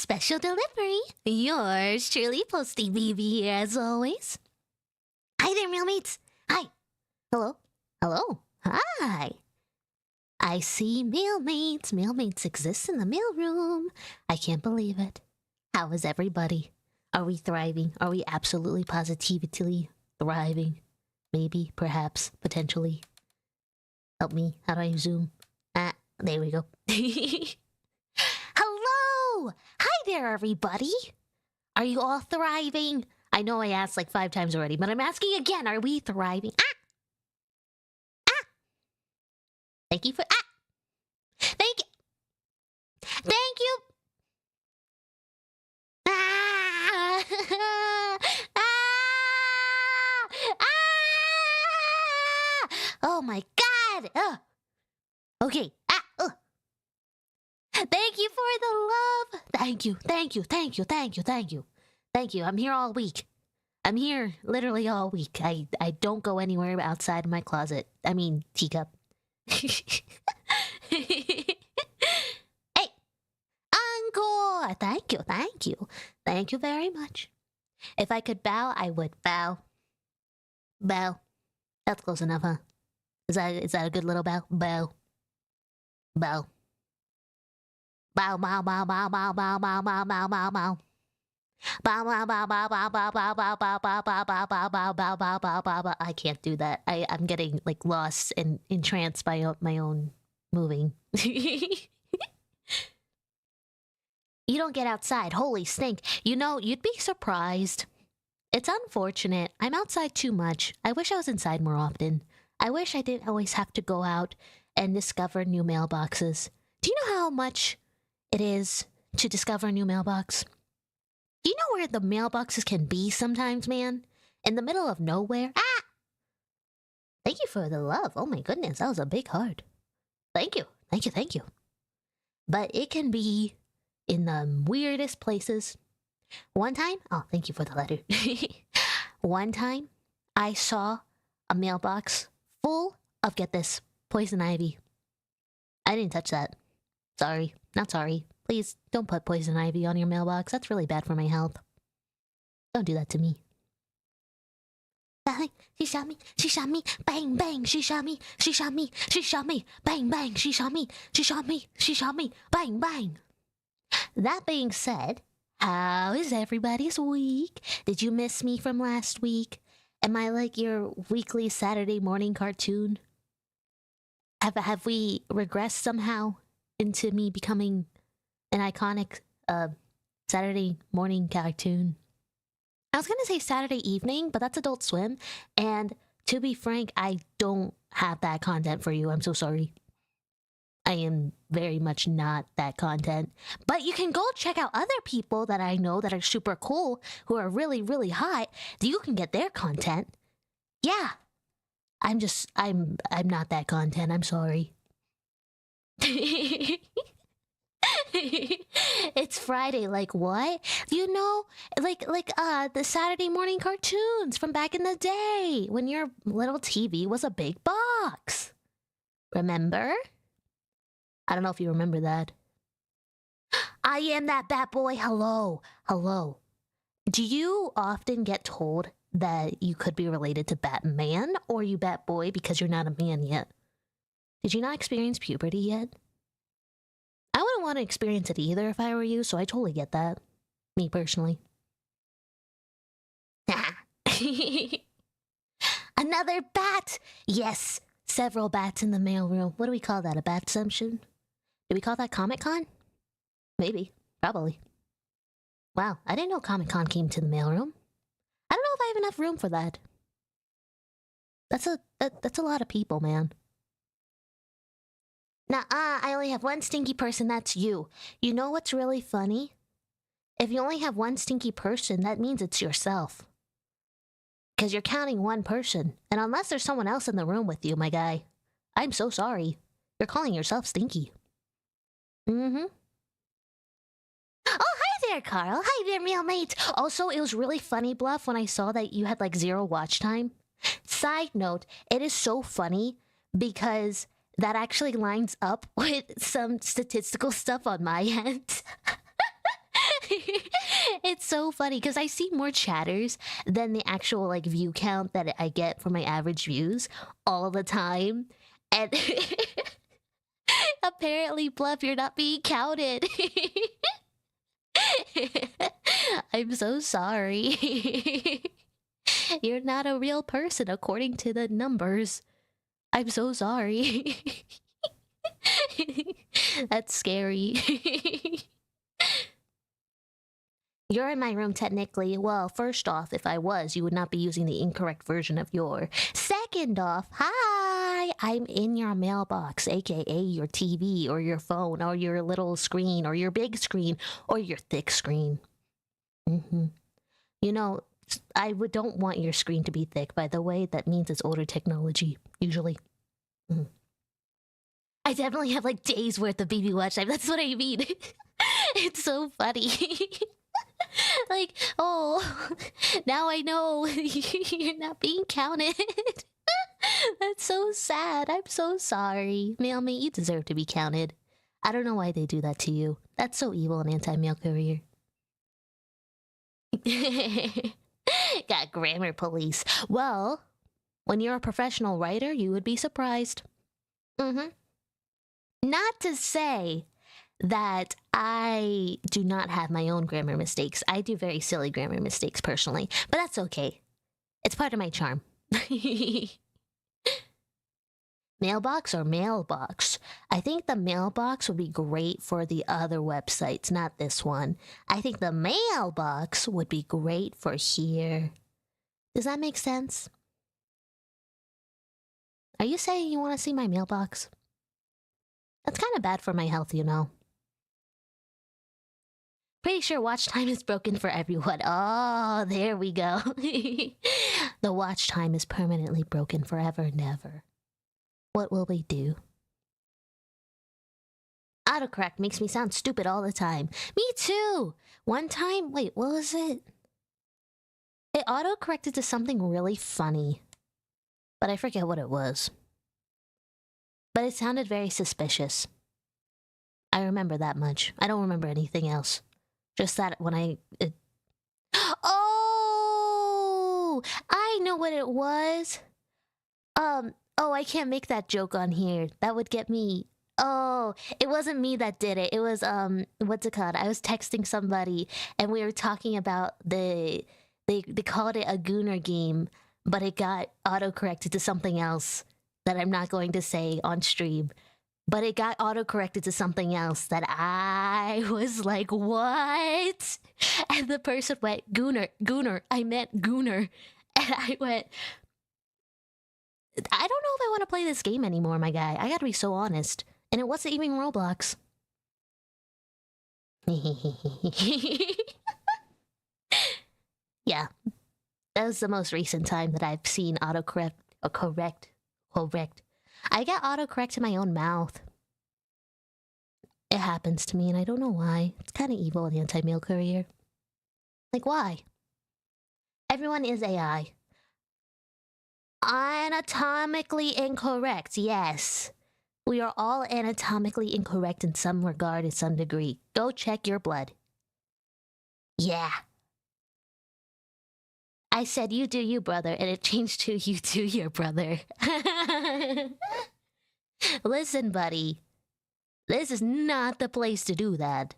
special delivery. Yours truly, Posty BB here as always. Hi there, Mailmates. Hi. Hello. Hello. Hi. I see Mailmates. Mailmates exist in the mailroom. I can't believe it. How is everybody? Are we thriving? Are we absolutely positively thriving? Maybe, perhaps, potentially. Help me. How do I zoom? There we go. Hello! Hi there, everybody! Are you all thriving? I know I asked like 5 times already, but I'm asking again, are we thriving? Thank you for... Thank you! Thank you! Oh my god! Okay. Thank you for the love. Thank you. I'm here all week. I'm here literally all week. I don't go anywhere outside my closet. I mean, teacup. Hey, encore. Thank you. Thank you very much. If I could bow, I would bow. Bow. That's close enough, huh? Is that a good little bow? Bow. Bow. Bow, bow, bow, bow, bow, bow, bow, bow, bow, bow, bow. Bow, bow, bow, bow, bow, bow, bow, bow, bow, bow, bow, bow, bow, bow, bow, bow, bow, bow, bow. I can't do that. I'm getting like lost and entranced by my own moving. You don't get outside. Holy stink. You know, you'd be surprised. It's unfortunate. I'm outside too much. I wish I was inside more often. I wish I didn't always have to go out and discover new mailboxes. Do you know how much it is to discover a new mailbox? Do you know where the mailboxes can be sometimes, man? In the middle of nowhere? Thank you for the love. Oh my goodness, that was a big heart. Thank you. But it can be in the weirdest places. One time, thank you for the letter. One time, I saw a mailbox full of, get this, poison ivy. I didn't touch that. Sorry. Not sorry. Please, don't put poison ivy on your mailbox. That's really bad for my health. Don't do that to me. She shot me, bang, bang, she shot me, bang, bang, she shot me, bang, bang. That being said, how is everybody's week? Did you miss me from last week? Am I like your weekly Saturday morning cartoon? Have we regressed somehow into me becoming an iconic Saturday morning cartoon? I was gonna say Saturday evening, but that's Adult Swim, and to be frank, I don't have that content for you. I'm so sorry. I am very much not that content. But you can go check out other people that I know that are super cool, who are really, really hot. You can get their content. Yeah. I'm not that content. I'm sorry. It's Friday, like what? You know, like the Saturday morning cartoons from back in the day when your little TV was a big box. Remember? I don't know if you remember that. I am that bat boy. Hello. Do you often get told that you could be related to Batman, or you bat boy because you're not a man yet? Did you not experience puberty yet? I wouldn't want to experience it either if I were you, so I totally get that. Me personally. Another bat! Yes, several bats in the mailroom. What do we call that? A bat assumption? Do we call that Comic-Con? Maybe. Probably. Wow, I didn't know Comic-Con came to the mailroom. I don't know if I have enough room for that. That's a lot of people, man. I only have one stinky person, that's you. You know what's really funny? If you only have one stinky person, that means it's yourself. Because you're counting one person. And unless there's someone else in the room with you, my guy, I'm so sorry. You're calling yourself stinky. Oh, hi there, Carl. Hi there, Mailmates. Also, it was really funny, Bluff, when I saw that you had like 0 watch time. Side note, it is so funny because that actually lines up with some statistical stuff on my end. It's so funny because I see more chatters than the actual like view count that I get for my average views all the time. And apparently, Bluff, you're not being counted. I'm so sorry. You're not a real person according to the numbers. I'm so sorry. That's scary. You're in my room technically. Well, first off, if I was, you would not be using the incorrect version of your. Second off, hi! I'm in your mailbox, aka your TV or your phone or your little screen or your big screen or your thick screen. You know, don't want your screen to be thick, by the way. That means it's older technology, usually. I definitely have like days worth of BB watch time. That's what I mean. It's so funny. Like, oh, now I know you're not being counted. That's so sad. I'm so sorry. Mailmate, you deserve to be counted. I don't know why they do that to you. That's so evil, an anti-mail courier. Got grammar police. Well, when you're a professional writer, you would be surprised. Not to say that I do not have my own grammar mistakes. I do very silly grammar mistakes personally, but that's okay. It's part of my charm. Mailbox or mailbox? I think the mailbox would be great for the other websites, not this one. I think the mailbox would be great for here. Does that make sense? Are you saying you want to see my mailbox? That's kind of bad for my health, you know. Pretty sure watch time is broken for everyone. Oh, there we go. The watch time is permanently broken forever and ever. What will we do? Autocorrect makes me sound stupid all the time. Me too! One time, wait, what was it? It autocorrected to something really funny. But I forget what it was. But it sounded very suspicious. I remember that much. I don't remember anything else. Just that when Oh! I know what it was! Oh, I can't make that joke on here. That would get me... Oh, it wasn't me that did it. It was, what's it called? I was texting somebody, and we were talking about They called it a Gooner game, but it got autocorrected to something else that I'm not going to say on stream. But it got autocorrected to something else that I was like, what? And the person went, Gooner, I meant Gooner. And I went, I don't know if I want to play this game anymore, my guy. I gotta be so honest. And it wasn't even Roblox. Yeah. That was the most recent time that I've seen autocorrect or correct. I get autocorrect in my own mouth. It happens to me, and I don't know why. It's kind of evil, the anti-mail courier. Like, why? Everyone is AI. Anatomically incorrect, yes. We are all anatomically incorrect in some regard, to some degree. Go check your blood. Yeah. I said, you do you, brother, and it changed to you do your brother. Listen, buddy. This is not the place to do that.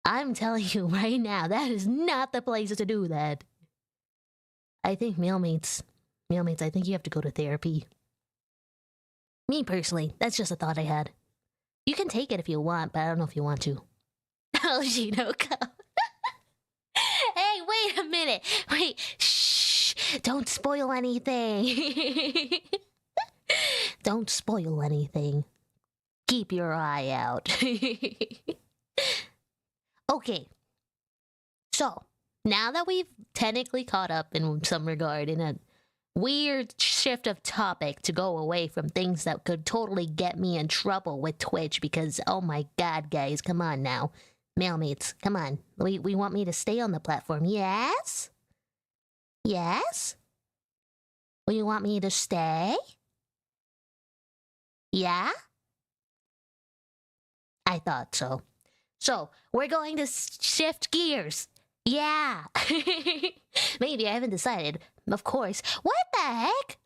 I'm telling you right now, that is not the place to do that. I think Mailmates, I think you have to go to therapy. Me personally, that's just a thought I had. You can take it if you want, but I don't know if you want to. Oh, Shinoko. Hey, wait a minute. Wait, shh. Don't spoil anything. Don't spoil anything. Keep your eye out. Okay. So, now that we've technically caught up in some regard in a weird shift of topic to go away from things that could totally get me in trouble with Twitch because, oh my god, guys, come on now. Mailmates, come on. We want me to stay on the platform. Yes? Yes? Will you want me to stay? Yeah? I thought so. So, we're going to shift gears. Yeah. Maybe, I haven't decided. Of course. What the heck?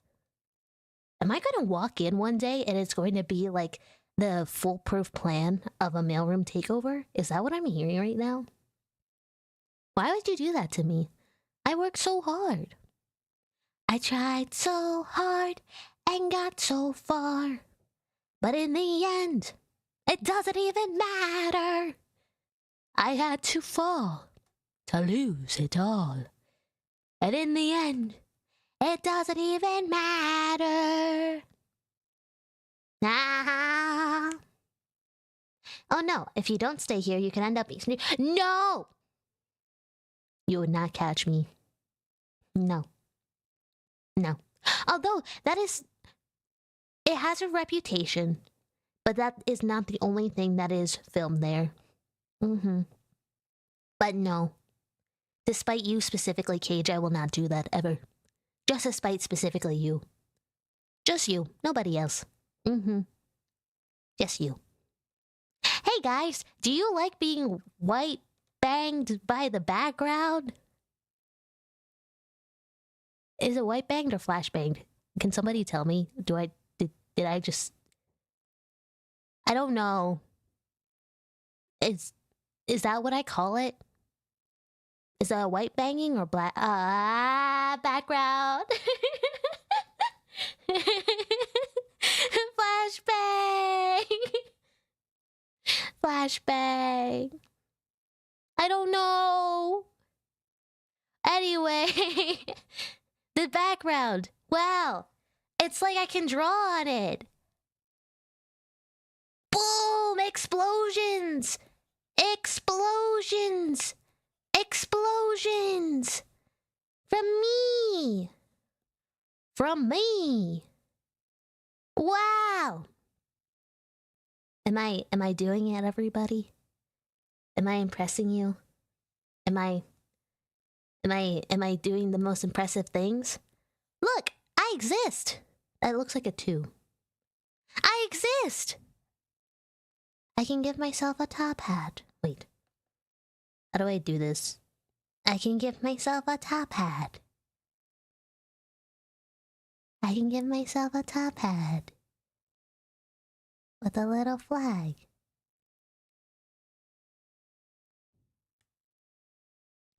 Am I gonna walk in one day and it's going to be like the foolproof plan of a mailroom takeover? Is that what I'm hearing right now? Why would you do that to me? I worked so hard. I tried so hard and got so far. But in the end, it doesn't even matter. I had to fall to lose it all. And in the end, it doesn't even matter. Ah. Oh no, if you don't stay here, you can end up being... No! You would not catch me. No. No. Although, that is... It has a reputation, but that is not the only thing that is filmed there. But no. Despite you specifically, Cage, I will not do that ever. Just despite specifically you. Just you, nobody else. Just you. Hey guys, do you like being white banged by the background? Is it white banged or flash banged? Can somebody tell me? Did I just... I don't know. Is that what I call it? Is that a white banging or black? Background. Flashbang. Flashbang. I don't know. Anyway, the background. Wow. It's like I can draw on it. Boom! Explosions! Explosions! Explosions! From me! From me! Wow! Am I doing it, everybody? Am I impressing you? Am I doing the most impressive things? Look, I exist! That looks like a 2. I exist! I can give myself a top hat. Wait. How do I do this? I can give myself a top hat. I can give myself a top hat. With a little flag.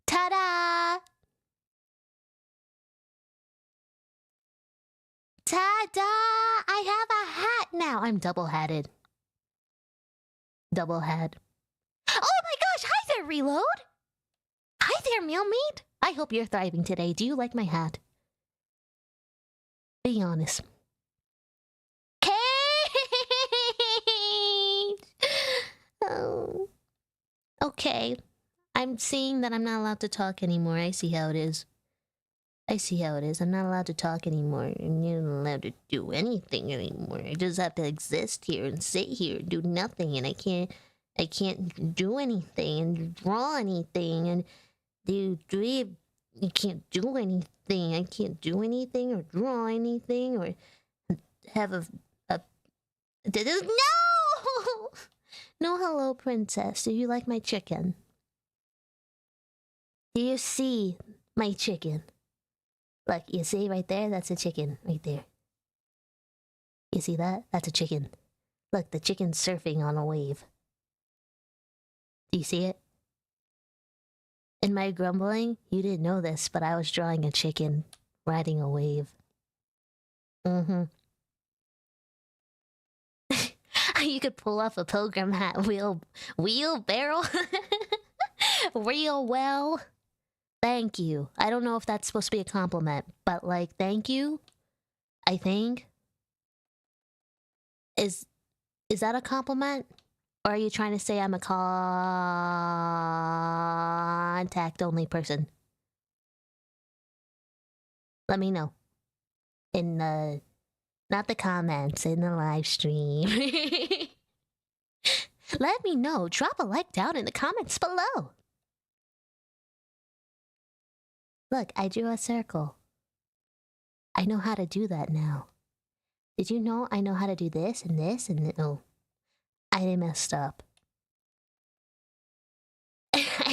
Ta-da! Ta-da! I have a hat now! I'm double-hatted. Double hat. Oh my gosh! Hi there, Reload! Hi there, Mailmate! I hope you're thriving today. Do you like my hat? Be honest. Kate! Oh. Okay. I'm seeing that I'm not allowed to talk anymore. I see how it is. I see how it is. I'm not allowed to talk anymore. And you're not allowed to do anything anymore. I just have to exist here and sit here and do nothing. And I can't do anything and draw anything. And you can't do anything. I can't do anything or draw anything or have a no! No, hello, princess. Do you like my chicken? Do you see my chicken? Look, you see right there? That's a chicken right there. You see that? That's a chicken. Look, the chicken's surfing on a wave. Do you see it? In my grumbling, you didn't know this, but I was drawing a chicken riding a wave. You could pull off a pilgrim hat wheelbarrow real well. Thank you. I don't know if that's supposed to be a compliment, but like, thank you. I think. Is that a compliment? Or are you trying to say I'm a contact only person? Let me know. In the... Not the comments, in the live stream. Let me know. Drop a like down in the comments below. Look, I drew a circle. I know how to do that now. Did you know I know how to do this and this and... Oh. I messed up.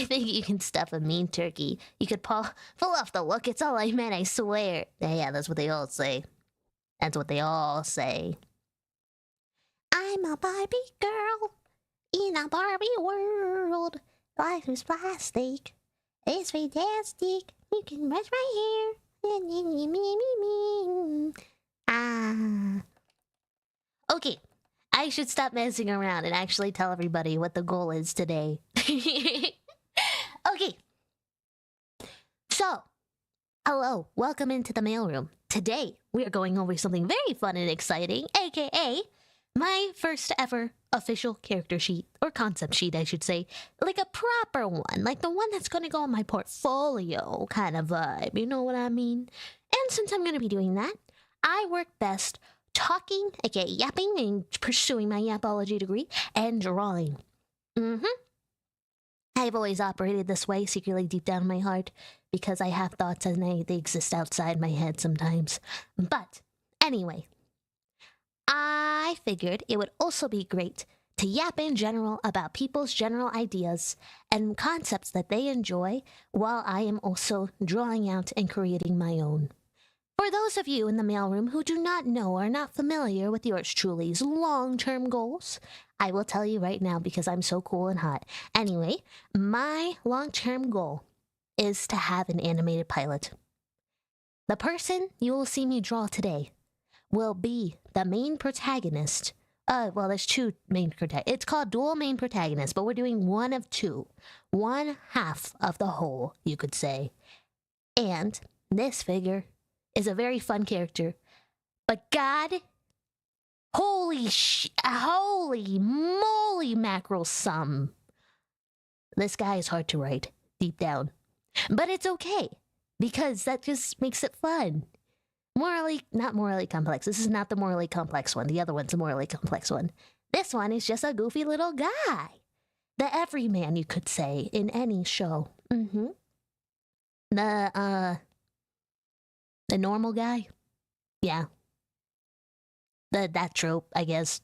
I think you can stuff a mean turkey. You could pull off the look. It's all I meant, I swear. Yeah, that's what they all say. That's what they all say. I'm a Barbie girl in a Barbie world. Life is plastic. It's fantastic. You can brush my hair. Ah. Okay, I should stop messing around and actually tell everybody what the goal is today. Okay. So, hello, welcome into the mailroom. Today, we are going over something very fun and exciting, aka my first ever official character sheet, or concept sheet, I should say. Like a proper one, like the one that's gonna go on my portfolio kind of vibe, you know what I mean? And since I'm gonna be doing that, I work best talking, aka yapping, and pursuing my yapology degree, and drawing. I've always operated this way, secretly deep down in my heart, because I have thoughts and they exist outside my head sometimes. But, anyway, I figured it would also be great to yap in general about people's general ideas and concepts that they enjoy, while I am also drawing out and creating my own. For those of you in the mailroom who do not know or are not familiar with yours truly's long-term goals, I will tell you right now because I'm so cool and hot. Anyway, my long-term goal is to have an animated pilot. The person you will see me draw today will be the main protagonist. Well, there's two main protagonists. It's called dual main protagonists, but we're doing one of two. One half of the whole, you could say. And this figure is a very fun character. But God, holy moly mackerel sum. This guy is hard to write, deep down. But it's okay, because that just makes it fun. Not morally complex. This is not the morally complex one. The other one's the morally complex one. This one is just a goofy little guy. The everyman, you could say, in any show. The normal guy? Yeah. That trope, I guess.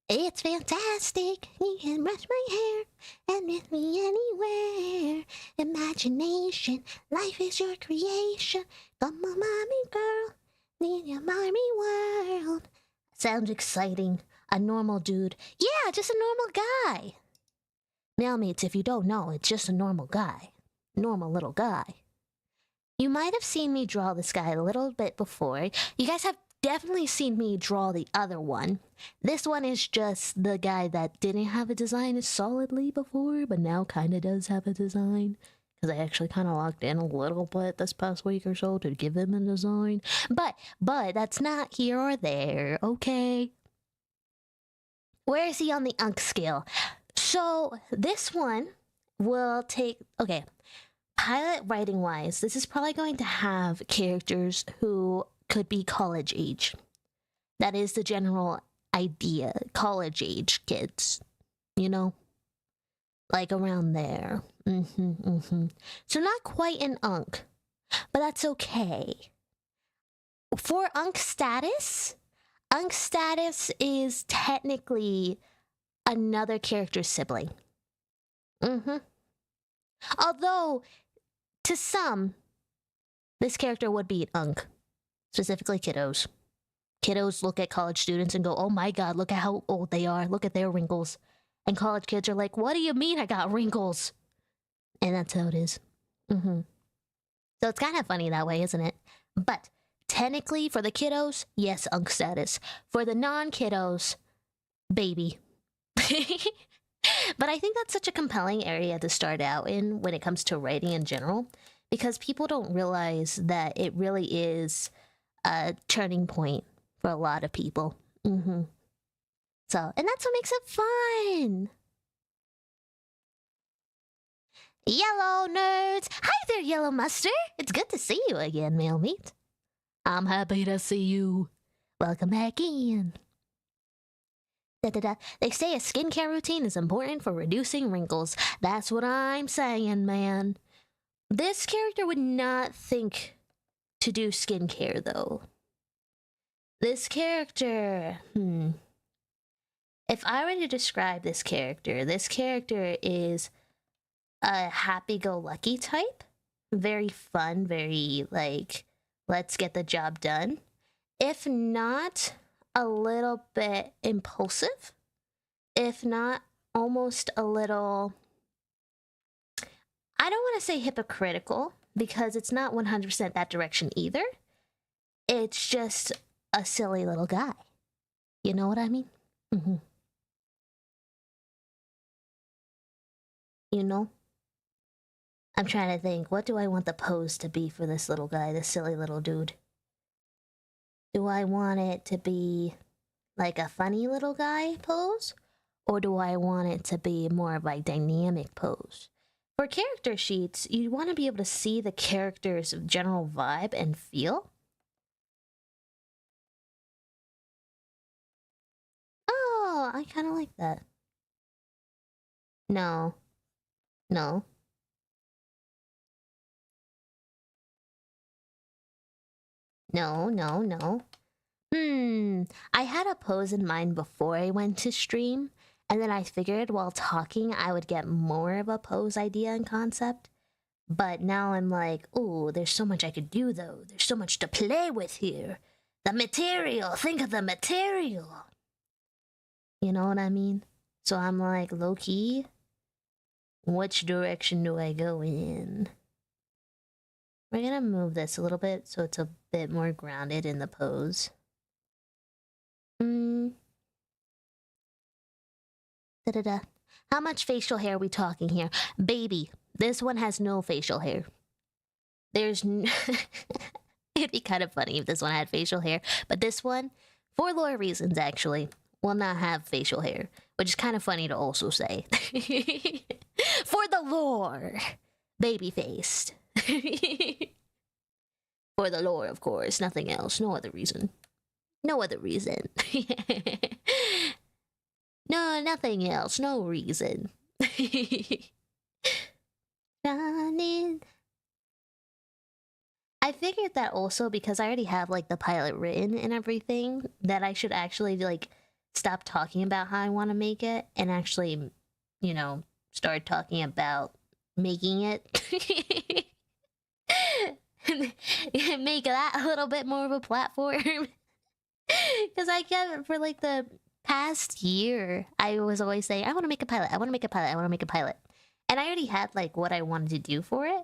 It's fantastic. You can brush my hair and with me anywhere. Imagination, life is your creation. Come on, mommy girl, in your Barbie world. Sounds exciting. A normal dude. Yeah, just a normal guy. Mailmates, if you don't know, it's just a normal guy. Normal little guy. You might have seen me draw this guy a little bit before. You guys have definitely seen me draw the other one. This one is just the guy that didn't have a design solidly before, but now kind of does have a design. Because I actually kind of locked in a little bit this past week or so to give him a design. But that's not here or there, okay? Where is he on the Unk scale? So this one will take... Okay. Pilot writing wise, this is probably going to have characters who could be college age. That is the general idea. College age kids. You know? Like around there. So not quite an Unk. But that's okay. For Unk status is technically another character's sibling. Although, to some, this character would be an Unk. Specifically kiddos. Kiddos look at college students and go, oh my god, look at how old they are. Look at their wrinkles. And college kids are like, what do you mean I got wrinkles? And that's how it is. So it's kind of funny that way, isn't it? But technically, for the kiddos, yes, Unk status. For the non-kiddos, baby. But I think that's such a compelling area to start out in when it comes to writing in general, because people don't realize that it really is a turning point for a lot of people. So, and that's what makes it fun. Yellow nerds! Hi there, Yellow Mustard! It's good to see you again, Mailmate. I'm happy to see you. Welcome back in. They say a skincare routine is important for reducing wrinkles. That's what I'm saying, man. This character would not think to do skincare, though. This character, If I were to describe this character is a happy-go-lucky type. Very fun, very, like, let's get the job done. If not, a little bit impulsive. If not, almost a little... I don't want to say hypocritical, because it's not 100% that direction either. It's just a silly little guy. You know what I mean? Mm-hmm. You know? I'm trying to think, what do I want the pose to be for this little guy, this silly little dude? Do I want it to be like a funny little guy pose? Or do I want it to be more of a dynamic pose? For character sheets, you want to be able to see the character's general vibe and feel. Oh, I kind of like that. No. No. No, no, no. I had a pose in mind before I went to stream, and then I figured while talking I would get more of a pose idea and concept. But now I'm like, ooh, there's so much I could do though. There's so much to play with here. The material, think of the material. You know what I mean? So I'm like, low-key, which direction do I go in? We're gonna move this a little bit so it's a bit more grounded in the pose. Da-da-da. How much facial hair are we talking here? Baby, this one has no facial hair. There's It'd be kind of funny if this one had facial hair, but this one, for lore reasons actually, will not have facial hair, which is kind of funny to also say. For the lore, baby-faced. For the lore, of course, nothing else, no other reason. No other reason. No, nothing else, no reason. I figured that also because I already have like the pilot written and everything, that I should actually like stop talking about how I want to make it and actually, you know, start talking about making it. Make that a little bit more of a platform. Because I kept, for like the past year, I was always saying, I want to make a pilot, I want to make a pilot, I want to make a pilot. And I already had like what I wanted to do for it.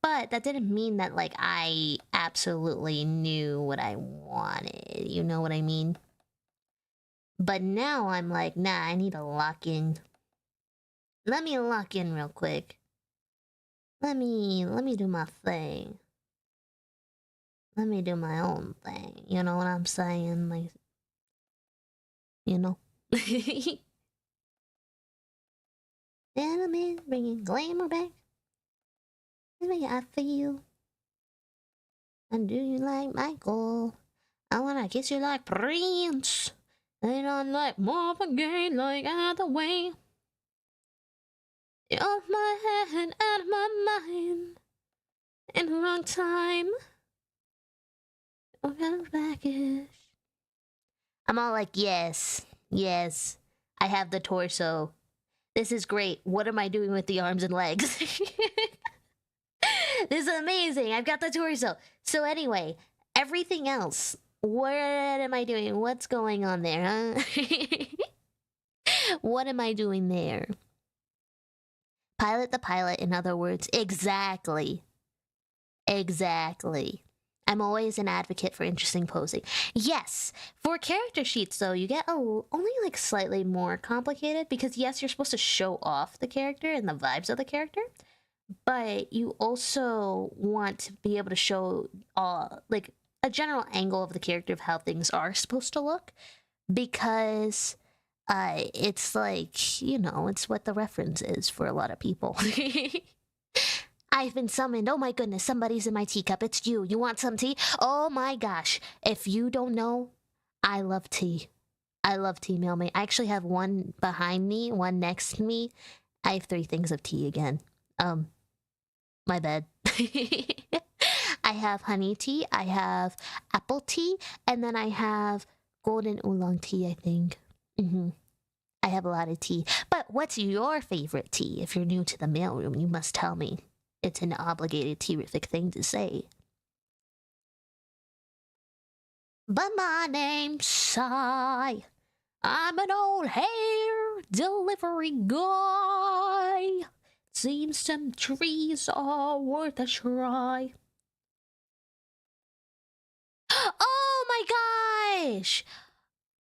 But that didn't mean that like I absolutely knew what I wanted. You know what I mean? But now I'm like, nah, I need to lock in. Let me lock in real quick. Let me do my thing. Let me do my own thing. You know what I'm saying? Like, you know? Gentlemen, bringing glamour back. The way I feel. And do you like Michael? I wanna kiss you like Prince. And I like Marvin Gaye like either way. You're off my head, out of my mind. In the wrong time. Back-ish. I'm all like, yes, yes. I have the torso. This is great. What am I doing with the arms and legs? This is amazing. I've got the torso. So anyway, everything else. What am I doing? What's going on there, huh? What am I doing there? Pilot the pilot, in other words. Exactly. Exactly. I'm always an advocate for interesting posing. Yes, for character sheets, though, you get only like slightly more complicated because, yes, you're supposed to show off the character and the vibes of the character, but you also want to be able to show like a general angle of the character of how things are supposed to look because it's like, you know, it's what the reference is for a lot of people. I've been summoned. Oh my goodness, somebody's in my teacup. It's you. You want some tea? Oh my gosh. If you don't know, I love tea. I love tea, Mailmate. I actually have one behind me, one next to me. I have 3 things of tea again. My bad. I have honey tea, I have apple tea, and then I have golden oolong tea, I think. I have a lot of tea. But what's your favorite tea? If you're new to the mailroom, you must tell me. It's an obligated terrific thing to say. But my name's Sai. I'm an old hair delivery guy. Seems some trees are worth a try. Oh my gosh!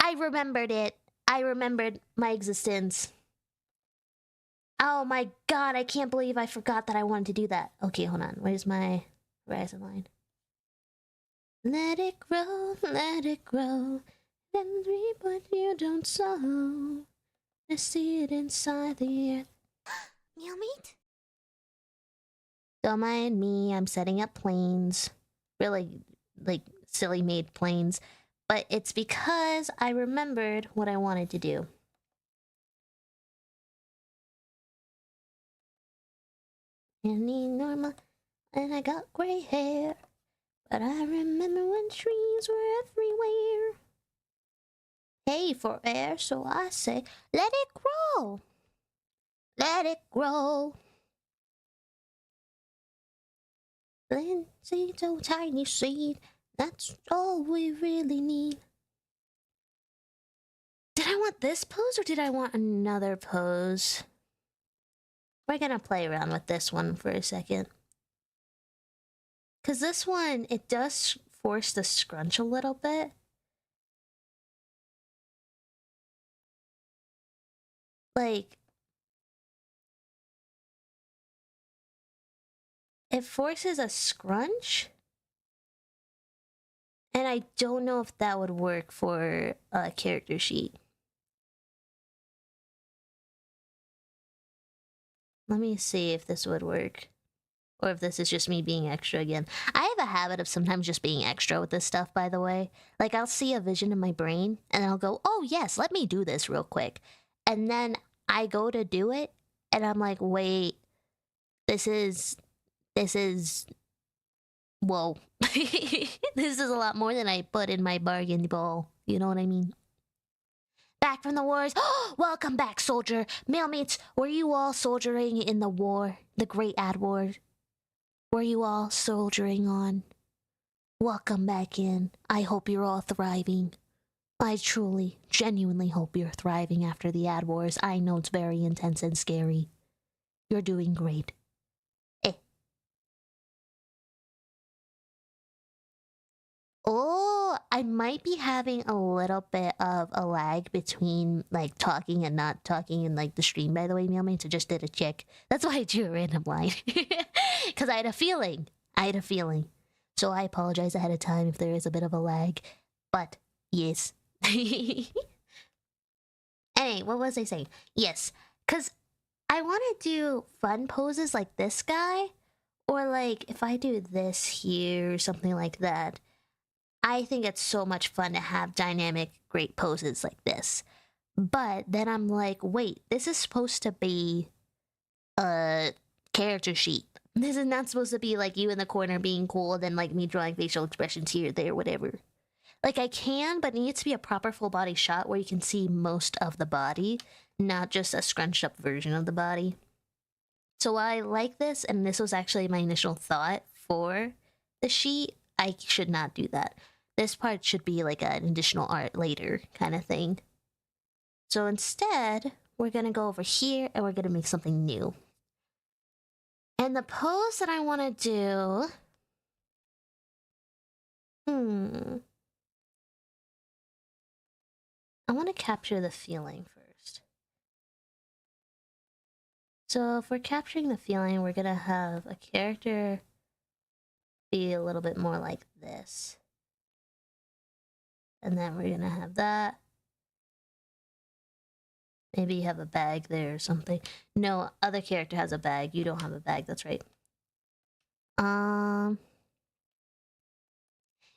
I remembered it. I remembered my existence. Oh my god, I can't believe I forgot that I wanted to do that. Okay, hold on. Where's my horizon line? Let it grow, and reap what you don't sow. I see it inside the earth. Mailmate? Don't mind me, I'm setting up planes. Really, like, silly made planes. But it's because I remembered what I wanted to do. Any normal, and I got gray hair. But I remember when trees were everywhere. Hey for air, so I say, let it grow. Let it grow. Linseed, so tiny seed. That's all we really need. Did I want this pose or did I want another pose? We're gonna play around with this one for a second. Because this one, it does force the scrunch a little bit. Like, it forces a scrunch. And I don't know if that would work for a character sheet. Let me see if this would work. Or if this is just me being extra again. I have a habit of sometimes just being extra with this stuff, by the way. Like, I'll see a vision in my brain, and I'll go, oh yes, let me do this real quick. And then I go to do it, and I'm like, wait, this is... Whoa. This is a lot more than I put in my bargain ball. You know what I mean? Back from the wars. Welcome back, soldier. Mailmates, were you all soldiering in the war? The Great Ad War? Were you all soldiering on? Welcome back in. I hope you're all thriving. I truly, genuinely hope you're thriving after the Ad Wars. I know it's very intense and scary. You're doing great. Oh, I might be having a little bit of a lag between, like, talking and not talking in, like, the stream, by the way, Mailmates. I just did a check. That's why I drew a random line. Because I had a feeling. So I apologize ahead of time if there is a bit of a lag. But, yes. Anyway, what was I saying? Yes, because I want to do fun poses like this guy. Or, like, if I do this here or something like that. I think it's so much fun to have dynamic, great poses like this. But then I'm like, wait, this is supposed to be a character sheet. This is not supposed to be like you in the corner being cool, then like me drawing facial expressions here, there, whatever. Like I can, but it needs to be a proper full body shot where you can see most of the body, not just a scrunched up version of the body. So I like this, and this was actually my initial thought for the sheet. I should not do that. This part should be like an additional art later kind of thing. So instead, we're gonna go over here and we're gonna make something new. And the pose that I wanna do... I wanna capture the feeling first. So if we're capturing the feeling, we're gonna have a character be a little bit more like this. And then we're gonna have that. Maybe you have a bag there or something. No, other character has a bag. You don't have a bag, that's right.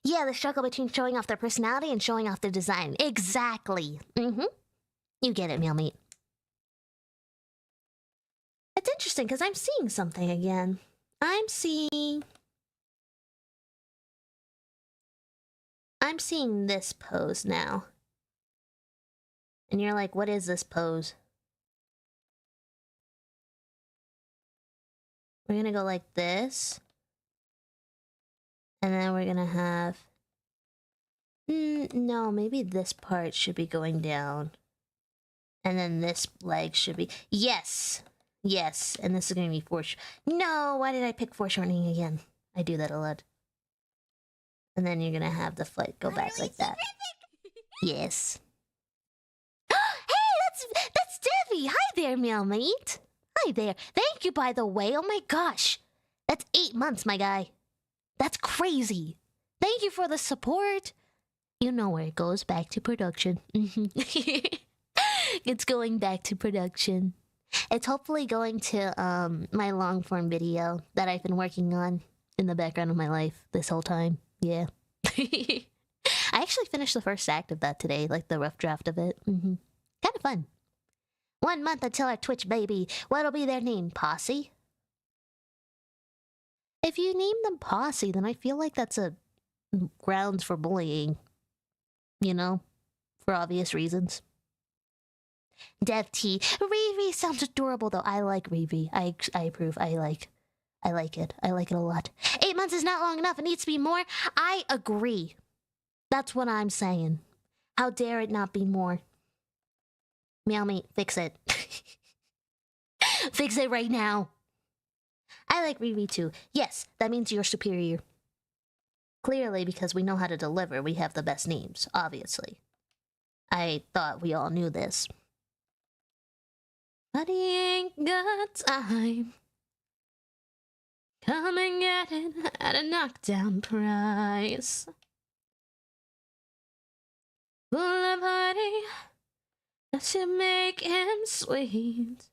Yeah, the struggle between showing off their personality and showing off their design. Exactly. You get it, Mailmate. It's interesting, because I'm seeing something again. I'm seeing this pose now. And you're like, what is this pose? We're gonna go like this. And then we're gonna have... no, maybe this part should be going down. And then this leg should be... Yes! Yes, and this is gonna be No, why did I pick foreshortening again? I do that a lot. And then you're gonna have the foot go back like that. Yes. Hey, that's Debbie! Hi there, Mailmate! Hi there. Thank you, by the way. Oh my gosh. That's 8 months, my guy. That's crazy. Thank you for the support. You know where it goes, back to production. It's going back to production. It's hopefully going to my long form video that I've been working on in the background of my life this whole time. Yeah. I actually finished the first act of that today, like the rough draft of it. Kind of fun. 1 month until our Twitch baby. What'll be their name? Posse? If you name them Posse, then I feel like that's a grounds for bullying. You know? For obvious reasons. Dev T. Riri sounds adorable though. I like Riri. I approve. I like it. I like it a lot. 8 months is not long enough. It needs to be more. I agree. That's what I'm saying. How dare it not be more? Mailmate, fix it. Fix it right now. I like Riri too. Yes, that means you're superior. Clearly, because we know how to deliver, we have the best names, obviously. I thought we all knew this. But he ain't got time. Come and get it at a knockdown price. Full of honey, that should make him sweet.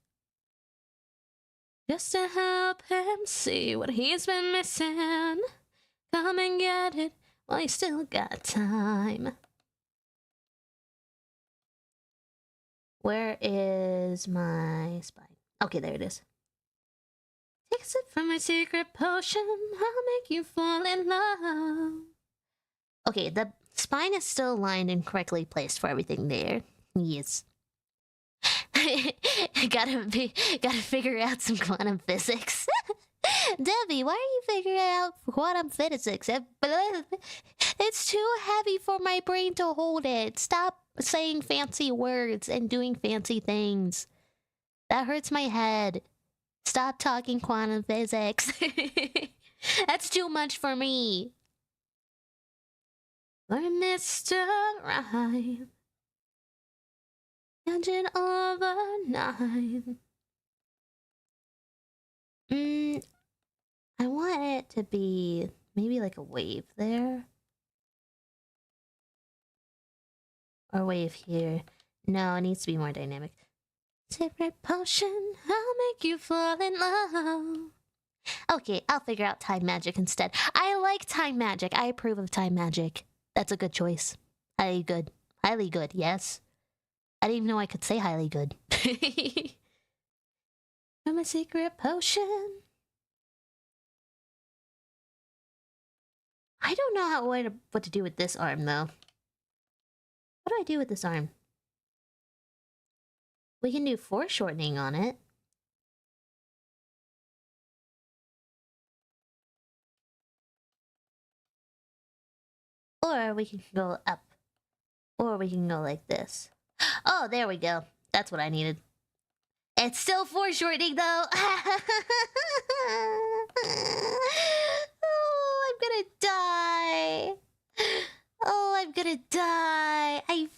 Just to help him see what he's been missing. Come and get it while you still got time. Where is my spine? Okay, there it is. Take a sip from my secret potion. I'll make you fall in love. Okay, the spine is still aligned and correctly placed for everything there. Yes. gotta figure out some quantum physics. Debbie, why are you figuring out quantum physics? It's too heavy for my brain to hold it. Stop saying fancy words and doing fancy things. That hurts my head. Stop talking quantum physics. That's too much for me. For Mr. Right. Engine overnight. I want it to be maybe like a wave there. Or wave here. No, it needs to be more dynamic. Secret potion, I'll make you fall in love. Okay, I'll figure out time magic instead. I like time magic. I approve of time magic. That's a good choice. Highly good. Highly good, yes. I didn't even know I could say highly good. From a secret potion. I don't know what to do with this arm, though. What do I do with this arm? We can do foreshortening on it. Or we can go up. Or we can go like this. Oh, there we go. That's what I needed. It's still foreshortening, though. Oh, I'm gonna die. Oh, I'm gonna die. I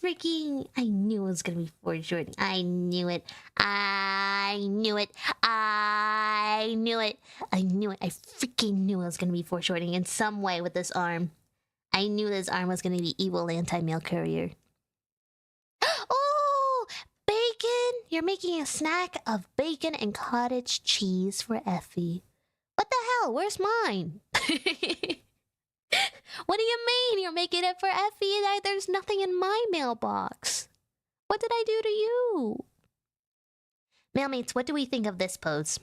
knew it was gonna be foreshortening. I knew it. I knew it. I knew it. I knew it. I freaking knew it was gonna be foreshortening in some way with this arm. I knew this arm was gonna be evil anti-mail courier. Oh, bacon! You're making a snack of bacon and cottage cheese for Effie. What the hell? Where's mine? What do you mean you're making it for Effie? There's nothing in my mailbox. What did I do to you? Mailmates, what do we think of this pose?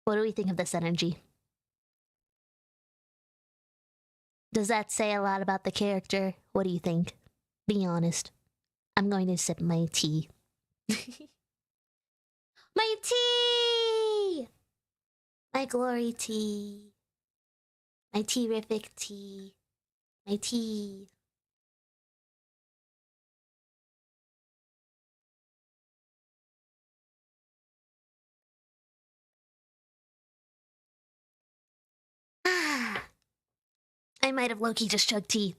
What do we think of this energy? Does that say a lot about the character? What do you think? Be honest. I'm going to sip my tea. My tea! My glory tea. My terrific tea. My tea. Ah. I might have low-key just chugged tea.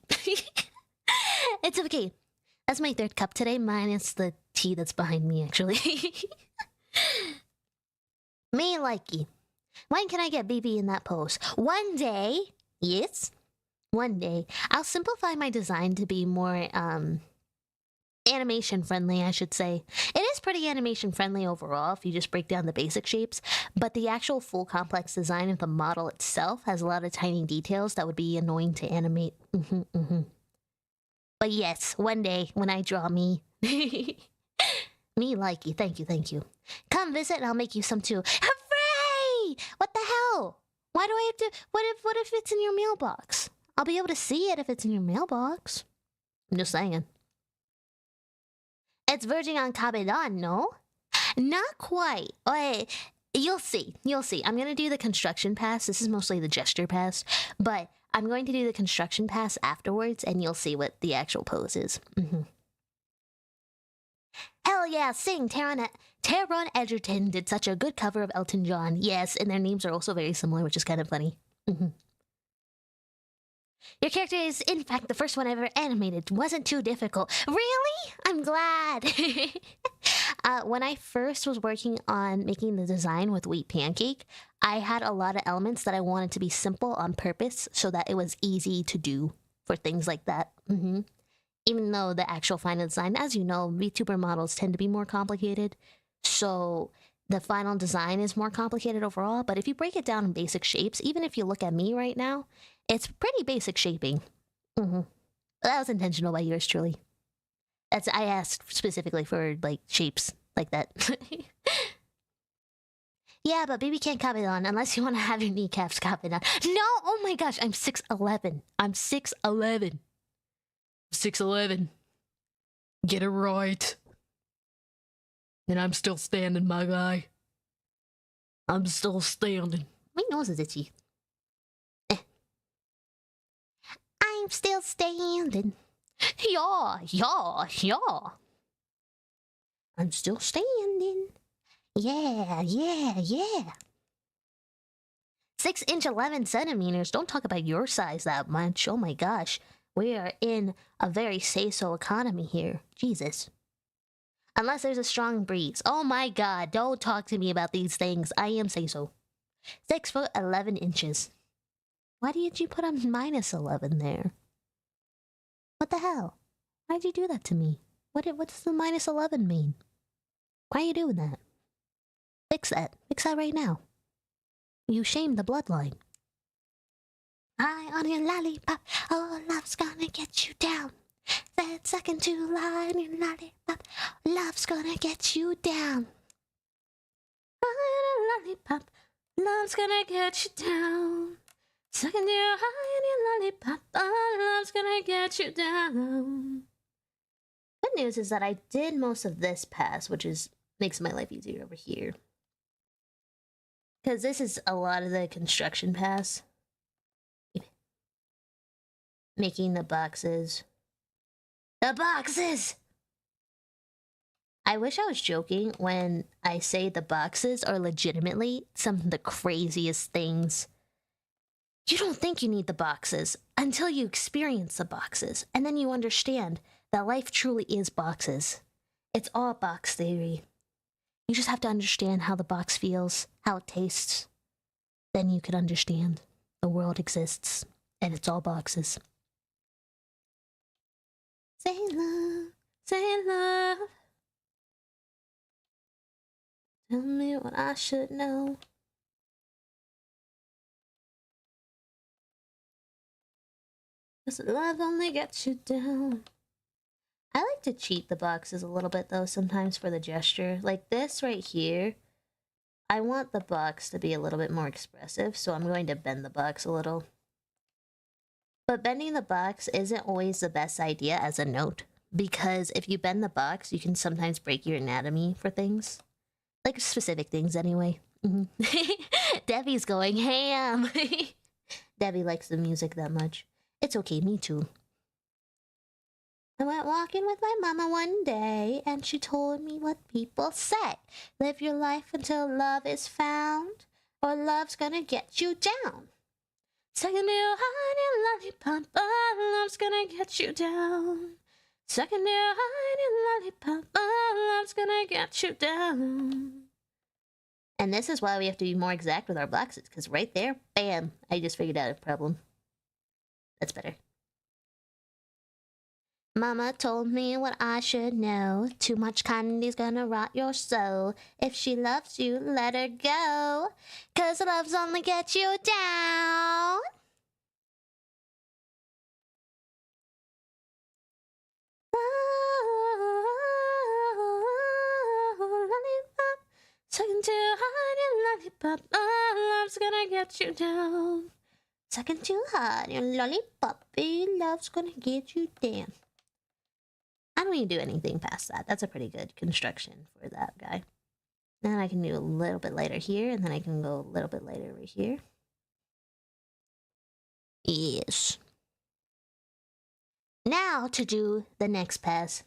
It's okay. That's my third cup today, minus the tea that's behind me, actually. Me likey. When can I get BB in that pose? One day, yes, one day, I'll simplify my design to be more, animation friendly, I should say. It is pretty animation friendly overall if you just break down the basic shapes, but the actual full complex design of the model itself has a lot of tiny details that would be annoying to animate. But yes, one day when I draw me. Me likey, thank you, thank you. Come visit and I'll make you some too. Hooray! What the hell? Why do I have to... What if it's in your mailbox? I'll be able to see it if it's in your mailbox. I'm just saying. It's verging on Cabedan, no? Not quite. Wait, you'll see. You'll see. I'm going to do the construction pass. This is mostly the gesture pass. But I'm going to do the construction pass afterwards, and you'll see what the actual pose is. Hell yeah, sing! Taron Egerton did such a good cover of Elton John. Yes, and their names are also very similar, which is kind of funny. Your character is, in fact, the first one I ever animated. Wasn't too difficult. Really? I'm glad. When I first was working on making the design with Wheat Pancake, I had a lot of elements that I wanted to be simple on purpose so that it was easy to do for things like that. Even though the actual final design, as you know, VTuber models tend to be more complicated. So the final design is more complicated overall. But if you break it down in basic shapes, even if you look at me right now, it's pretty basic shaping. That was intentional by yours truly. I asked specifically for, like, shapes like that. Yeah, but baby can't copy it on unless you want to have your kneecaps copied on. No! Oh my gosh, I'm 6'11". I'm 6'11". 6'11". Get it right. And I'm still standing, my guy. I'm still standing. My nose is itchy. I'm still standing. Yeah. I'm still standing. Yeah. 6 inch 11 centimeters. Don't talk about your size that much. Oh my gosh. We are in a very say-so economy here. Jesus. Unless there's a strong breeze. Oh my god, don't talk to me about these things. I am say-so. 6 foot 11 inches. Why did you put a minus 11 there? What the hell? Why'd you do that to me? What does the minus 11 mean? Why are you doing that? Fix that. Fix that right now. You shamed the bloodline. Eye on your lollipop. Oh, love's gonna get you down. That second to lie on your lollipop. Love's gonna get you down. Eye on your lollipop. Love's gonna get you down. Second to eye on your lollipop. Oh, love's gonna get you down. Good news is that I did most of this pass, which makes my life easier over here. Because this is a lot of the construction pass. Making the boxes. The boxes! I wish I was joking when I say the boxes are legitimately some of the craziest things. You don't think you need the boxes until you experience the boxes, and then you understand that life truly is boxes. It's all box theory. You just have to understand how the box feels, how it tastes. Then you can understand the world exists, and it's all boxes. Say love, say love. Tell me what I should know. Cause love only gets you down. I like to cheat the boxes a little bit though sometimes for the gesture. Like this right here, I want the box to be a little bit more expressive, so I'm going to bend the box a little. But bending the box isn't always the best idea as a note. because if you bend the box, you can sometimes break your anatomy for things. Like specific things, anyway. Debbie's going ham. Debbie likes the music that much. It's okay, me too. I went walking with my mama one day, and she told me what people say. Live your life until love is found, or love's gonna get you down. Second new honey lollipop, oh, love's gonna get you down. Second new honey lollipop, oh, love's gonna get you down. And this is why we have to be more exact with our boxes, because right there, bam, I just figured out a problem. That's better. Mama told me what I should know. Too much candy's gonna rot your soul. If she loves you, let her go. 'Cause love's only get you down. Oh, lollipop. Second to honey lollipop. Oh, love's gonna get you down. Second to honey lollipop. Love's gonna get you down. I don't need to do anything past that. That's a pretty good construction for that guy. Then I can do a little bit lighter here, and then I can go a little bit lighter over here. Yes. Now to do the next pass.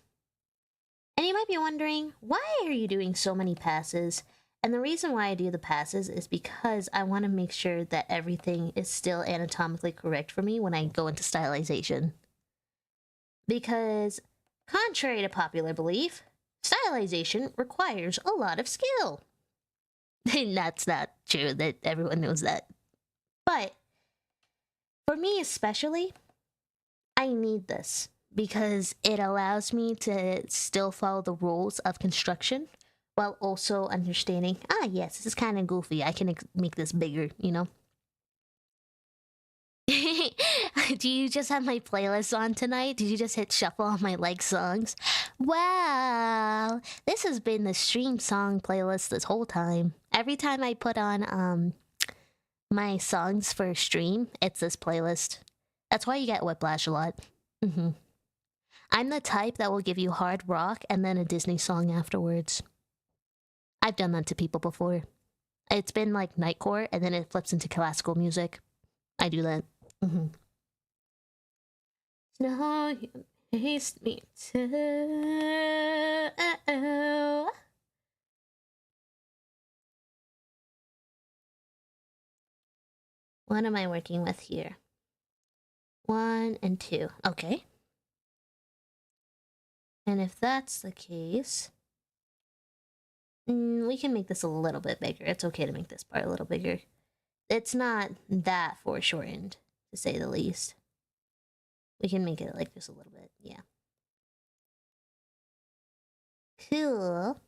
And you might be wondering, why are you doing so many passes? And the reason why I do the passes is because I want to make sure that everything is still anatomically correct for me when I go into stylization. Because contrary to popular belief, stylization requires a lot of skill. And that's not true, that everyone knows that. But for me especially, I need this because it allows me to still follow the rules of construction while also understanding, yes, this is kind of goofy. I can make this bigger, you know? Do you just have my playlist on tonight? Did you just hit shuffle on my like songs? Wow, this has been the stream song playlist this whole time. Every time I put on my songs for stream, it's this playlist. That's why you get Whiplash a lot. I'm the type that will give you hard rock and then a Disney song afterwards. I've done that to people before. It's been like nightcore and then it flips into classical music. I do that. Now you taste me too. What am I working with here? 1 and 2. Okay. And if that's the case, we can make this a little bit bigger. It's okay to make this part a little bigger. It's not that foreshortened, to say the least. We can make it like just a little bit, yeah. Cool.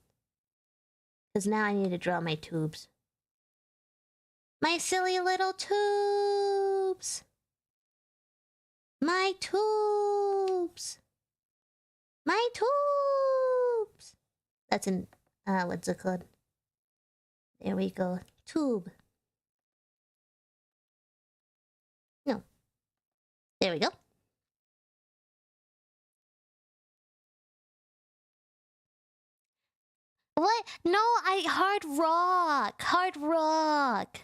Because now I need to draw my tubes. My silly little tubes! My tubes! My tubes! That's in, what's it called? There we go. Tube. No. There we go. What? No, hard rock. Hard rock.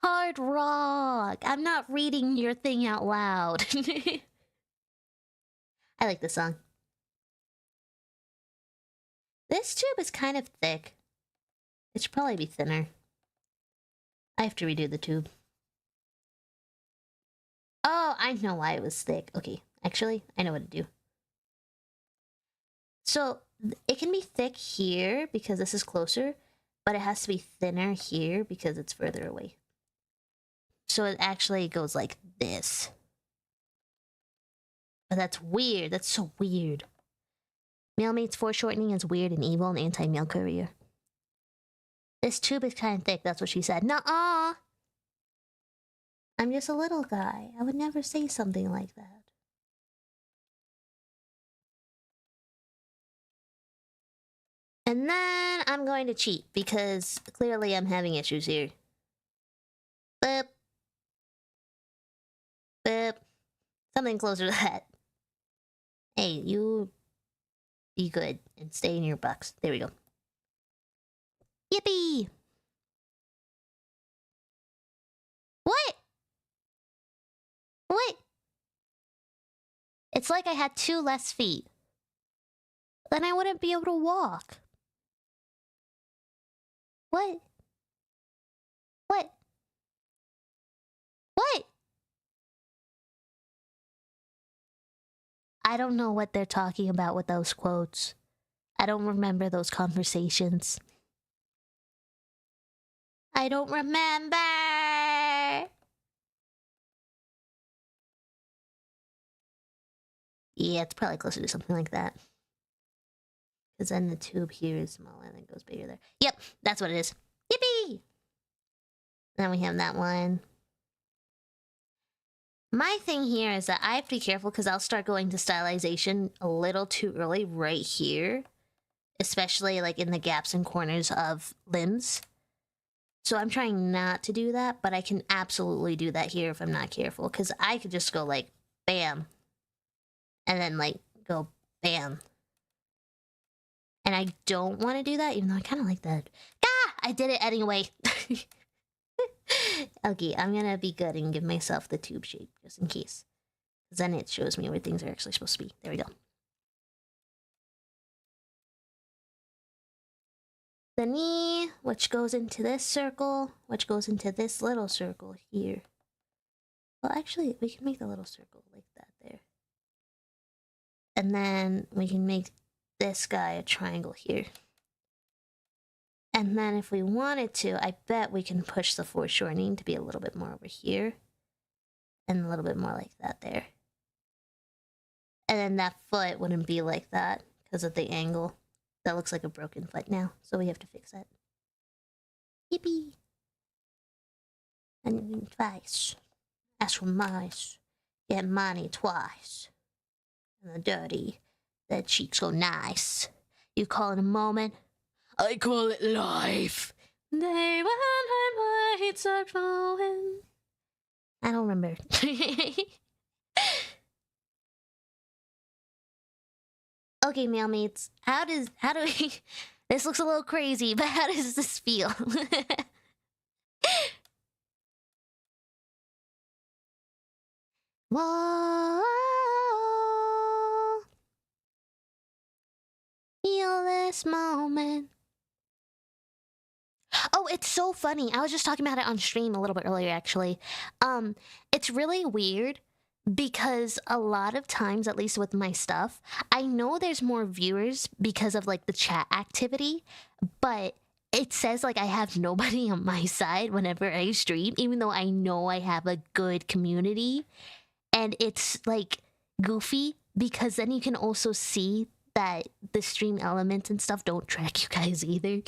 Hard rock. I'm not reading your thing out loud. I like this song. This tube is kind of thick. It should probably be thinner. I have to redo the tube. Oh, I know why it was thick. Okay, actually, I know what to do. So, it can be thick here because this is closer, but it has to be thinner here because it's further away. So it actually goes like this. But that's weird. That's so weird. Mailmates foreshortening is weird and evil and anti-mail courier. This tube is kind of thick, that's what she said. Nuh-uh! I'm just a little guy. I would never say something like that. And then I'm going to cheat because clearly I'm having issues here. Boop. Boop. Something closer to that. Hey, you be good and stay in your box. There we go. Yippee! What? What? It's like I had 2 less feet. Then I wouldn't be able to walk. What? What? What? I don't know what they're talking about with those quotes. I don't remember those conversations. I don't remember! Yeah, it's probably closer to something like that. Because then the tube here is smaller and it goes bigger there. Yep, that's what it is. Yippee! Then we have that one. My thing here is that I have to be careful because I'll start going to stylization a little too early right here. Especially like in the gaps and corners of limbs. So I'm trying not to do that, but I can absolutely do that here if I'm not careful. Because I could just go like, bam. And then like, go bam. And I don't want to do that, even though I kind of like that. Ah! I did it anyway. Okay, I'm gonna be good and give myself the tube shape, just in case. Because then it shows me where things are actually supposed to be. There we go. The knee, which goes into this circle, which goes into this little circle here. Well, actually, we can make the little circle like that there. And then we can make this guy a triangle here. And then if we wanted to, I bet we can push the foreshortening to be a little bit more over here. And a little bit more like that there. And then that foot wouldn't be like that because of the angle. That looks like a broken foot now, so we have to fix that. Yippee! And twice. Ask for mice. Get money twice. And the dirty. The cheeks go nice. You call it a moment? I call it life. Day when my lights are glowing. I don't remember. Okay, Mailmates. How do we... This looks a little crazy, but how does this feel? Whoa. Feel this moment. Oh, it's so funny. I was just talking about it on stream a little bit earlier, actually. It's really weird because a lot of times, at least with my stuff, I know there's more viewers because of like the chat activity, but it says like I have nobody on my side whenever I stream, even though I know I have a good community. And it's like goofy because then you can also see that the stream elements and stuff don't track you guys either.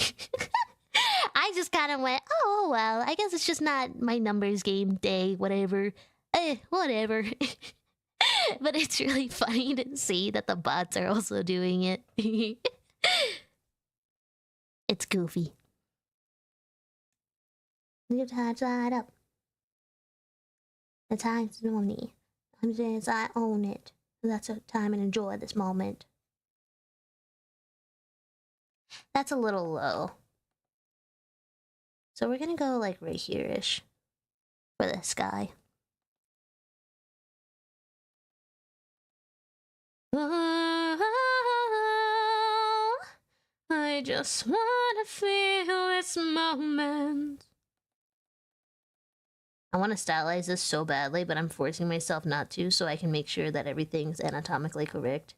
I just kind of went, oh, well, I guess it's just not my numbers game day, whatever. Whatever. But it's really funny to see that the bots are also doing it. It's goofy. Leave time side up. The time's on me. I'm saying I own it. That's a time and enjoy this moment. That's a little low. So we're gonna go like right here-ish for this guy. Oh, I just wanna feel this moment. I want to stylize this so badly, but I'm forcing myself not to so I can make sure that everything's anatomically correct.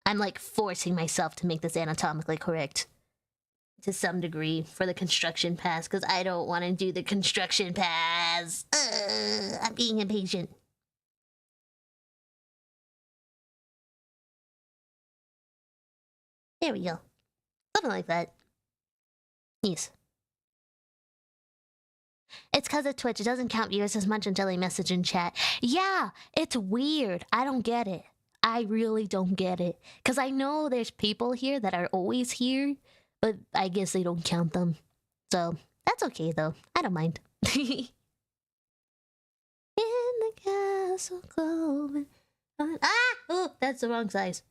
I'm like forcing myself to make this anatomically correct to some degree for the construction pass because I don't want to do the construction pass. I'm being impatient. There we go. Something like that. Yes. It's because of Twitch. It doesn't count viewers as much until they message in chat. Yeah, it's weird. I don't get it. I really don't get it. Because I know there's people here that are always here, but I guess they don't count them. So, that's okay though. I don't mind. castle going on. Ah! Oh, that's the wrong size.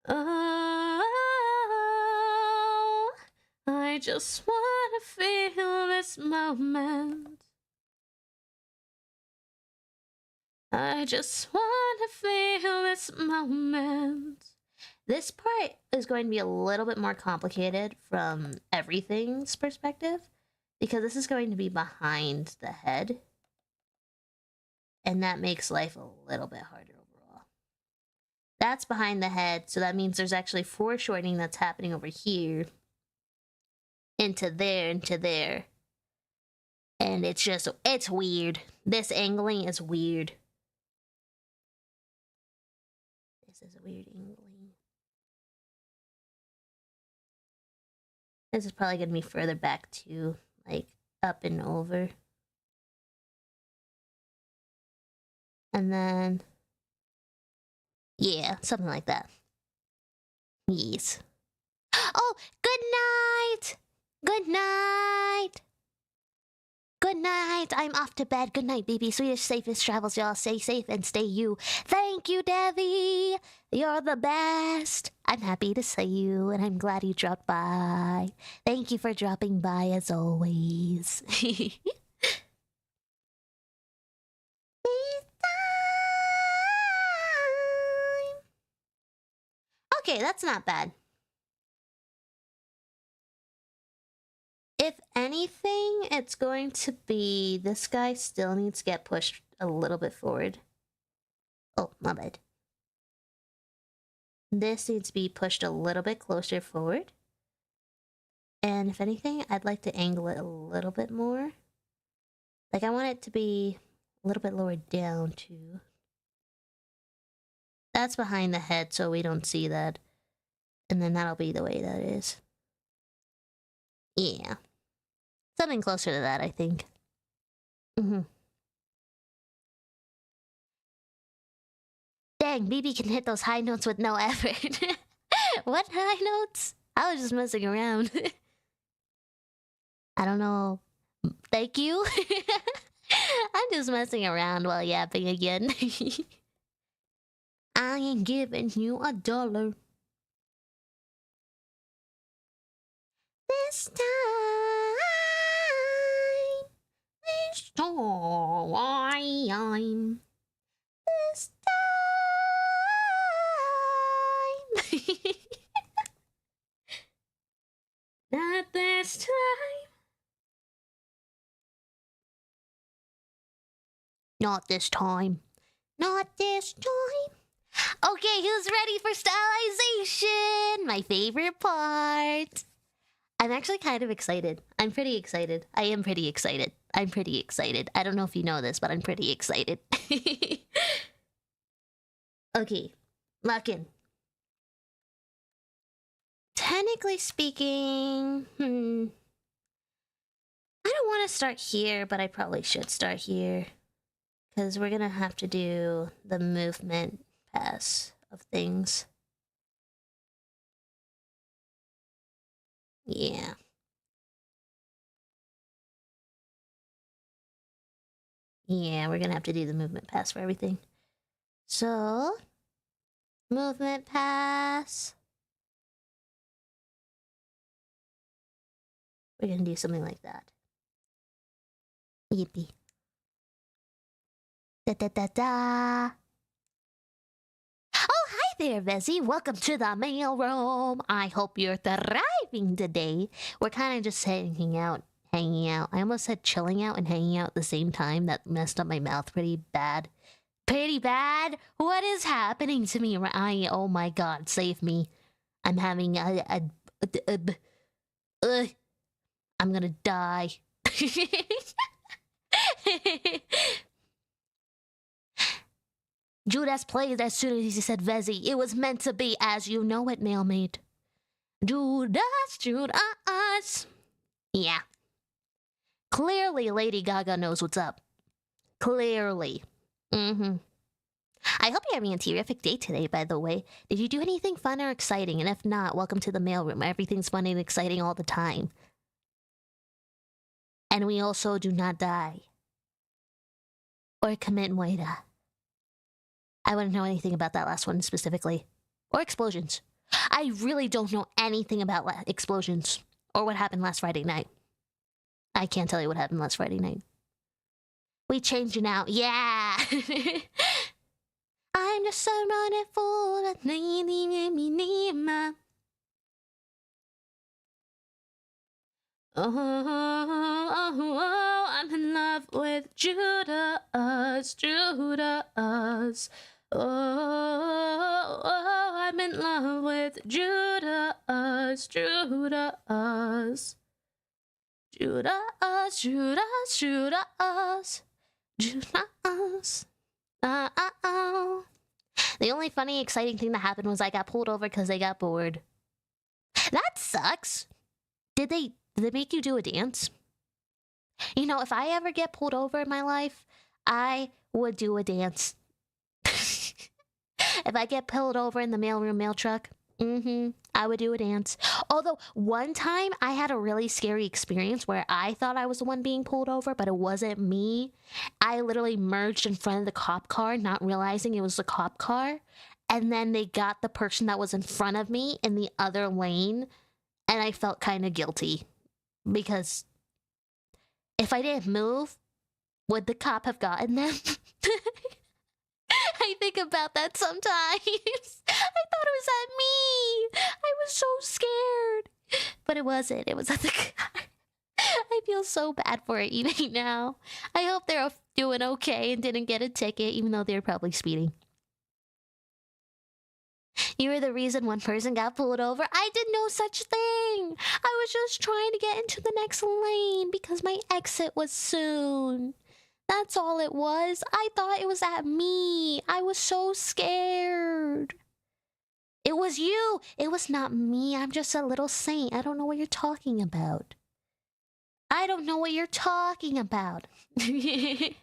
Oh, I just wanna feel this moment. I just wanna feel this moment. This part is going to be a little bit more complicated from everything's perspective, because this is going to be behind the head, and that makes life a little bit harder overall. That's behind the head, so that means there's actually foreshortening that's happening over here, into there, and it's weird. This angling is weird. This is a weird angling. This is probably going to be further back too, like up and over. And then, yeah, something like that. Yes. Oh, good night! Good night! Good night! I'm off to bed. Good night, baby. Sweetest, safest travels, y'all. Stay safe and stay you. Thank you, Devi! You're the best! I'm happy to see you, and I'm glad you dropped by. Thank you for dropping by, as always. Okay, that's not bad. If anything, it's going to be... This guy still needs to get pushed a little bit forward. Oh, my bad. This needs to be pushed a little bit closer forward. And if anything, I'd like to angle it a little bit more. Like, I want it to be a little bit lower down, too. That's behind the head, so we don't see that. And then that'll be the way that is. Yeah. Something closer to that, I think. Dang, BB can hit those high notes with no effort. What high notes? I was just messing around. I don't know. Thank you. I'm just messing around while yapping again. I ain't giving you $1. This time. This time. This time. Not this time. Not this time. Not this time. Okay, who's ready for stylization? My favorite part. I'm actually kind of excited. I'm pretty excited. I am pretty excited. I'm pretty excited. I don't know if you know this, but I'm pretty excited. Okay, lock in. Technically speaking, I don't want to start here, but I probably should start here. Because we're going to have to do the movement pass of things. Yeah. Yeah, we're going to have to do the movement pass for everything. So, movement pass. We're going to do something like that. Yippee. Da-da-da-da. Oh, hi there, Vezzy. Welcome to the mail room. I hope you're thriving today. We're kind of just hanging out. I almost said chilling out and hanging out at the same time. That messed up my mouth pretty bad. Pretty bad? What is happening to me? Oh my god, save me. I'm having I'm gonna die. Judas played as soon as he said Vezzy. It was meant to be, as you know it, Mailmate. Judas. Yeah. Clearly, Lady Gaga knows what's up. Clearly. I hope you're having a terrific day today, by the way. Did you do anything fun or exciting? And if not, welcome to the mailroom. Everything's fun and exciting all the time. And we also do not die. Or commit moida. I wouldn't know anything about that last one specifically. Or explosions. I really don't know anything about explosions. Or what happened last Friday night. I can't tell you what happened last Friday night. We changed it now. Yeah! I'm just running for a oh, I'm in love with Judas. Oh, I'm in love with Judas. The only funny, exciting thing that happened was I got pulled over because they got bored. That sucks. Did they make you do a dance? You know, if I ever get pulled over in my life, I would do a dance. If I get pulled over in the mail truck, I would do a dance. Although, one time, I had a really scary experience where I thought I was the one being pulled over, but it wasn't me. I literally merged in front of the cop car, not realizing it was the cop car. And then they got the person that was in front of me in the other lane. And I felt kind of guilty. Because if I didn't move, would the cop have gotten them? I think about that sometimes. I thought it was at me. I was so scared. But it wasn't. It was at the guy. I feel so bad for it even now. I hope they're doing okay and didn't get a ticket, even though they're probably speeding. You were the reason one person got pulled over. I did no such thing. I was just trying to get into the next lane because my exit was soon. That's all it was. I thought it was at me. I was so scared. It was you. It was not me. I'm just a little saint. I don't know what you're talking about. I don't know what you're talking about. The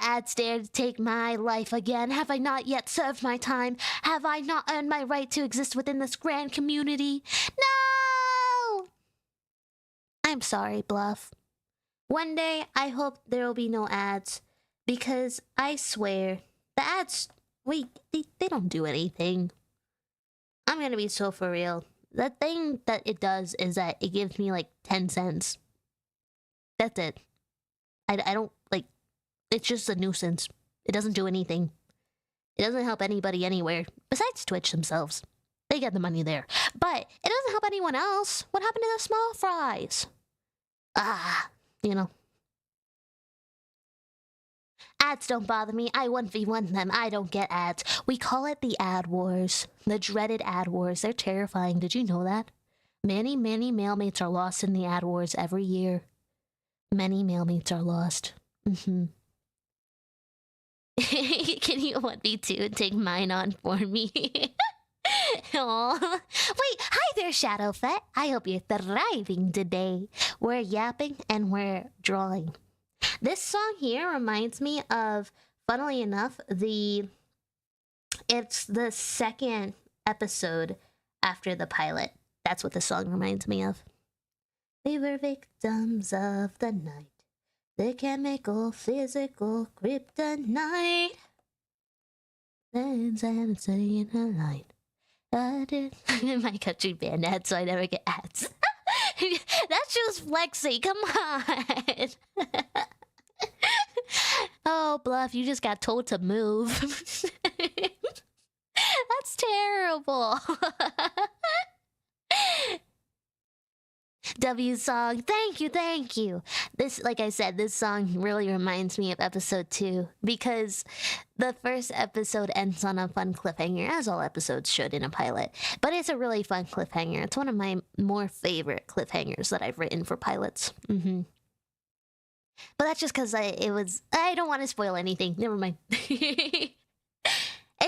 ads dare to take my life again. Have I not yet served my time? Have I not earned my right to exist within this grand community? No! I'm sorry, Bluff. One day, I hope there will be no ads. Because I swear, the ads, they don't do anything. I'm gonna be so for real. The thing that it does is that it gives me like 10 cents. That's it. I don't, like, it's just a nuisance. It doesn't do anything. It doesn't help anybody anywhere. Besides Twitch themselves. They get the money there. But it doesn't help anyone else. What happened to the small fries? You know. Ads don't bother me. I 1v1 them. I don't get ads. We call it the ad wars. The dreaded ad wars. They're terrifying. Did you know that? Many mailmates are lost in the ad wars every year. Many mailmates are lost. Can you 1v2 and take mine on for me? Aww. Wait, hi there, Shadowfett. I hope you're thriving today. We're yapping and we're drawing. This song here reminds me of, funnily enough, it's the second episode after the pilot. That's what the song reminds me of. We were victims of the night. The chemical, physical kryptonite. Let's have it saying a line. I did my country band ad, so I never get ads. That's just flexy. Come on. Oh, Bluff, you just got told to move. That's terrible. W song, thank you. This, like I said, this song really reminds me of episode 2 because the first episode ends on a fun cliffhanger, as all episodes should in a pilot. But it's a really fun cliffhanger. It's one of my more favorite cliffhangers that I've written for pilots. But that's just because I don't want to spoil anything. Never mind. It's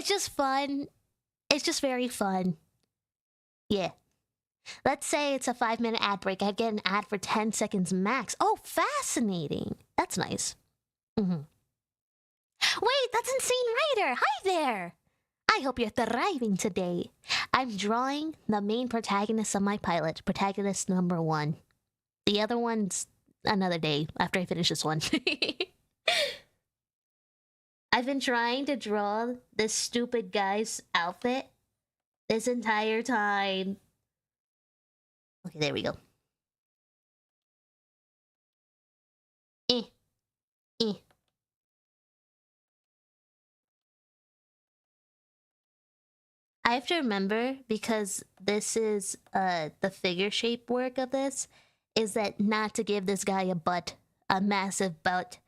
just fun. It's just very fun. Yeah. Let's say it's a 5-minute ad break. I get an ad for 10 seconds max. Oh, fascinating. That's nice. Wait, that's Insane Rider. Hi there. I hope you're thriving today. I'm drawing the main protagonist of my pilot, protagonist number 1. The other ones, another day after I finish this one. I've been trying to draw this stupid guy's outfit this entire time. Okay, there we go. Eh. I have to remember, because this is the figure shape work of this, is that not to give this guy a butt, a massive butt.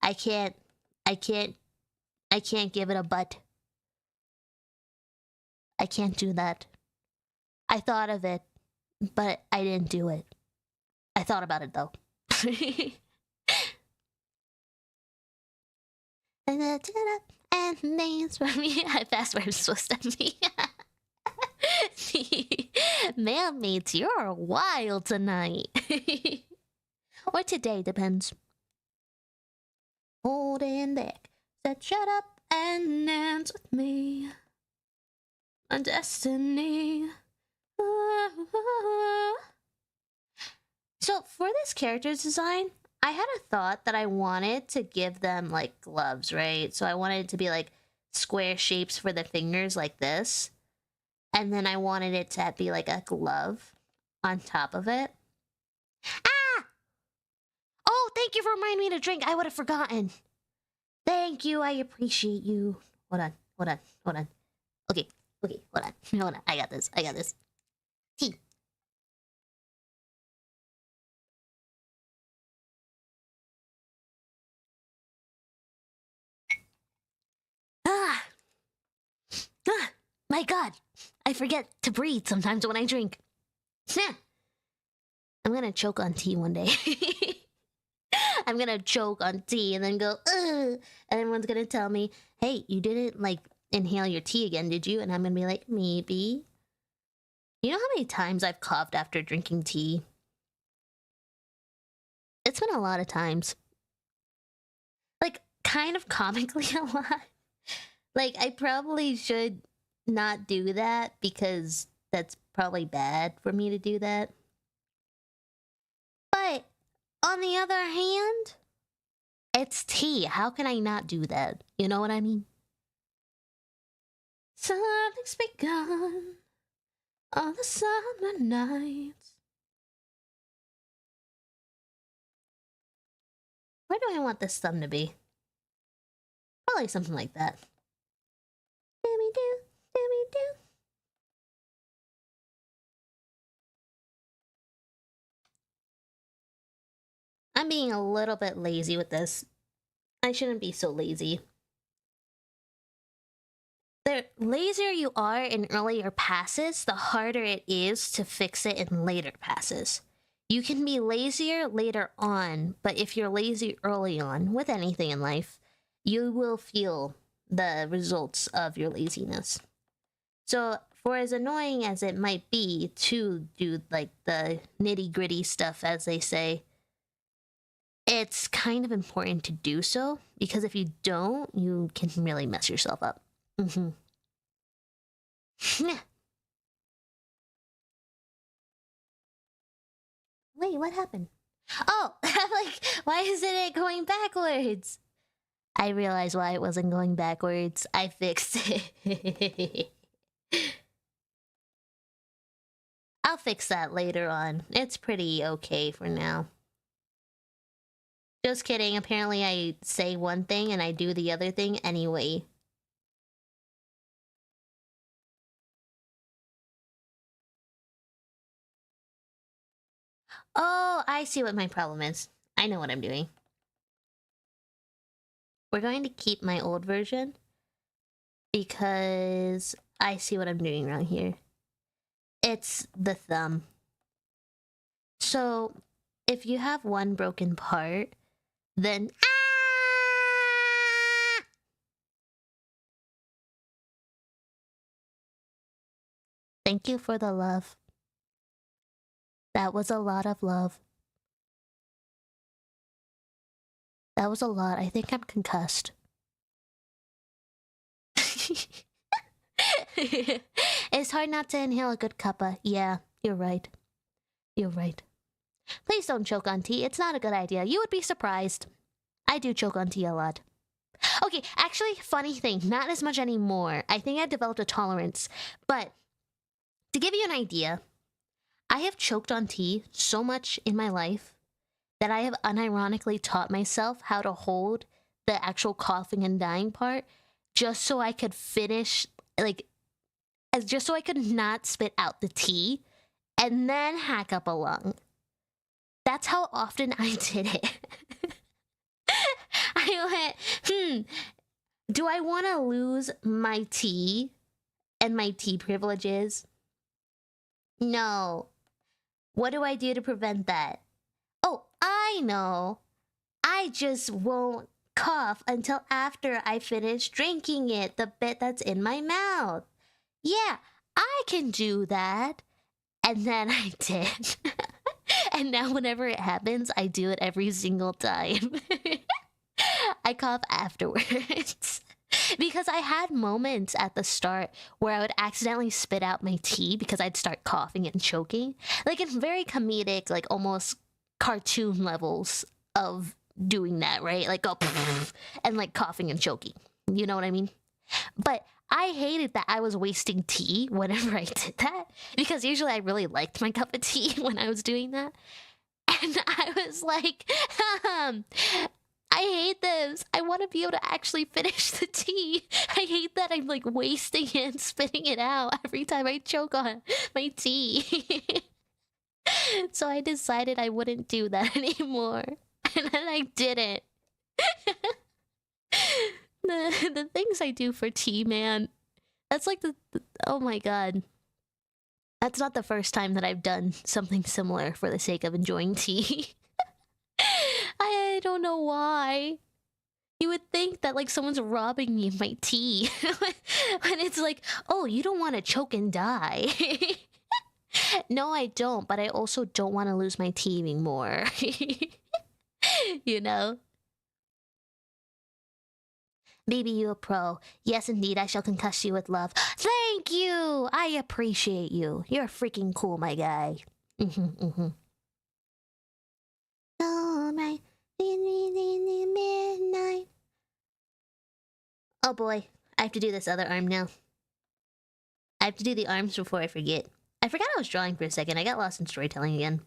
I can't give it a butt. I can't do that. I thought of it, but I didn't do it. I thought about it though. And names for me. I passed where I'm supposed to be. Mailmates, you're wild tonight. Or today, depends. Holding back, said shut up and dance with me. My destiny. So for this character's design, I had a thought that I wanted to give them like gloves, right? So I wanted it to be like square shapes for the fingers like this. And then I wanted it to be like a glove on top of it. Ah! Oh, thank you for reminding me to drink. I would have forgotten. Thank you. I appreciate you. Hold on. Okay, hold on. I got this. Tea. My God. I forget to breathe sometimes when I drink. I'm gonna choke on tea one day. I'm gonna choke on tea and then go, ugh. And everyone's gonna tell me, hey, you didn't, like, inhale your tea again, did you? And I'm gonna be like, maybe. You know how many times I've coughed after drinking tea? It's been a lot of times. Like, kind of comically a lot. Like, I probably should not do that because that's probably bad for me to do that. But on the other hand, it's tea. How can I not do that? You know what I mean? Something's begun on the summer nights. Where do I want this thumb to be? Probably something like that. Do. I'm being a little bit lazy with this. I shouldn't be so lazy. The lazier you are in earlier passes, the harder it is to fix it in later passes. You can be lazier later on, but if you're lazy early on with anything in life, you will feel the results of your laziness. So, for as annoying as it might be to do like the nitty-gritty stuff, as they say, it's kind of important to do so, because if you don't, you can really mess yourself up. Wait, what happened? Oh, I'm like, why isn't it going backwards? I realized why it wasn't going backwards. I fixed it. I'll fix that later on. It's pretty okay for now. Just kidding. Apparently I say one thing and I do the other thing anyway. Oh, I see what my problem is. I know what I'm doing. We're going to keep my old version because I see what I'm doing wrong here. It's the thumb. So, if you have one broken part, then... Thank you for the love. That was a lot of love. That was a lot. I think I'm concussed. It's hard not to inhale a good cuppa. Yeah, you're right. You're right. Please don't choke on tea. It's not a good idea. You would be surprised. I do choke on tea a lot. Okay, actually, funny thing, not as much anymore. I think I developed a tolerance. But to give you an idea, I have choked on tea so much in my life that I have unironically taught myself how to hold the actual coughing and dying part just so I could finish, just so I could not spit out the tea and then hack up a lung. That's how often I did it. I went, do I want to lose my tea and my tea privileges? No. What do I do to prevent that? Oh, I know. I just won't cough until after I finish drinking it, the bit that's in my mouth. Yeah, I can do that. And then I did. And now whenever it happens, I do it every single time. I cough afterwards. Because I had moments at the start where I would accidentally spit out my tea because I'd start coughing and choking. Like in very comedic, like almost cartoon levels of doing that, right? Like go and like coughing and choking. You know what I mean? But I hated that I was wasting tea whenever I did that because usually I really liked my cup of tea when I was doing that. And I was like, I hate this. I want to be able to actually finish the tea. I hate that I'm like wasting it and spitting it out every time I choke on my tea. So I decided I wouldn't do that anymore. And then I didn't. The things I do for tea, man. That's like oh my god. That's not the first time that I've done something similar for the sake of enjoying tea. I don't know why. You would think that like someone's robbing me of my tea. When it's like, oh, you don't want to choke and die. No, I don't, but I also don't want to lose my tea anymore. You know? Baby, you a pro. Yes, indeed, I shall concuss you with love. Thank you! I appreciate you. You're freaking cool, my guy. All right. Midnight. Oh boy, I have to do this other arm now. I have to do the arms before I forget. I forgot I was drawing for a second. I got lost in storytelling again.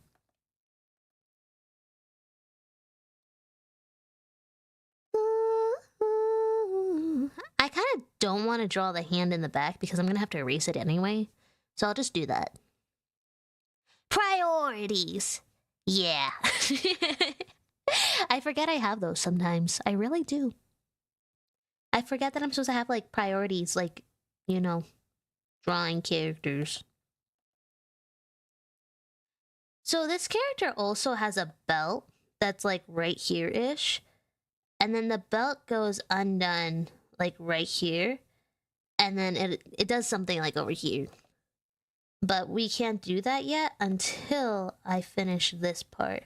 I kind of don't want to draw the hand in the back because I'm going to have to erase it anyway. So I'll just do that. Priorities! Yeah. I forget I have those sometimes. I really do. I forget that I'm supposed to have, like, priorities, like, you know, drawing characters. So this character also has a belt that's, like, right here-ish. And then the belt goes undone, like, right here. And then it does something, like, over here. But we can't do that yet until I finish this part.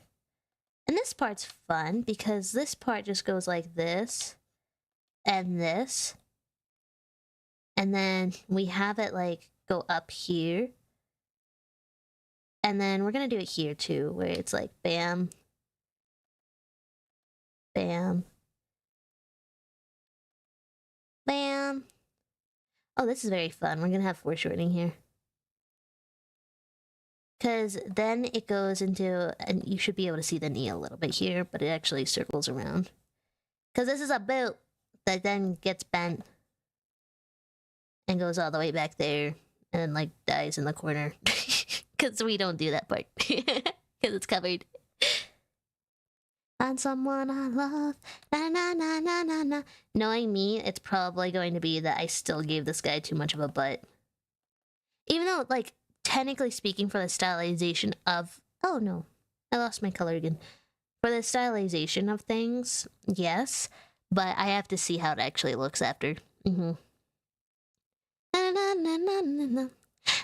And this part's fun because this part just goes like this and this. And then we have it like go up here. And then we're gonna do it here too, where it's like bam, bam, bam. Oh, this is very fun. We're gonna have foreshortening here. Because then it goes into, and you should be able to see the knee a little bit here, but it actually circles around. Because this is a boot that then gets bent and goes all the way back there and then, like, dies in the corner. Because we don't do that part. Because it's covered. On someone I love, na na na na na na. Knowing me, it's probably going to be that I still gave this guy too much of a butt. Even though, like, technically speaking, for the stylization of... Oh, no. I lost my color again. For the stylization of things, yes. But I have to see how it actually looks after.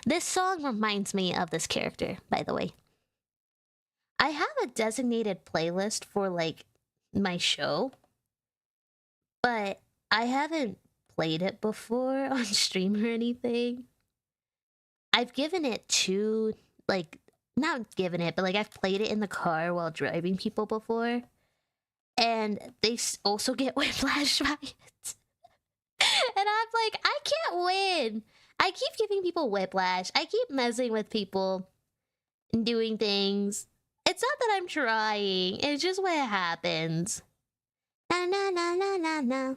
This song reminds me of this character, by the way. I have a designated playlist for, like, my show. But I haven't played it before on stream or anything. I've given it to, like, not given it, but like I've played it in the car while driving people before, and they also get whiplash by it. And I'm like, I can't win. I keep giving people whiplash. I keep messing with people and doing things. It's not that I'm trying. It's just what happens. Na na na na na na.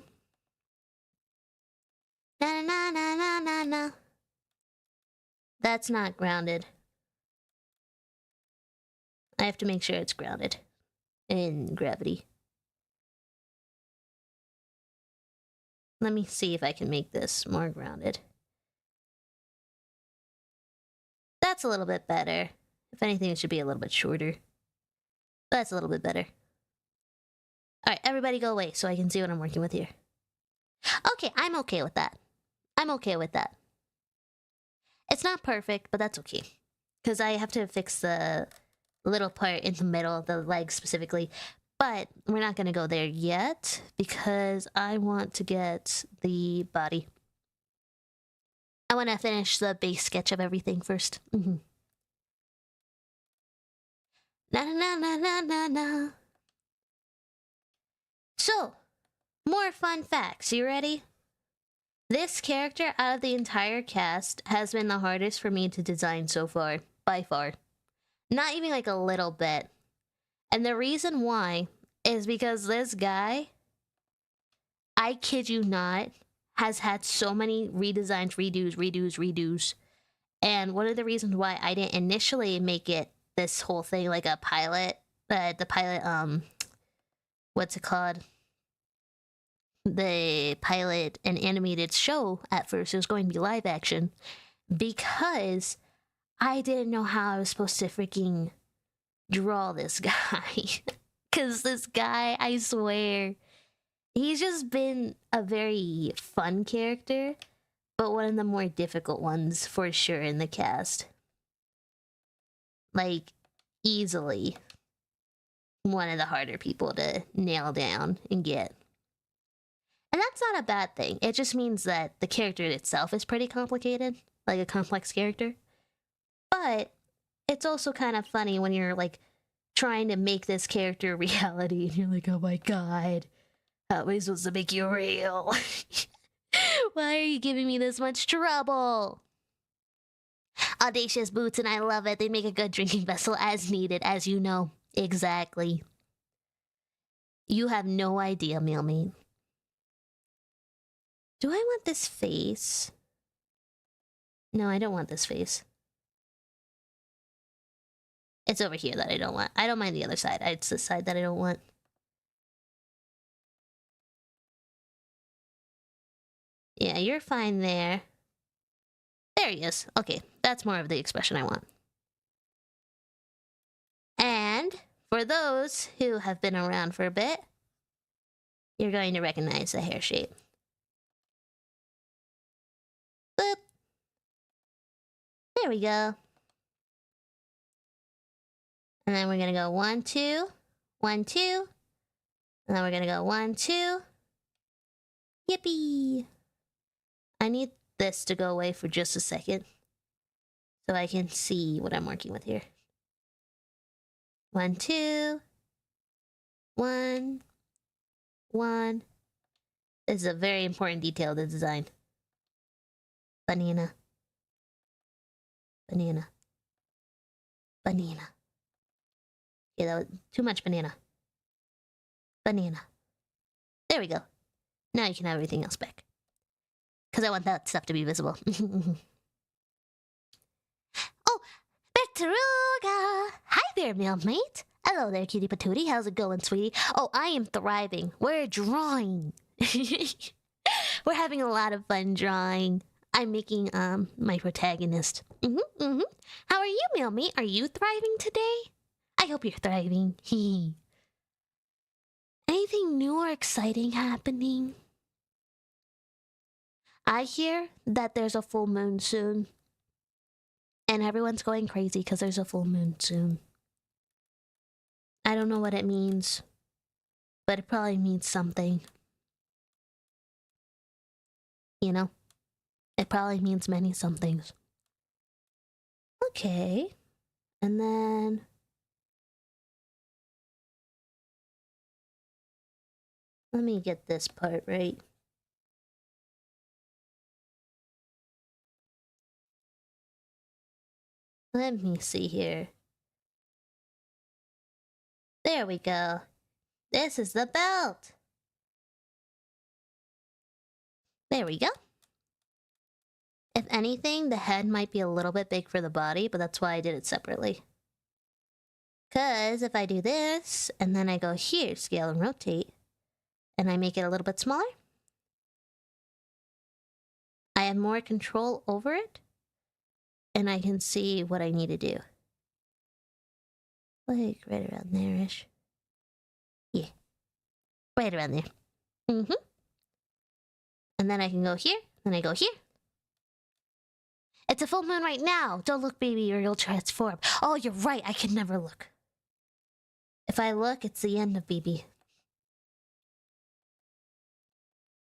Na na na na na na. That's not grounded. I have to make sure it's grounded in gravity. Let me see if I can make this more grounded. That's a little bit better. If anything, it should be a little bit shorter. That's a little bit better. Alright, everybody go away so I can see what I'm working with here. Okay, I'm okay with that. I'm okay with that. It's not perfect, but that's okay. Because I have to fix the little part in the middle, the leg specifically. But we're not going to go there yet because I want to get the body. I want to finish the base sketch of everything first. Na na na na na na. So, more fun facts. You ready? This character out of the entire cast has been the hardest for me to design so far, by far. Not even like a little bit. And the reason why is because this guy, I kid you not, has had so many redesigns, redos. And one of the reasons why I didn't initially make it this whole thing like a pilot, the pilot, what's it called? The pilot and animated show at first. It was going to be live action because I didn't know how I was supposed to freaking draw this guy. Because this guy, I swear, he's just been a very fun character, but one of the more difficult ones for sure in the cast. Like, easily one of the harder people to nail down and get. And that's not a bad thing. It just means that the character itself is pretty complicated, like a complex character. But it's also kind of funny when you're like trying to make this character reality and you're like, oh my god, how am I supposed to make you real? Why are you giving me this much trouble? Audacious boots, and I love it. They make a good drinking vessel as needed, as you know. Exactly. You have no idea, Mailmate. Do I want this face? No, I don't want this face. It's over here that I don't want. I don't mind the other side. It's the side that I don't want. Yeah, you're fine there. There he is. Okay, that's more of the expression I want. And for those who have been around for a bit, you're going to recognize the hair shape. Boop. There we go. And then we're gonna go 1, 2, 1, 2. And then we're gonna go 1, 2. Yippee! I need this to go away for just a second so I can see what I'm working with here. 1, 2. 1. 1. This is a very important detail to design. Banana. Banana. Banana. Yeah, that was too much banana. Banana. There we go. Now you can have everything else back. Because I want that stuff to be visible. Oh, Betruga! Hi there, Mailmate. Hello there, cutie patootie. How's it going, sweetie? Oh, I am thriving. We're drawing. We're having a lot of fun drawing. I'm making, my protagonist. How are you, Mailmate? Are you thriving today? I hope you're thriving. Anything new or exciting happening? I hear that there's a full moon soon. And everyone's going crazy because there's a full moon soon. I don't know what it means, but it probably means something. You know? It probably means many somethings. Okay. And then... let me get this part right. Let me see here. There we go. This is the belt. There we go. If anything, the head might be a little bit big for the body, but that's why I did it separately. Because if I do this, and then I go here, scale and rotate, and I make it a little bit smaller, I have more control over it, and I can see what I need to do. Like right around there-ish. Yeah. Right around there. Mm-hmm. And then I can go here, then I go here. It's a full moon right now! Don't look, baby, or you'll transform. Oh, you're right, I can never look. If I look, it's the end of BB.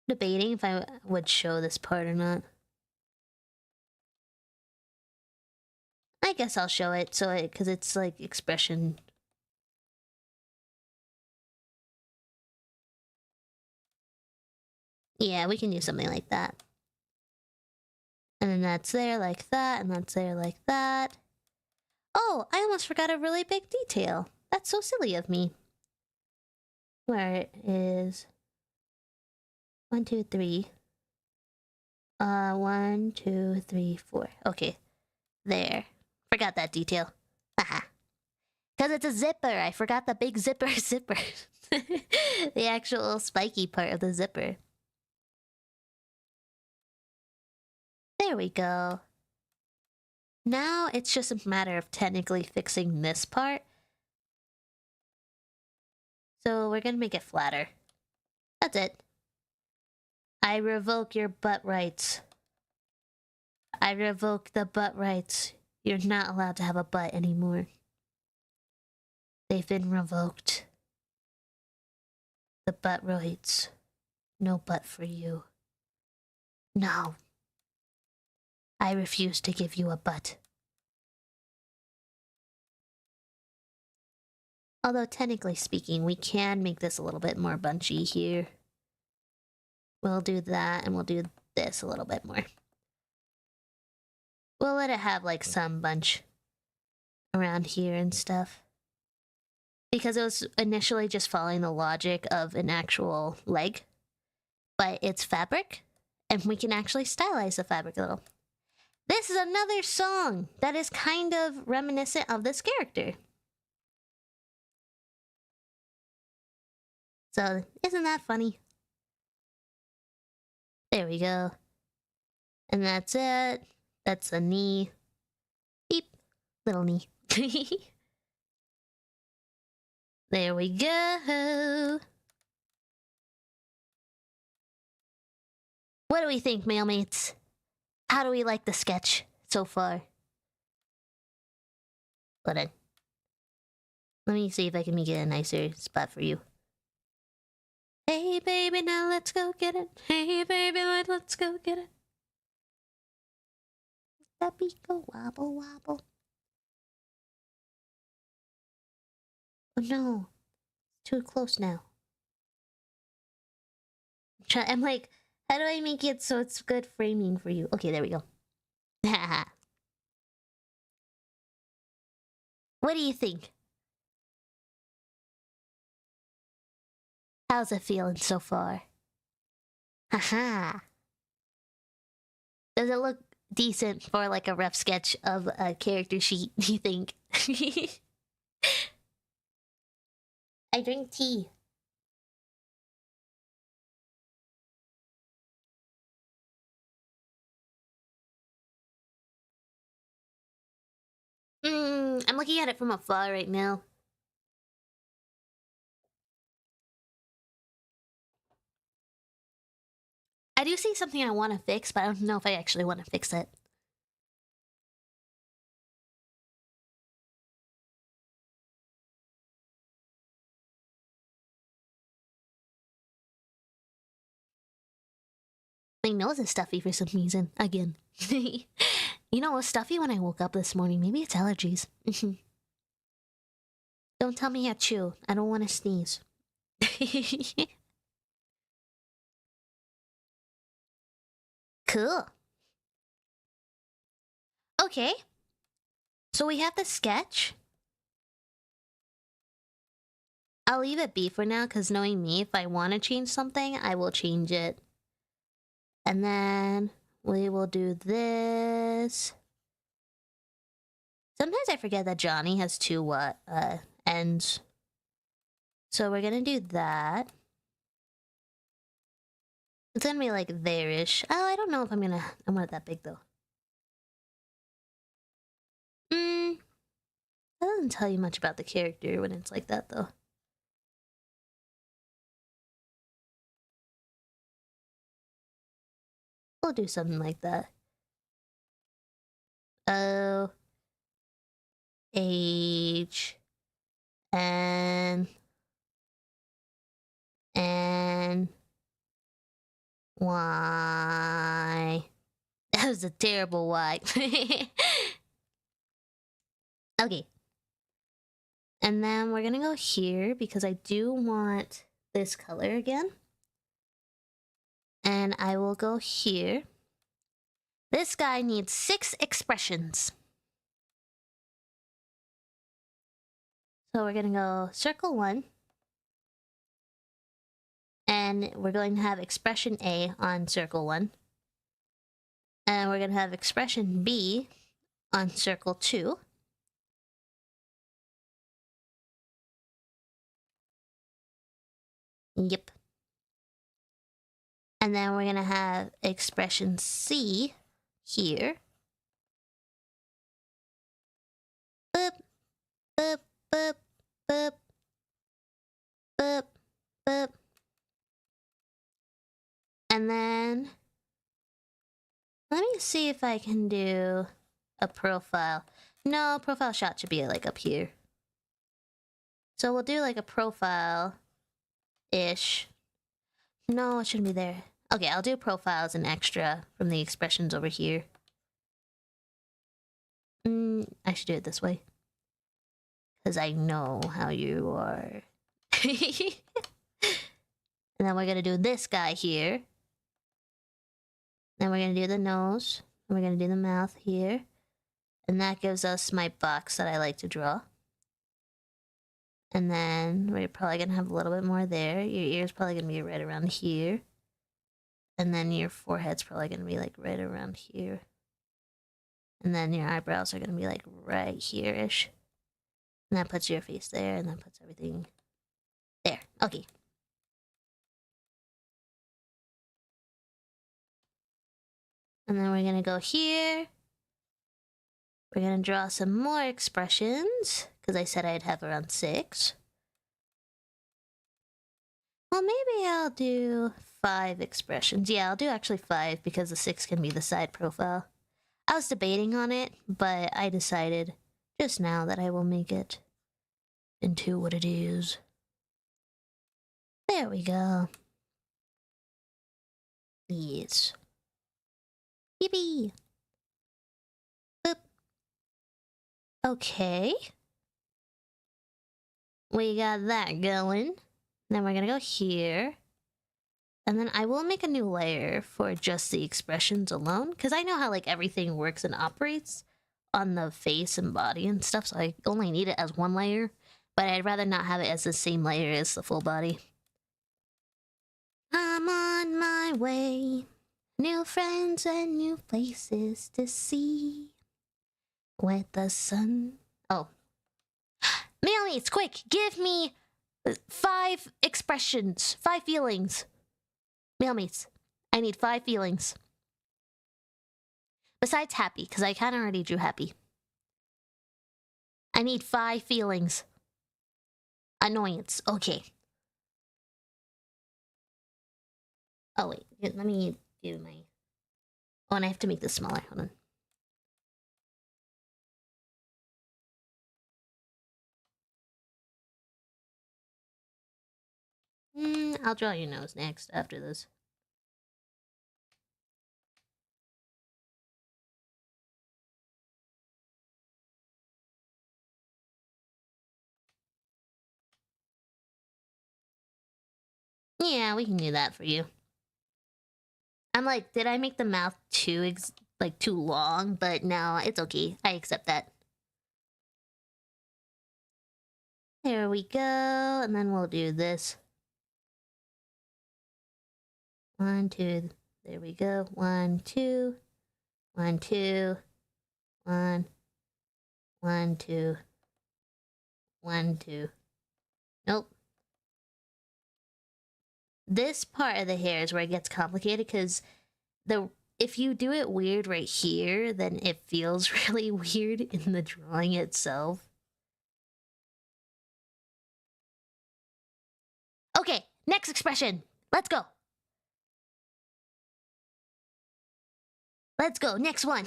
Debating if I would show this part or not. I guess I'll show it, because it's like expression. Yeah, we can do something like that. And then that's there like that, and that's there like that. Oh, I almost forgot a really big detail. That's so silly of me. Where it is... 1, 2, 3. 1, 2, 3, 4. Okay. There. Forgot that detail. Haha. Because it's a zipper. I forgot the big zipper. The actual spiky part of the zipper. There we go. Now it's just a matter of technically fixing this part. So we're gonna make it flatter. That's it. I revoke your butt rights. I revoke the butt rights. You're not allowed to have a butt anymore. They've been revoked. The butt rights. No butt for you. No. I refuse to give you a butt. Although, technically speaking, we can make this a little bit more bunchy here. We'll do that, and we'll do this a little bit more. We'll let it have, like, some bunch around here and stuff. Because it was initially just following the logic of an actual leg. But it's fabric, and we can actually stylize the fabric a little. This is another song that is kind of reminiscent of this character. So, isn't that funny? There we go. And that's it. That's the knee. Beep. Little knee. There we go. What do we think, Mailmates? How do we like the sketch so far? Hold on. Let me see if I can make it a nicer spot for you. Hey baby, now let's go get it. Hey baby, let's go get it. That beat go wobble wobble. Oh no. Too close now. I'm like, how do I make it so it's good framing for you? Okay, there we go. What do you think? How's it feeling so far? Haha. Does it look decent for like a rough sketch of a character sheet, do you think? I drink tea. I'm looking at it from afar right now. I do see something I want to fix, but I don't know if I actually want to fix it. My nose is stuffy for some reason. Again. You know, it was stuffy when I woke up this morning. Maybe it's allergies. Don't tell me I chew. I don't want to sneeze. Cool. Okay. So we have the sketch. I'll leave it be for now, because knowing me, if I want to change something, I will change it. And then we will do this. Sometimes I forget that Johnny has two ends. So we're gonna do that. It's gonna be like there-ish. Oh, I don't know if I want it that big though. That doesn't tell you much about the character when it's like that though. We'll do something like that. O H N Y. That was a terrible Y. Okay. And then we're gonna go here because I do want this color again. And I will go here. This guy needs 6 expressions. So we're gonna go circle 1. And we're going to have expression A on circle 1. And we're gonna have expression B on circle 2. Yep. And then we're gonna have expression C here. Boop, boop, boop, boop, boop, boop. And then let me see if I can do a profile. No, profile shot should be like up here. So we'll do like a profile-ish. No, it shouldn't be there. Okay, I'll do profile as an extra from the expressions over here. I should do it this way. Because I know how you are. And then we're gonna do this guy here. Then we're gonna do the nose. And we're gonna do the mouth here. And that gives us my box that I like to draw. And then we're probably gonna have a little bit more there. Your ear's probably gonna be right around here. And then your forehead's probably gonna be like right around here. And then your eyebrows are gonna be like right here-ish. And that puts your face there, and that puts everything there. Okay. And then we're gonna go here. We're gonna draw some more expressions, because I said I'd have around 6. Well, maybe I'll do 5 expressions. Yeah, I'll do actually 5, because the 6 can be the side profile. I was debating on it, but I decided just now that I will make it into what it is. There we go. Yes. Yippee! Boop. Okay. We got that going. Then we're gonna go here. And then I will make a new layer for just the expressions alone. Because I know how like everything works and operates on the face and body and stuff. So I only need it as one layer. But I'd rather not have it as the same layer as the full body. I'm on my way. New friends and new places to see. With the sun. Oh. Mailmates, quick! Give me 5 expressions. 5 feelings. Mailmates, I need 5 feelings. Besides happy, because I kind of already drew happy. I need 5 feelings. Annoyance, okay. Oh wait, let me do my... Oh, and I have to make this smaller, hold on. I'll draw your nose next, after this. Yeah, we can do that for you. I'm like, did I make the mouth too too long? But no, it's okay. I accept that. There we go, and then we'll do this. 1, 2. There we go. 1, 2. 1, 2. 1. 1, 2. 1, 2. Nope. This part of the hair is where it gets complicated because if you do it weird right here, then it feels really weird in the drawing itself. Okay, next expression. Let's go. Let's go, next one.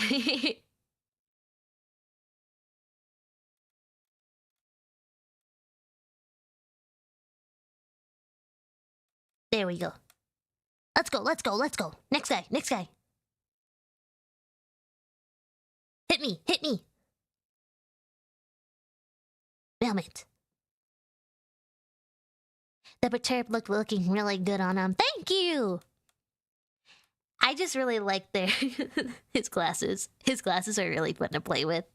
There we go. Let's go, let's go, let's go. Next guy, next guy. Hit me, hit me. Mailmate. The perturb looked looking really good on him. Thank you! I just really like his glasses. His glasses are really fun to play with.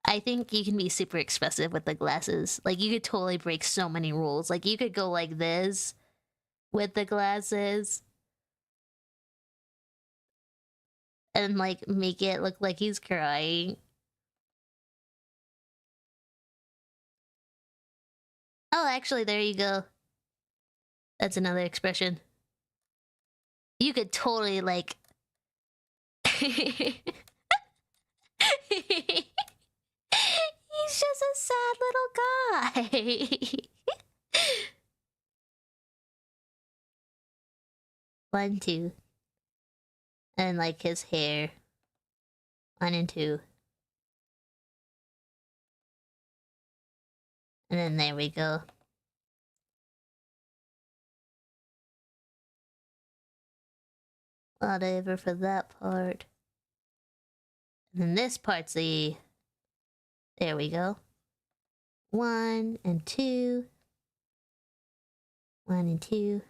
I think you can be super expressive with the glasses. Like, you could totally break so many rules. Like, you could go like this with the glasses. And, like, make it look like he's crying. Oh, actually, there you go. That's another expression. You could totally, like... He's just a sad little guy. 1, 2. And, like, his hair. 1 and 2. And then there we go. Whatever for that part. And then this part's the... There we go. 1 and 2. 1 and 2.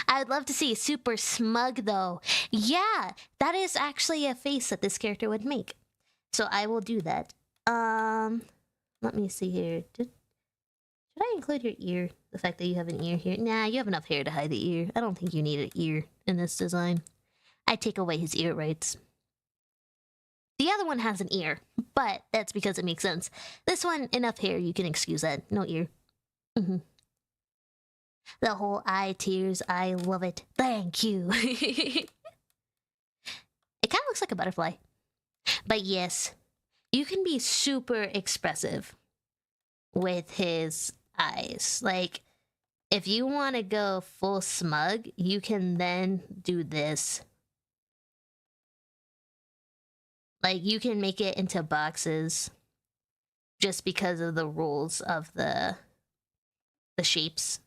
I'd love to see super smug though. Yeah, that is actually a face that this character would make. So I will do that. Let me see here. Should I include your ear? The fact that you have an ear here? Nah, you have enough hair to hide the ear. I don't think you need an ear in this design. I take away his ear rights. The other one has an ear, but that's because it makes sense. This one, enough hair, you can excuse that. No ear. The whole eye tears, I love it. Thank you. It kind of looks like a butterfly. But yes, you can be super expressive with his eyes. Like, if you want to go full smug, you can then do this. Like, you can make it into boxes just because of the rules of the shapes.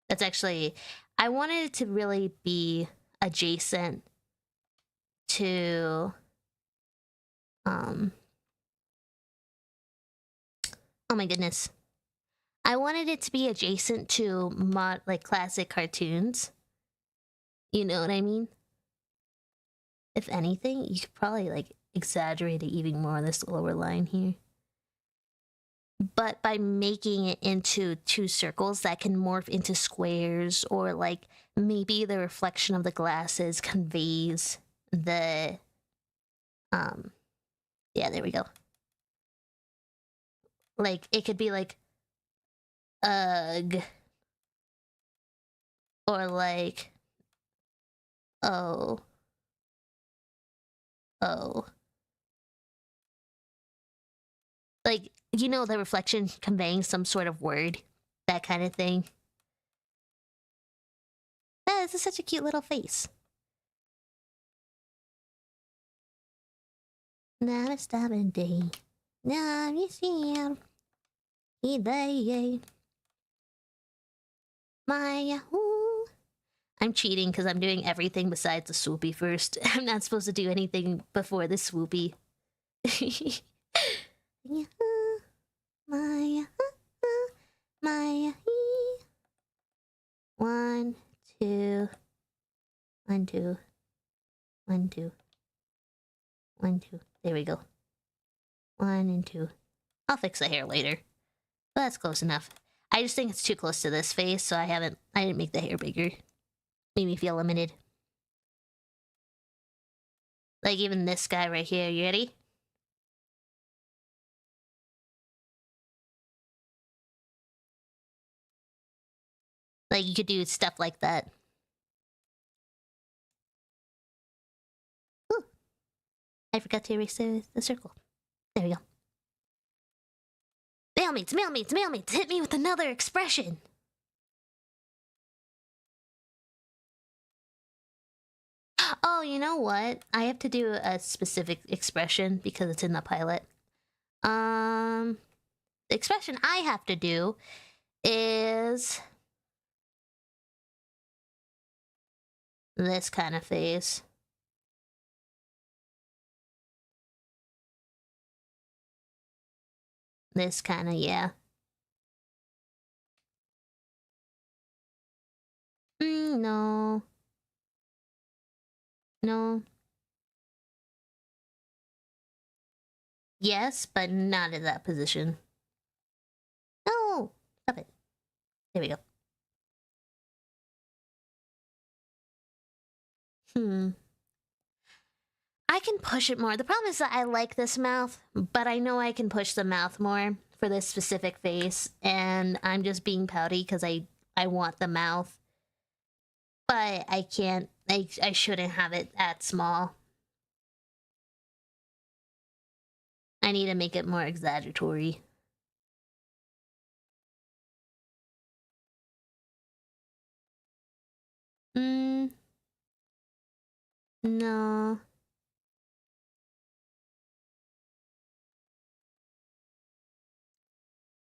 That's actually... I wanted it to really be adjacent to... Oh my goodness. I wanted it to be adjacent to like classic cartoons. You know what I mean? If anything, you could probably like exaggerate it even more, this lower line here. But by making it into 2 circles that can morph into squares, or like maybe the reflection of the glasses conveys the yeah, there we go. Like, it could be like, ugh. Or like, oh. Oh. Like, you know, the reflection conveying some sort of word. That kind of thing. This is such a cute little face. Not a stopping day. Now you see him. My I'm cheating because I'm doing everything besides the swoopy first. I'm not supposed to do anything before the swoopy. My, my, 1, 2, 1, 2, 1, 2, 1, 2. There we go. 1 and 2. I'll fix the hair later. But that's close enough. I just think it's too close to this face, so I didn't make the hair bigger. Made me feel limited. Like even this guy right here, you ready? Like you could do stuff like that. Ooh. I forgot to erase the circle. There we go. Mailmates, mailmates, mailmates, hit me with another expression. Oh, you know what? I have to do a specific expression because it's in the pilot. The expression I have to do is this kind of face. This kind of, yeah. No. No. Yes, but not in that position. No! Stop it. There we go. I can push it more. The problem is that I like this mouth, but I know I can push the mouth more for this specific face, and I'm just being pouty because I want the mouth. But I can't, I shouldn't have it that small. I need to make it more exaggeratory. No.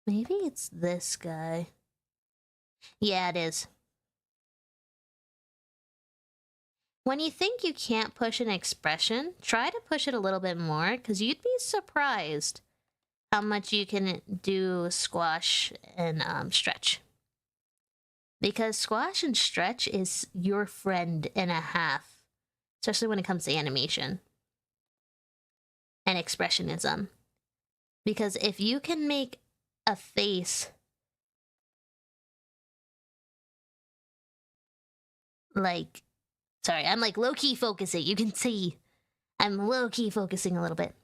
Maybe it's this guy. Yeah, it is. When you think you can't push an expression, try to push it a little bit more, because you'd be surprised how much you can do squash and stretch. Because squash and stretch is your friend and a half, especially when it comes to animation and expressionism. Because if you can make a face like... Sorry, I'm like low-key focusing. You can see I'm low-key focusing a little bit.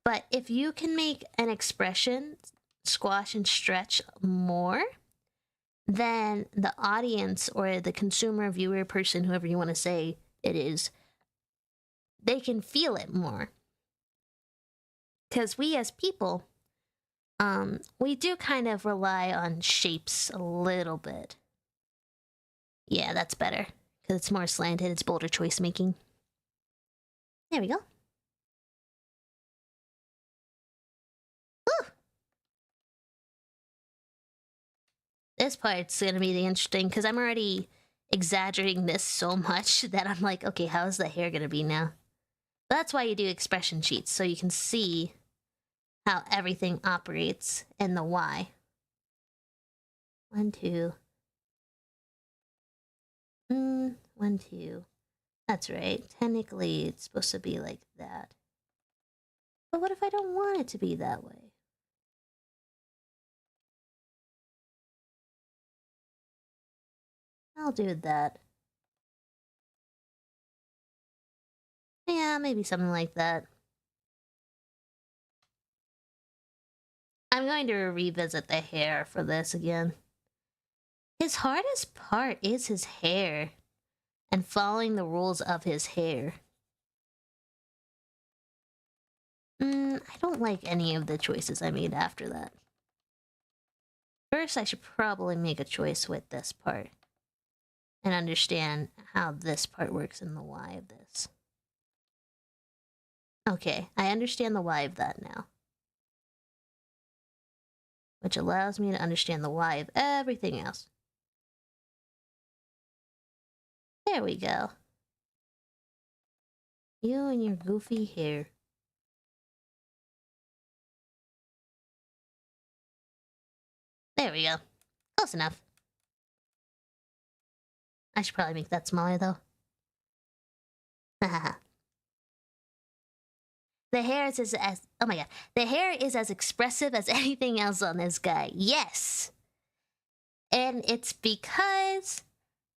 But if you can make an expression squash and stretch more, then the audience or the consumer, viewer, person, whoever you want to say it is, they can feel it more. Because we as people, we do kind of rely on shapes a little bit. Yeah, that's better. Because it's more slanted, it's bolder choice making. There we go. Woo! This part's gonna be the interesting, because I'm already exaggerating this so much that I'm like, okay, how is the hair gonna be now? But that's why you do expression sheets, so you can see how everything operates in the why. 1, 2. 1, 2. That's right. Technically, it's supposed to be like that. But what if I don't want it to be that way? I'll do that. Yeah, maybe something like that. I'm going to revisit the hair for this again. His hardest part is his hair and following the rules of his hair. I don't like any of the choices I made after that. First, I should probably make a choice with this part and understand how this part works in the why of this. Okay, I understand the why of that now. Which allows me to understand the why of everything else. There we go. You and your goofy hair. There we go. Close enough. I should probably make that smaller, though. Haha. The hair is as... Oh my god. The hair is as expressive as anything else on this guy. Yes! And it's because,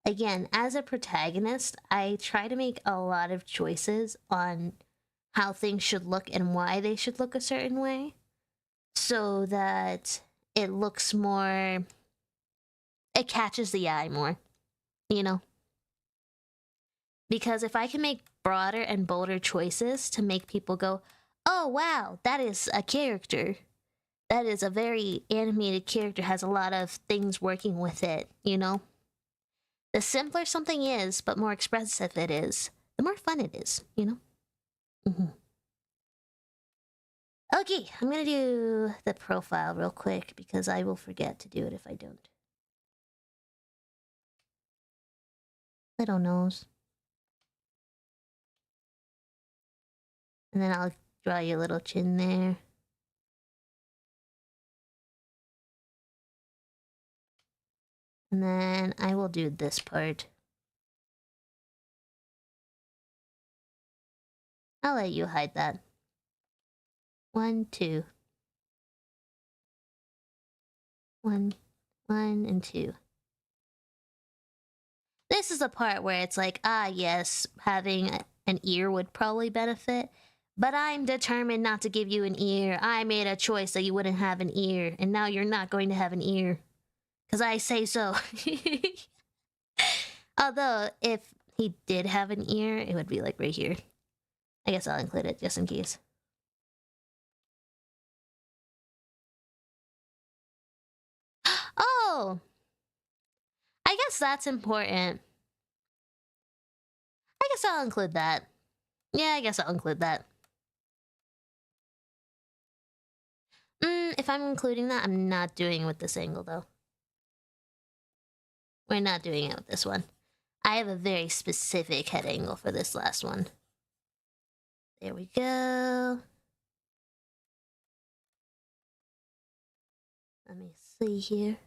again, as a protagonist, I try to make a lot of choices on how things should look and why they should look a certain way, so that it looks more... It catches the eye more, you know? Because if I can make broader and bolder choices to make people go, oh wow, that is a character. That is a very animated character, has a lot of things working with it, you know? The simpler something is, but more expressive it is, the more fun it is, you know? Mm-hmm. Okay, I'm gonna do the profile real quick because I will forget to do it if I don't. Little nose. And then I'll draw your little chin there. And then I will do this part. I'll let you hide that. 1, 2. 1, 1, and 2. This is the part where it's like, ah, yes, having an ear would probably benefit, but I'm determined not to give you an ear. I made a choice that you wouldn't have an ear, and now you're not going to have an ear. Because I say so. Although, if he did have an ear, it would be like right here. I guess I'll include it just in case. Oh! I guess that's important. I guess I'll include that. Yeah, I guess I'll include that. If I'm including that, I'm not doing it with this angle, though. We're not doing it with this one. I have a very specific head angle for this last one. There we go. Let me see here.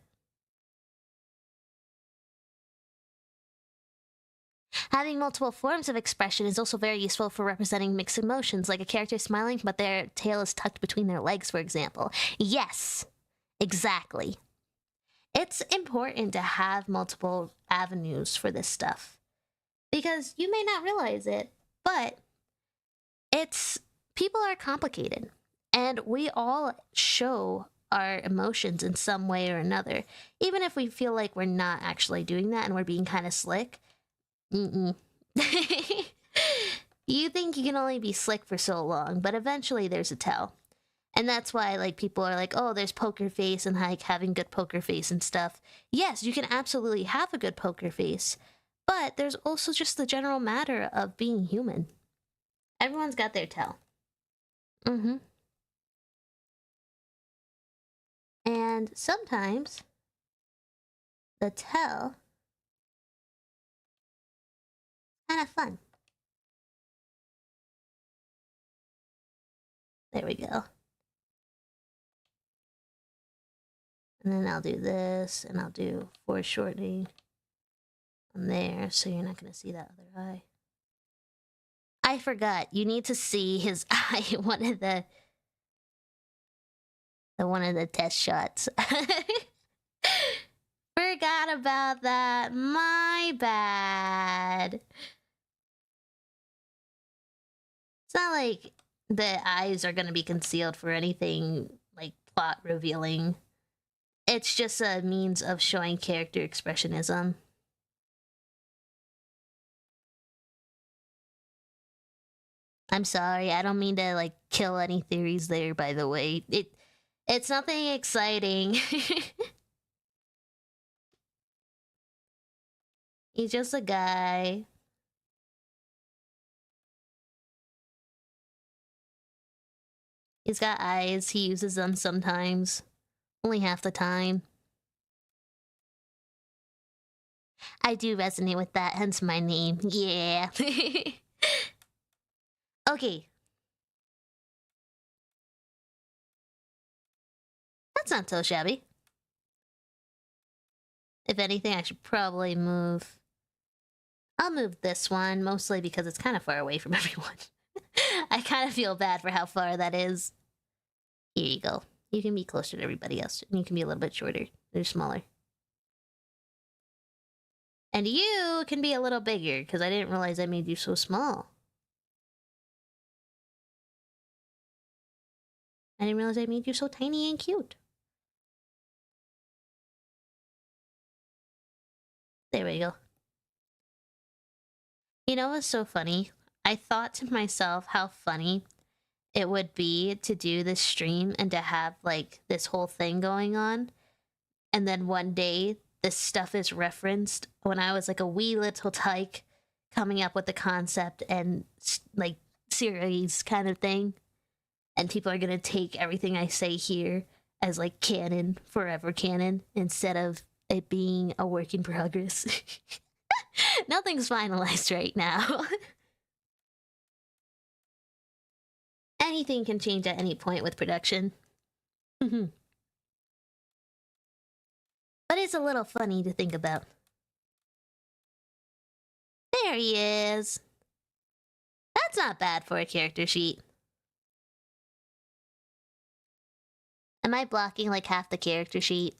Having multiple forms of expression is also very useful for representing mixed emotions, like a character smiling but their tail is tucked between their legs, for example. Yes, exactly. It's important to have multiple avenues for this stuff. Because you may not realize it, but people are complicated. And we all show our emotions in some way or another. Even if we feel like we're not actually doing that and we're being kind of slick. You think you can only be slick for so long, but eventually there's a tell. And that's why, like, people are like, oh, there's poker face and, like, having good poker face and stuff. Yes, you can absolutely have a good poker face, but there's also just the general matter of being human. Everyone's got their tell. And sometimes the tell kind of fun. There we go. And then I'll do this, and I'll do foreshortening on there, so you're not going to see that other eye. I forgot. You need to see his eye. One of the test shots. Forgot about that. My bad. It's not like the eyes are going to be concealed for anything like plot revealing. It's just a means of showing character expressionism. I'm sorry, I don't mean to, like, kill any theories there, by the way. It's nothing exciting. He's just a guy. He's got eyes, he uses them sometimes. Only half the time. I do resonate with that, hence my name. Yeah. Okay. That's not so shabby. If anything, I should probably move... I'll move this one, mostly because it's kind of far away from everyone. I kind of feel bad for how far that is. Here you go. You can be closer to everybody else. And you can be a little bit shorter. They're smaller. And you can be a little bigger, because I didn't realize I made you so small. I didn't realize I made you so tiny and cute. There we go. You know what's so funny? I thought to myself how funny it would be to do this stream and to have, like, this whole thing going on. And then one day, this stuff is referenced when I was, like, a wee little tyke coming up with the concept and, like, series kind of thing. And people are gonna take everything I say here as, like, canon, forever canon, instead of it being a work in progress. Nothing's finalized right now. Anything can change at any point with production. But it's a little funny to think about. There he is. That's not bad for a character sheet. Am I blocking like half the character sheet?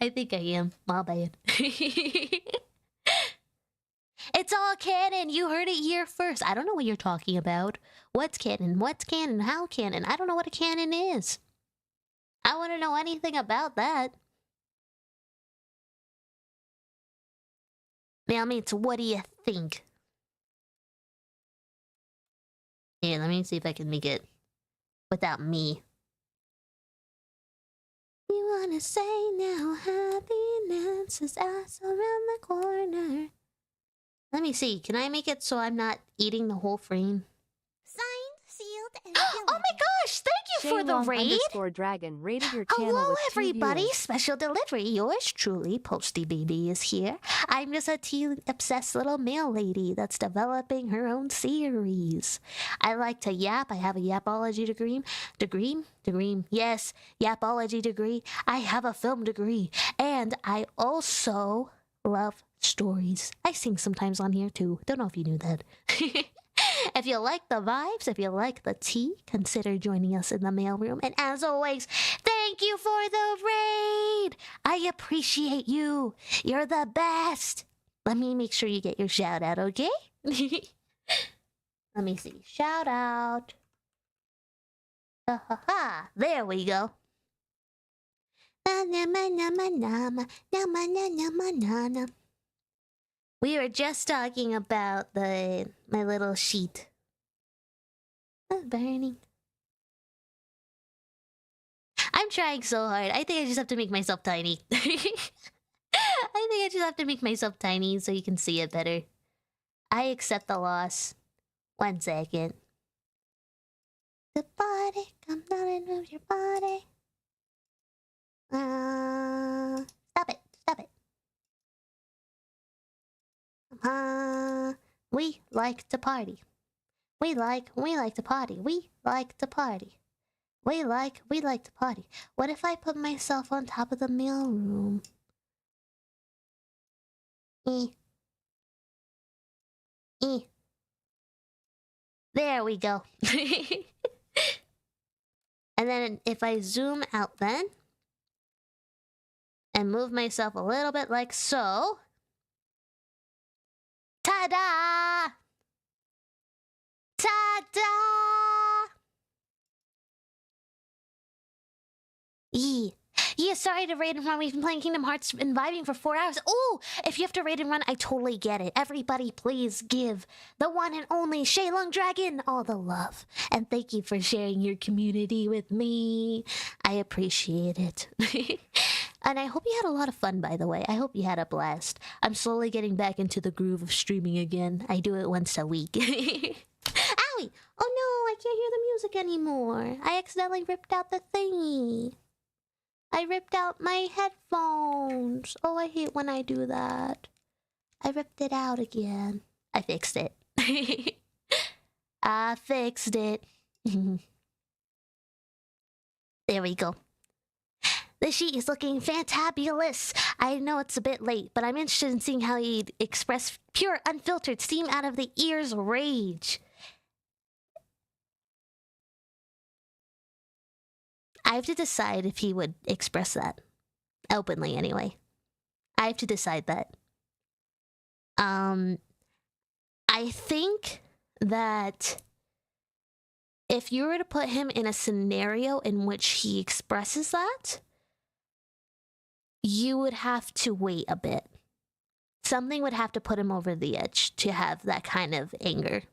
I think I am. My bad. It's all canon. You heard it here first. I don't know what you're talking about. What's canon? What's canon? How canon? I don't know what a canon is. I want to know anything about that. Mailmates, what do you think? Here, let me see if I can make it without me. You wanna say now happiness is us around the corner. Let me see, can I make it so I'm not eating the whole frame? Signed, sealed, and Oh my gosh, thank you for the raid! _dragon rated your channel Hello with 2 everybody, viewers. special delivery. Yours truly, Posty Baby, is here. I'm just a tea-obsessed little mail lady that's developing her own series. I like to yap. I have a yapology degree. Yes, yapology degree. I have a film degree. And I also love stories. I sing sometimes on here too. Don't know if you knew that. If you like the vibes, if you like the tea, consider joining us in the mailroom. And as always, thank you for the raid! I appreciate you. You're the best. Let me make sure you get your shout out, okay? Let me see. Shout out. There we go. We were just talking about my little sheet. That's burning. I'm trying so hard. I think I just have to make myself tiny. I think I just have to make myself tiny so you can see it better. I accept the loss. 1 second. The body, come down and move your body. Stop it. We like to party. We like to party. We like to party. We like to party. What if I put myself on top of the mailroom? There we go. And then if I zoom out then, and move myself a little bit like so. Ta-da! Ta-da! Yeah, sorry to raid and run. We've been playing Kingdom Hearts and vibing for 4 hours. Oh, if you have to raid and run, I totally get it. Everybody, please give the one and only Shaylong Dragon all the love. And thank you for sharing your community with me. I appreciate it. And I hope you had a lot of fun, by the way. I hope you had a blast. I'm slowly getting back into the groove of streaming again. I do it once a week. Owie! Oh no, I can't hear the music anymore. I accidentally ripped out the thingy. I ripped out my headphones. Oh, I hate when I do that. I ripped it out again. I fixed it. I fixed it. There we go. The sheet is looking fantabulous. I know it's a bit late, but I'm interested in seeing how he'd express pure, unfiltered, steam out of the ears rage. I have to decide if he would express that. Openly, anyway. I have to decide that. I think that if you were to put him in a scenario in which he expresses that, you would have to wait a bit. Something would have to put him over the edge to have that kind of anger.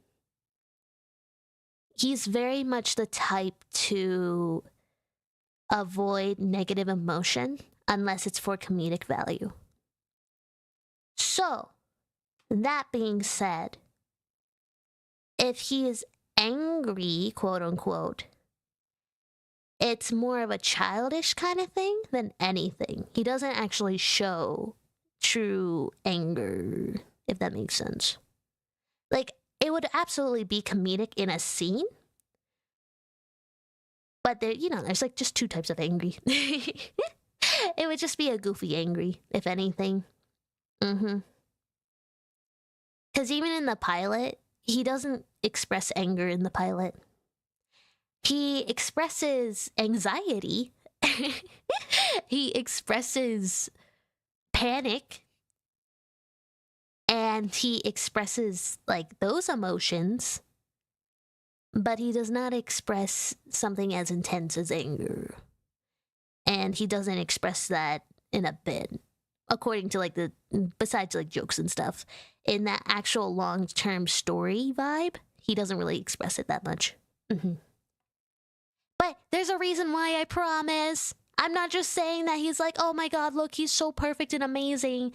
He's very much the type to avoid negative emotion unless it's for comedic value. So, that being said, if he is angry, quote unquote, it's more of a childish kind of thing than anything. He doesn't actually show true anger, if that makes sense. Like, it would absolutely be comedic in a scene, but there, there's like just two types of angry. It would just be a goofy angry, if anything. Because even in the pilot, he doesn't express anger in the pilot. He expresses anxiety. He expresses panic. And he expresses, like, those emotions. But he does not express something as intense as anger. And he doesn't express that in a bit. According to, like, besides, like, jokes and stuff. In that actual long-term story vibe, he doesn't really express it that much. But there's a reason why, I promise. I'm not just saying that he's like, oh my god, look, he's so perfect and amazing.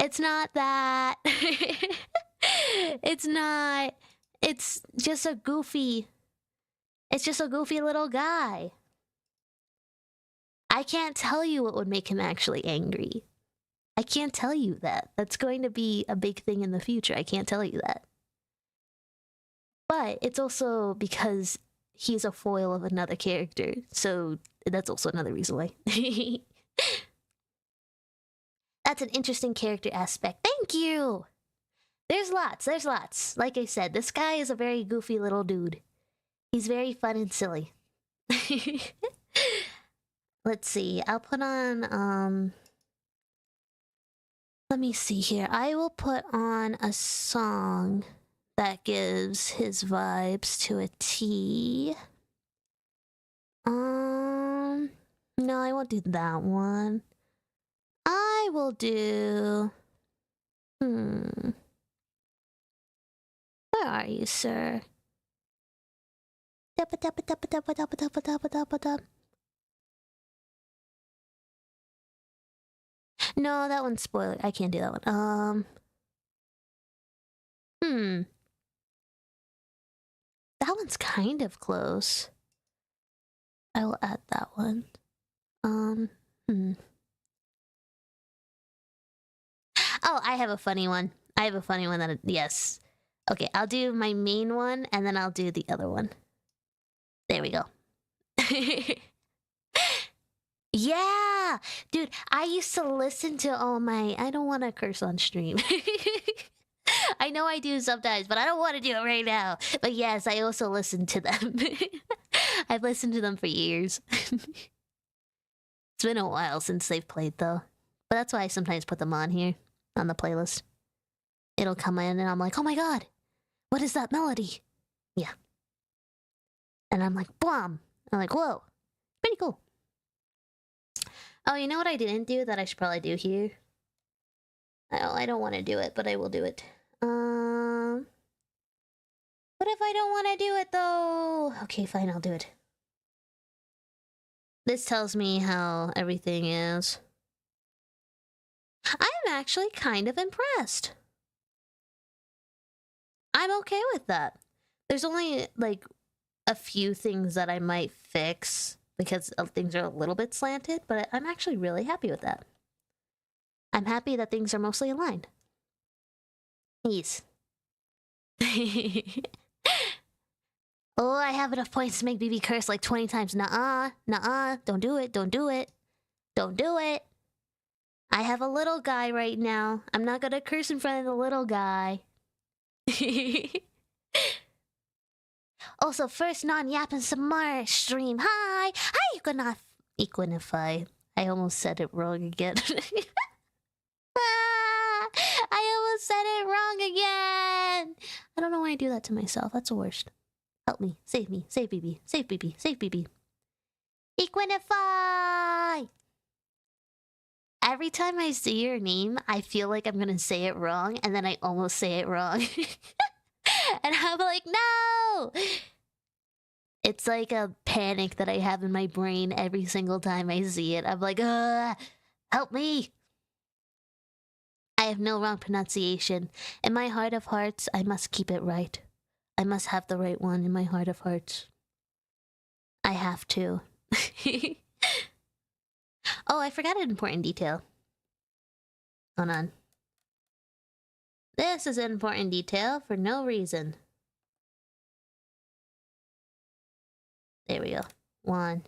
It's not that. It's not. It's just a goofy little guy. I can't tell you what would make him actually angry. I can't tell you that. That's going to be a big thing in the future. I can't tell you that. But it's also because he's a foil of another character. So that's also another reason why. That's an interesting character aspect. Thank you! There's lots. Like I said, this guy is a very goofy little dude. He's very fun and silly. Let's see. I'll put on, let me see here. I will put on a song that gives his vibes to a T. No, I won't do that one. I will do... Where are you, sir? No, that one's spoiler. I can't do that one. That one's kind of close. I will add that one. Oh, I have a funny one. Yes. Okay, I'll do my main one, and then I'll do the other one. There we go. Yeah! Dude, I used to listen to all my... I don't want to curse on stream. I know I do sometimes, but I don't want to do it right now. But yes, I also listen to them. I've listened to them for years. It's been a while since they've played, though. But that's why I sometimes put them on here, on the playlist. It'll come in, and I'm like, oh my god, what is that melody? Yeah. And I'm like, blam! I'm like, whoa, pretty cool. Oh, you know what I didn't do that I should probably do here? I don't want to do it, but I will do it. What if I don't want to do it, though? Okay, fine, I'll do it. This tells me how everything is. I'm actually kind of impressed. I'm okay with that. There's only, like, a few things that I might fix, because things are a little bit slanted, but I'm actually really happy with that. I'm happy that things are mostly aligned. Yes. Oh, I have enough points to make BB curse like 20 times. Nuh-uh, nuh-uh, don't do it, don't do it. Don't do it. I have a little guy right now. I'm not gonna curse in front of the little guy. Also, first non-yapping some more stream. Hi! Hi, Equinify. I almost said it wrong again. I almost said it wrong again! I don't know why I do that to myself. That's the worst. Help me. Save me. Save BB. Save BB. Save BB. Equinify! Every time I see your name, I feel like I'm gonna say it wrong, and then I almost say it wrong. And I'm like, no! It's like a panic that I have in my brain every single time I see it. I'm like, help me! I have no wrong pronunciation. In my heart of hearts, I must keep it right. I must have the right one in my heart of hearts. I have to. Oh, I forgot an important detail. Hold on. This is an important detail for no reason. There we go. One.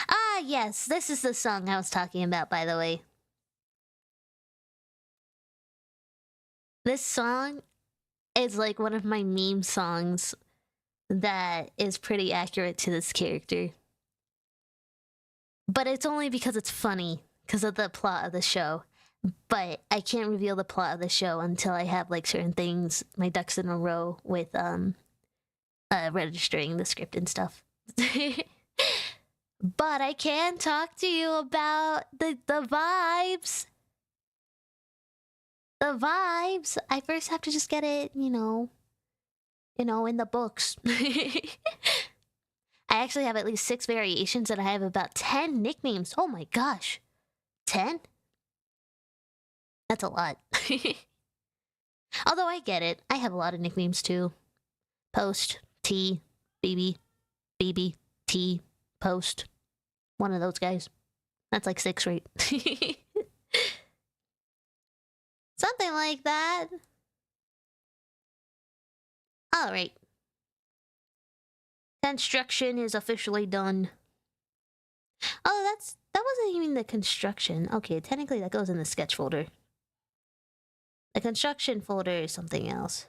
Ah, yes. This is the song I was talking about, by the way. This song is like one of my meme songs that is pretty accurate to this character. But it's only because it's funny, because of the plot of the show. But I can't reveal the plot of the show until I have like certain things, my ducks in a row with registering the script and stuff. But I can talk to you about the vibes. The vibes. I first have to just get it, you know, in the books. I actually have at least 6 variations, and I have about 10 nicknames. Oh my gosh. 10? That's a lot. Although I get it. I have a lot of nicknames too. Post, T, BB, BB, T, Post. One of those guys. That's like 6, right? Something like that. Alright. Construction is officially done. Oh, that wasn't even the construction. Okay, technically that goes in the sketch folder. The construction folder is something else.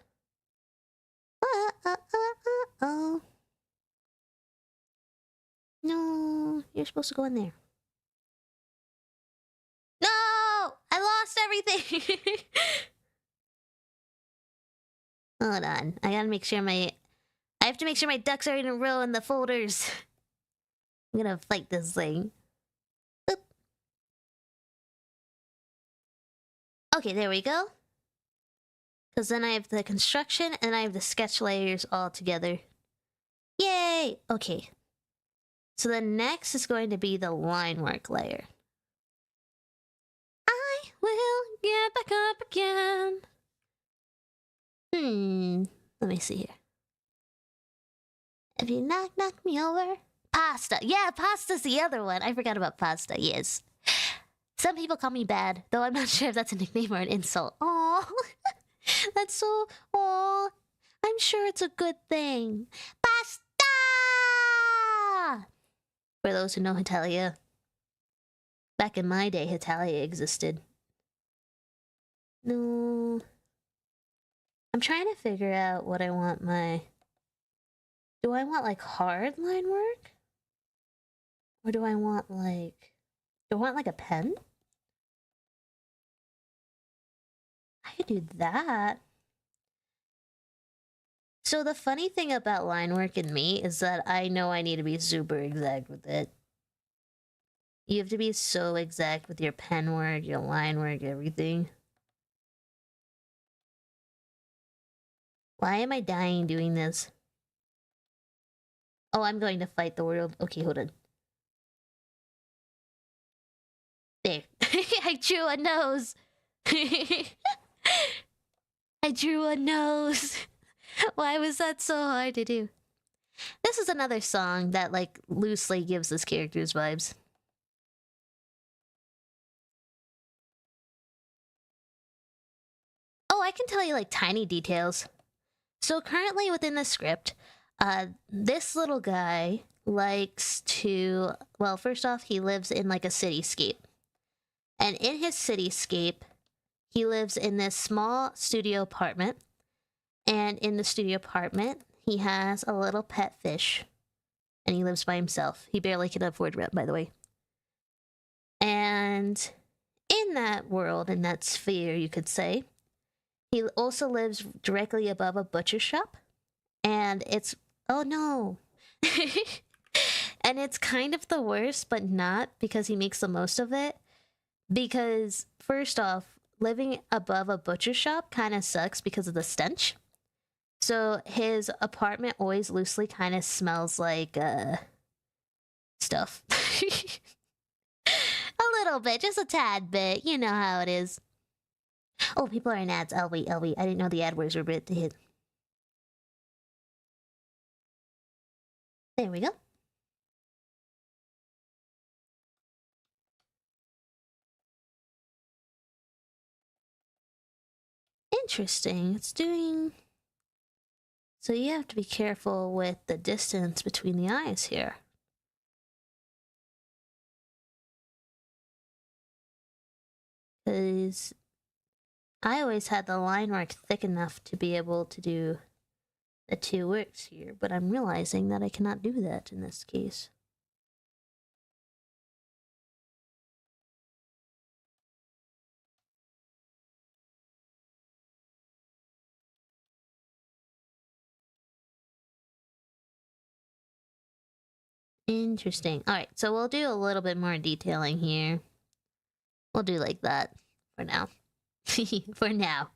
Oh. No, you're supposed to go in there. No! I lost everything! Hold on. I have to make sure my ducks are in a row in the folders. I'm gonna fight this thing. Boop. Okay, there we go. Because then I have the construction and I have the sketch layers all together. Yay! Okay. So the next is going to be the line work layer. I will get back up again. Let me see here. If you knock me over. Pasta. Yeah, pasta's the other one. I forgot about pasta, yes. Some people call me bad, though I'm not sure if that's a nickname or an insult. Aww. That's so... Aww. I'm sure it's a good thing. Pasta! For those who know Hetalia. Back in my day, Hetalia existed. No... I'm trying to figure out what I want my... Do I want, like, hard line work? Or do I want, like... Do I want, like, a pen? I could do that. So the funny thing about line work in me is that I know I need to be super exact with it. You have to be so exact with your pen work, your line work, everything. Why am I dying doing this? Oh, I'm going to fight the world. Okay, hold on. There. I drew a nose. I drew a nose. Why was that so hard to do? This is another song that, like, loosely gives this character's vibes. Oh, I can tell you, like, tiny details. So currently within the script, this little guy likes to... Well, first off, he lives in, like, a cityscape. And in his cityscape, he lives in this small studio apartment. And in the studio apartment, he has a little pet fish. And he lives by himself. He barely can afford rent, by the way. And in that world, in that sphere, you could say, he also lives directly above a butcher shop. And it's... Oh, no. And it's kind of the worst, but not, because he makes the most of it. Because, first off, living above a butcher shop kind of sucks because of the stench. So his apartment always loosely kind of smells like, stuff. A little bit, just a tad bit. You know how it is. Oh, people are in ads. I'll wait. I didn't know the ad words were a bit to hit. There we go. Interesting. It's doing... So you have to be careful with the distance between the eyes here. Because I always had the line work thick enough to be able to do the two works here, but I'm realizing that I cannot do that in this case. Interesting. Alright, so we'll do a little bit more detailing here. We'll do like that for now. For now.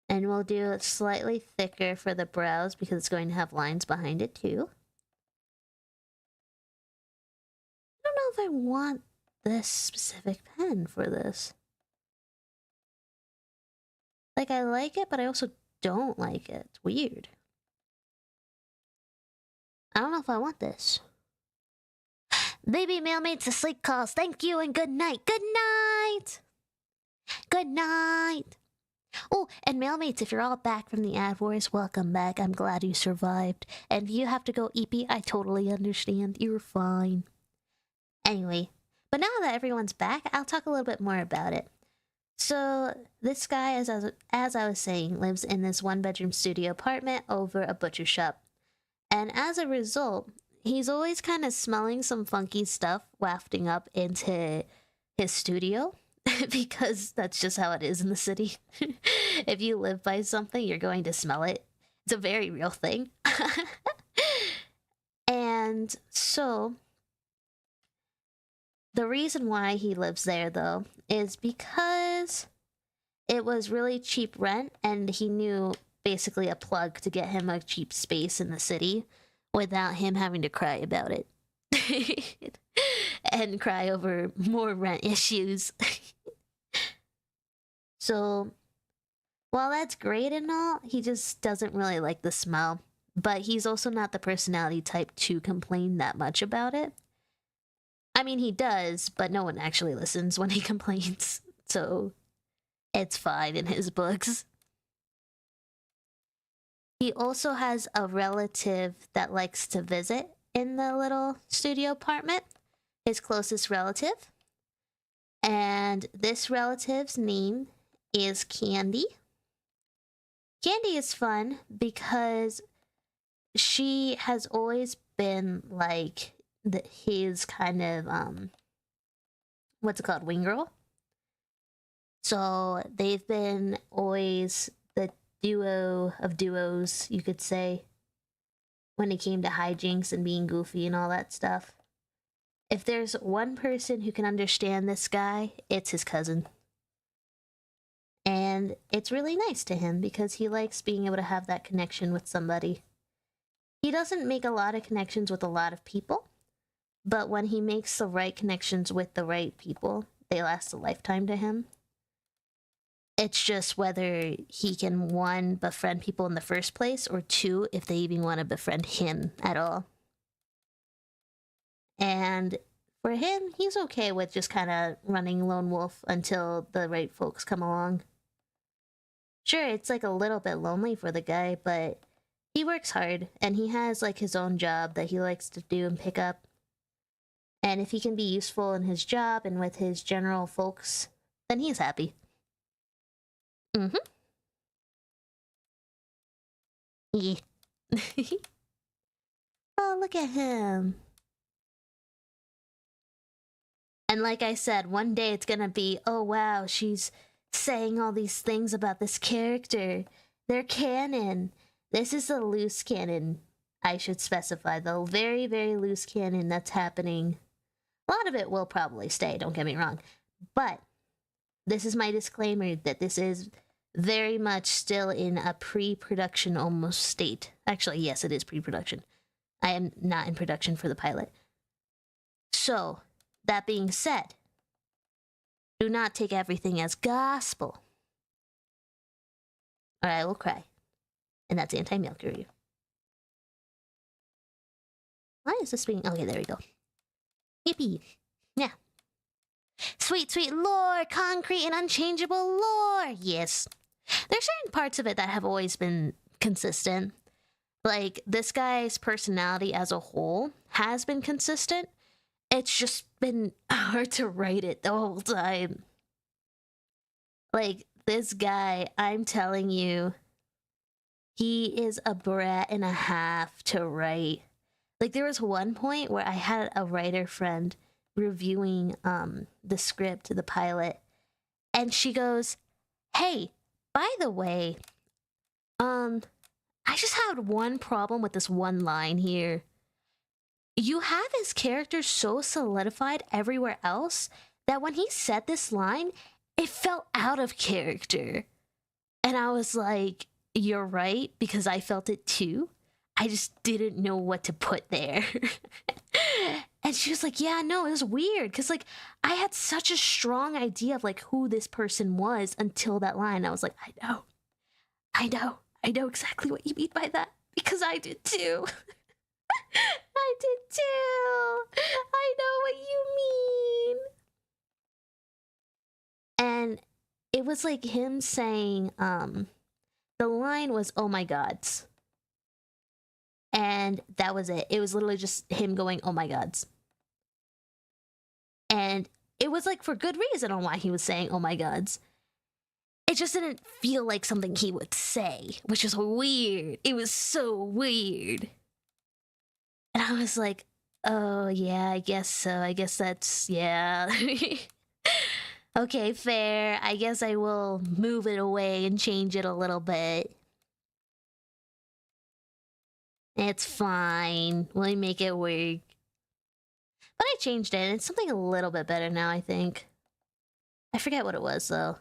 And we'll do it slightly thicker for the brows because it's going to have lines behind it too. I don't know if I want this specific pen for this. Like, I like it, but I also don't like it. It's weird. I don't know if I want this. Baby Mailmates to sleep calls. Thank you and good night. Good night! Good night! Oh, and Mailmates, if you're all back from the ad wars, welcome back. I'm glad you survived. And if you have to go EP, I totally understand. You're fine. Anyway, but now that everyone's back, I'll talk a little bit more about it. So, this guy, as I was saying, lives in this one-bedroom studio apartment over a butcher shop. And as a result, he's always kind of smelling some funky stuff wafting up into his studio. Because that's just how it is in the city. If you live by something, you're going to smell it. It's a very real thing. And so, the reason why he lives there, though, is because it was really cheap rent, and he knew basically a plug to get him a cheap space in the city without him having to cry about it. And cry over more rent issues. So, while that's great and all, he just doesn't really like the smell. But he's also not the personality type to complain that much about it. I mean, he does, but no one actually listens when he complains. So, it's fine in his books. He also has a relative that likes to visit in the little studio apartment. His closest relative. And this relative's name is Candy. Candy is fun because she has always been like his kind of what's it called, wing girl. So they've been always the duo of duos, you could say, when it came to hijinks and being goofy and all that stuff. If there's one person who can understand this guy, it's his cousin. And it's really nice to him because he likes being able to have that connection with somebody. He doesn't make a lot of connections with a lot of people, but when he makes the right connections with the right people, they last a lifetime to him. It's just whether he can, one, befriend people in the first place, or two, if they even want to befriend him at all. And for him, he's okay with just kind of running lone wolf until the right folks come along. Sure, it's like a little bit lonely for the guy, but he works hard, and he has like his own job that he likes to do and pick up. And if he can be useful in his job and with his general folks, then he's happy. Mm-hmm. Yeah. Oh, look at him. And like I said, one day it's gonna be, oh wow, she's saying all these things about this character. They're canon. This is a loose canon, I should specify, the very, very loose canon that's happening. A lot of it will probably stay, don't get me wrong. But this is my disclaimer that this is very much still in a pre-production almost state. Actually, yes, it is pre-production. I am not in production for the pilot. So, that being said, do not take everything as gospel, or I will cry. And that's anti-milk review. Why is this being... Okay, there we go. Yippee. Yeah. Sweet, sweet lore, concrete and unchangeable lore. Yes. There's certain parts of it that have always been consistent. Like, this guy's personality as a whole has been consistent. It's just been hard to write it the whole time. Like, this guy, I'm telling you, he is a brat and a half to write. Like, there was one point where I had a writer friend reviewing the script, the pilot, and she goes, hey, by the way, I just had one problem with this one line here. You have his character so solidified everywhere else that when he said this line, it felt out of character. And I was like, you're right, because I felt it too. I just didn't know what to put there. And she was like, yeah, no, it was weird. Because, like, I had such a strong idea of, like, who this person was until that line. I was like, I know exactly what you mean by that. Because I did too. I did too. I know what you mean. And it was like him saying, the line was, oh my gods. And that was it. It was literally just him going, oh my gods. And it was like for good reason on why he was saying, oh my gods. It just didn't feel like something he would say, which was weird. It was so weird. And I was like, oh yeah, I guess so. I guess that's, yeah. Okay, fair. I guess I will move it away and change it a little bit. It's fine. We'll make it work. But I changed it. It's something a little bit better now, I think. I forget what it was, though.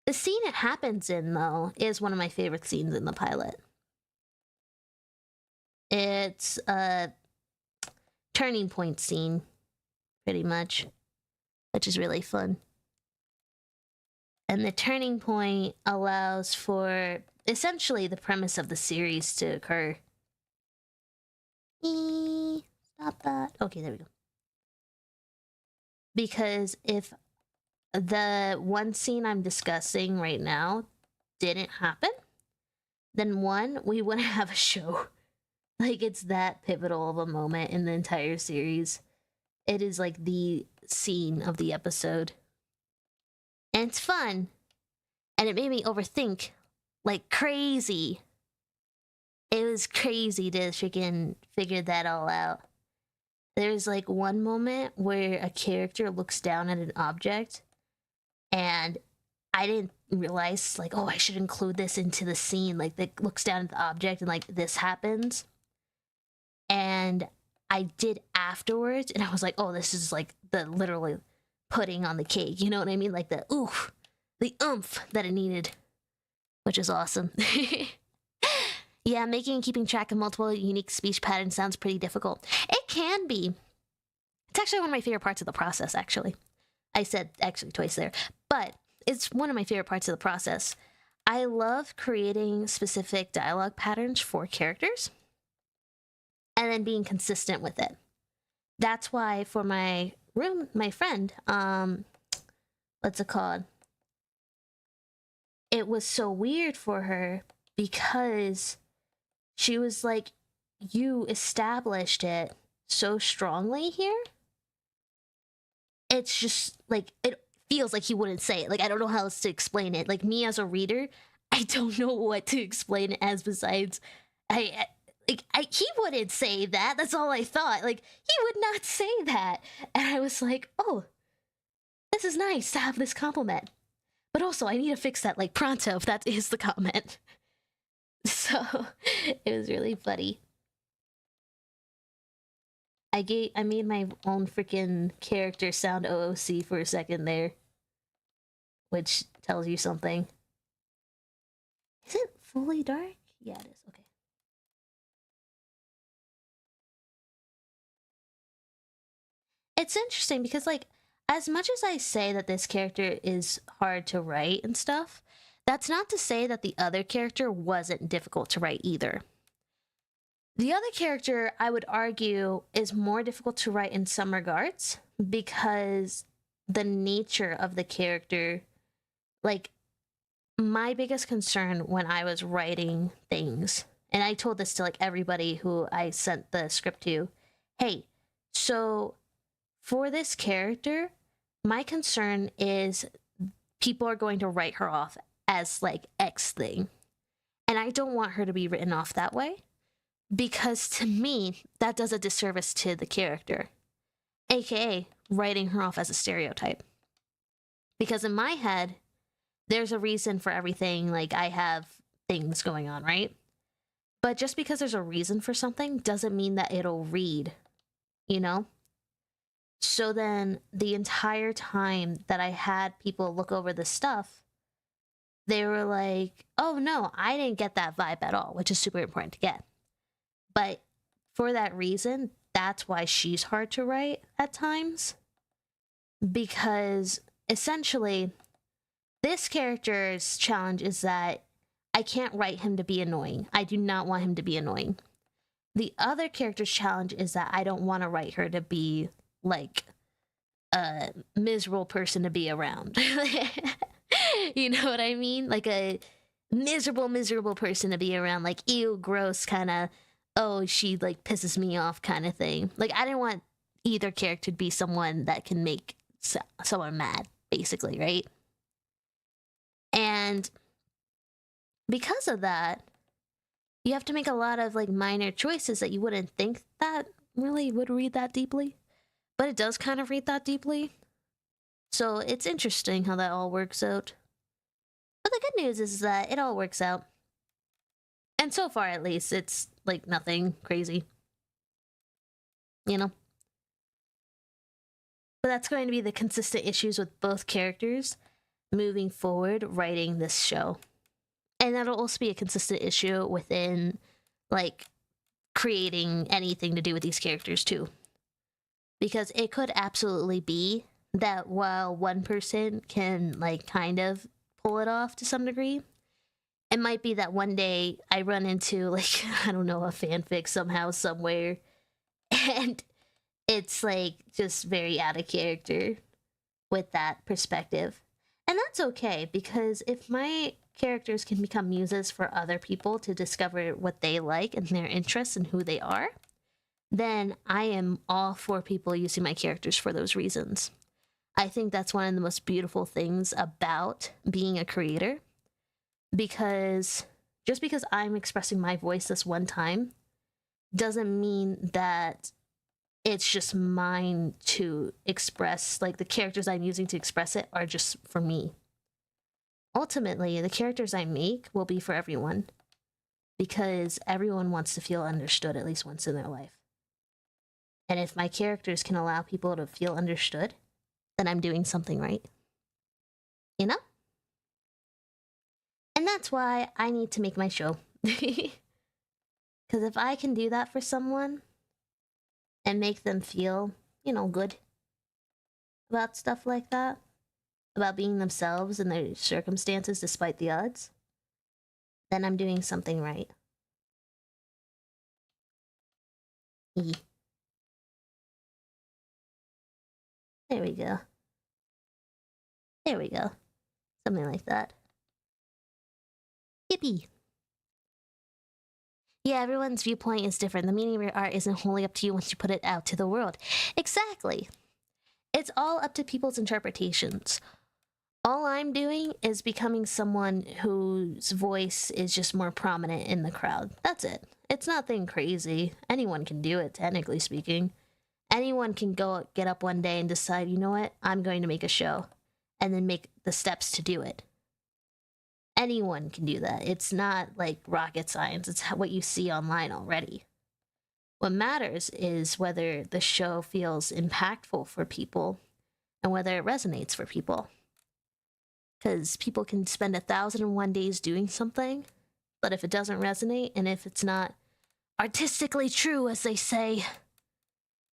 The scene it happens in, though, is one of my favorite scenes in the pilot. It's a turning point scene, pretty much, which is really fun. And the turning point allows for essentially the premise of the series to occur. Stop that. Okay, there we go. Because if the one scene I'm discussing right now didn't happen, then one, we wouldn't have a show. Like, it's that pivotal of a moment in the entire series. It is like the scene of the episode. And it's fun. And it made me overthink like crazy. It was crazy to freaking figure that all out. There's like one moment where a character looks down at an object, and I didn't realize, like, oh, I should include this into the scene. Like, that looks down at the object and like this happens. And I did afterwards, and I was like, oh, this is like the literally putting on the cake. You know what I mean? Like the oof, the oomph that it needed, which is awesome. Yeah, making and keeping track of multiple unique speech patterns sounds pretty difficult. It can be. It's actually one of my favorite parts of the process, actually. I said actually twice there, but it's one of my favorite parts of the process. I love creating specific dialogue patterns for characters and then being consistent with it. That's why for my friend, what's it called? It was so weird for her because she was like, you established it so strongly here. It's just like, it feels like he wouldn't say it. Like, I don't know how else to explain it. Like, me as a reader, I don't know what to explain it as besides, he wouldn't say that. That's all I thought. Like, he would not say that. And I was like, oh, this is nice to have this compliment. But also, I need to fix that, like, pronto, if that is the comment. So, it was really funny. I made my own freaking character sound OOC for a second there. Which tells you something. Is it fully dark? Yeah, it is. Okay. It's interesting because, like, as much as I say that this character is hard to write and stuff, that's not to say that the other character wasn't difficult to write either. The other character, I would argue, is more difficult to write in some regards because the nature of the character, like, my biggest concern when I was writing things, and I told this to, like, everybody who I sent the script to, hey, so for this character, my concern is people are going to write her off as, like, X thing. And I don't want her to be written off that way. Because to me, that does a disservice to the character. AKA, writing her off as a stereotype. Because in my head, there's a reason for everything. Like, I have things going on, right? But just because there's a reason for something doesn't mean that it'll read, you know? So then the entire time that I had people look over the stuff, they were like, oh no, I didn't get that vibe at all, which is super important to get. But for that reason, that's why she's hard to write at times. Because essentially, this character's challenge is that I can't write him to be annoying. I do not want him to be annoying. The other character's challenge is that I don't want to write her to be, like, a miserable person to be around. You know what I mean? Like a miserable person to be around. Like, ew, gross, kind of, oh, she, like, pisses me off kind of thing. Like, I didn't want either character to be someone that can make someone mad, basically, right? And because of that, you have to make a lot of, like, minor choices that you wouldn't think that really would read that deeply. But it does kind of read that deeply. So it's interesting how that all works out. But the good news is that it all works out. And so far, at least, it's, like, nothing crazy. You know? But that's going to be the consistent issues with both characters moving forward writing this show. And that'll also be a consistent issue within, like, creating anything to do with these characters, too. Because it could absolutely be that while one person can, like, kind of pull it off to some degree, it might be that one day I run into, like, I don't know, a fanfic somehow, somewhere, and it's, like, just very out of character with that perspective. And that's okay, because if my characters can become muses for other people to discover what they like and their interests and who they are, then I am all for people using my characters for those reasons. I think that's one of the most beautiful things about being a creator, because just because I'm expressing my voice this one time doesn't mean that it's just mine to express. Like, the characters I'm using to express it are just for me. Ultimately, the characters I make will be for everyone, because everyone wants to feel understood at least once in their life. And if my characters can allow people to feel understood, then I'm doing something right. You know? And that's why I need to make my show. Because if I can do that for someone and make them feel, you know, good, about stuff like that, about being themselves in their circumstances despite the odds, then I'm doing something right. There we go. There we go. Something like that. Yippee! Yeah, everyone's viewpoint is different. The meaning of your art isn't wholly up to you once you put it out to the world. Exactly. It's all up to people's interpretations. All I'm doing is becoming someone whose voice is just more prominent in the crowd. That's it. It's nothing crazy. Anyone can do it, technically speaking. Anyone can get up one day and decide, you know what, I'm going to make a show, and then make the steps to do it. Anyone can do that. It's not like rocket science. It's what you see online already. What matters is whether the show feels impactful for people and whether it resonates for people. Because people can spend 1,001 days doing something, but if it doesn't resonate and if it's not artistically true, as they say,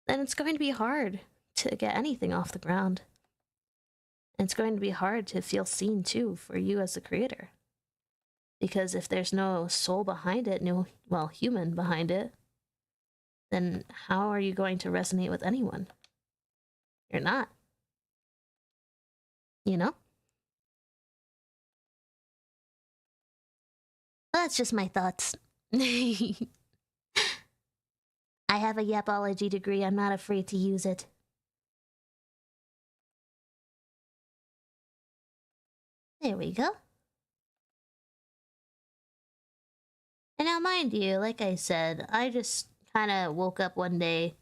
then it's going to be hard to get anything off the ground. And it's going to be hard to feel seen, too, for you as a creator. Because if there's no soul behind it, no, well, human behind it, then how are you going to resonate with anyone? You're not. You know? Well, that's just my thoughts. I have a yapology degree. I'm not afraid to use it. There we go. And now, mind you, like I said, I just kind of woke up one day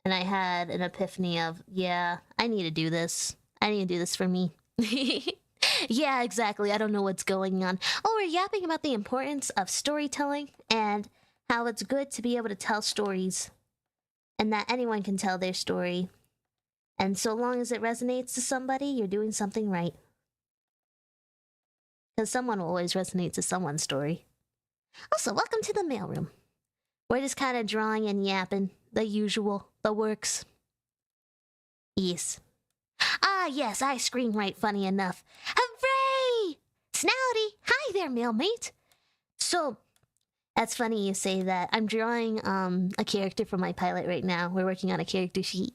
and I had an epiphany of, yeah, I need to do this. I need to do this for me. Yeah, exactly. I don't know what's going on. Oh, we're yapping about the importance of storytelling and how it's good to be able to tell stories and that anyone can tell their story. And so long as it resonates to somebody, you're doing something right. Because someone will always resonate to someone's story. Also, welcome to the mailroom. We're just kind of drawing and yapping. The usual. The works. Yes. Ah, yes, I scream right funny enough. Hooray! Snouty! Hi there, mailmate! So, that's funny you say that. I'm drawing a character for my pilot right now. We're working on a character sheet.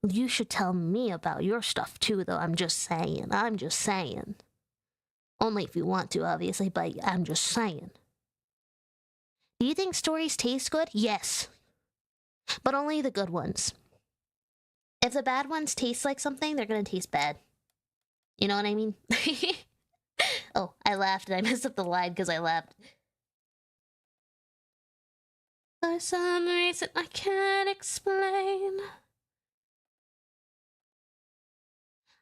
You should tell me about your stuff too, though. I'm just saying. I'm just saying. Only if you want to, obviously, but I'm just saying. Do you think stories taste good? Yes. But only the good ones. If the bad ones taste like something, they're gonna taste bad. You know what I mean? Oh, I laughed and I messed up the line because I laughed. For some reason I can't explain.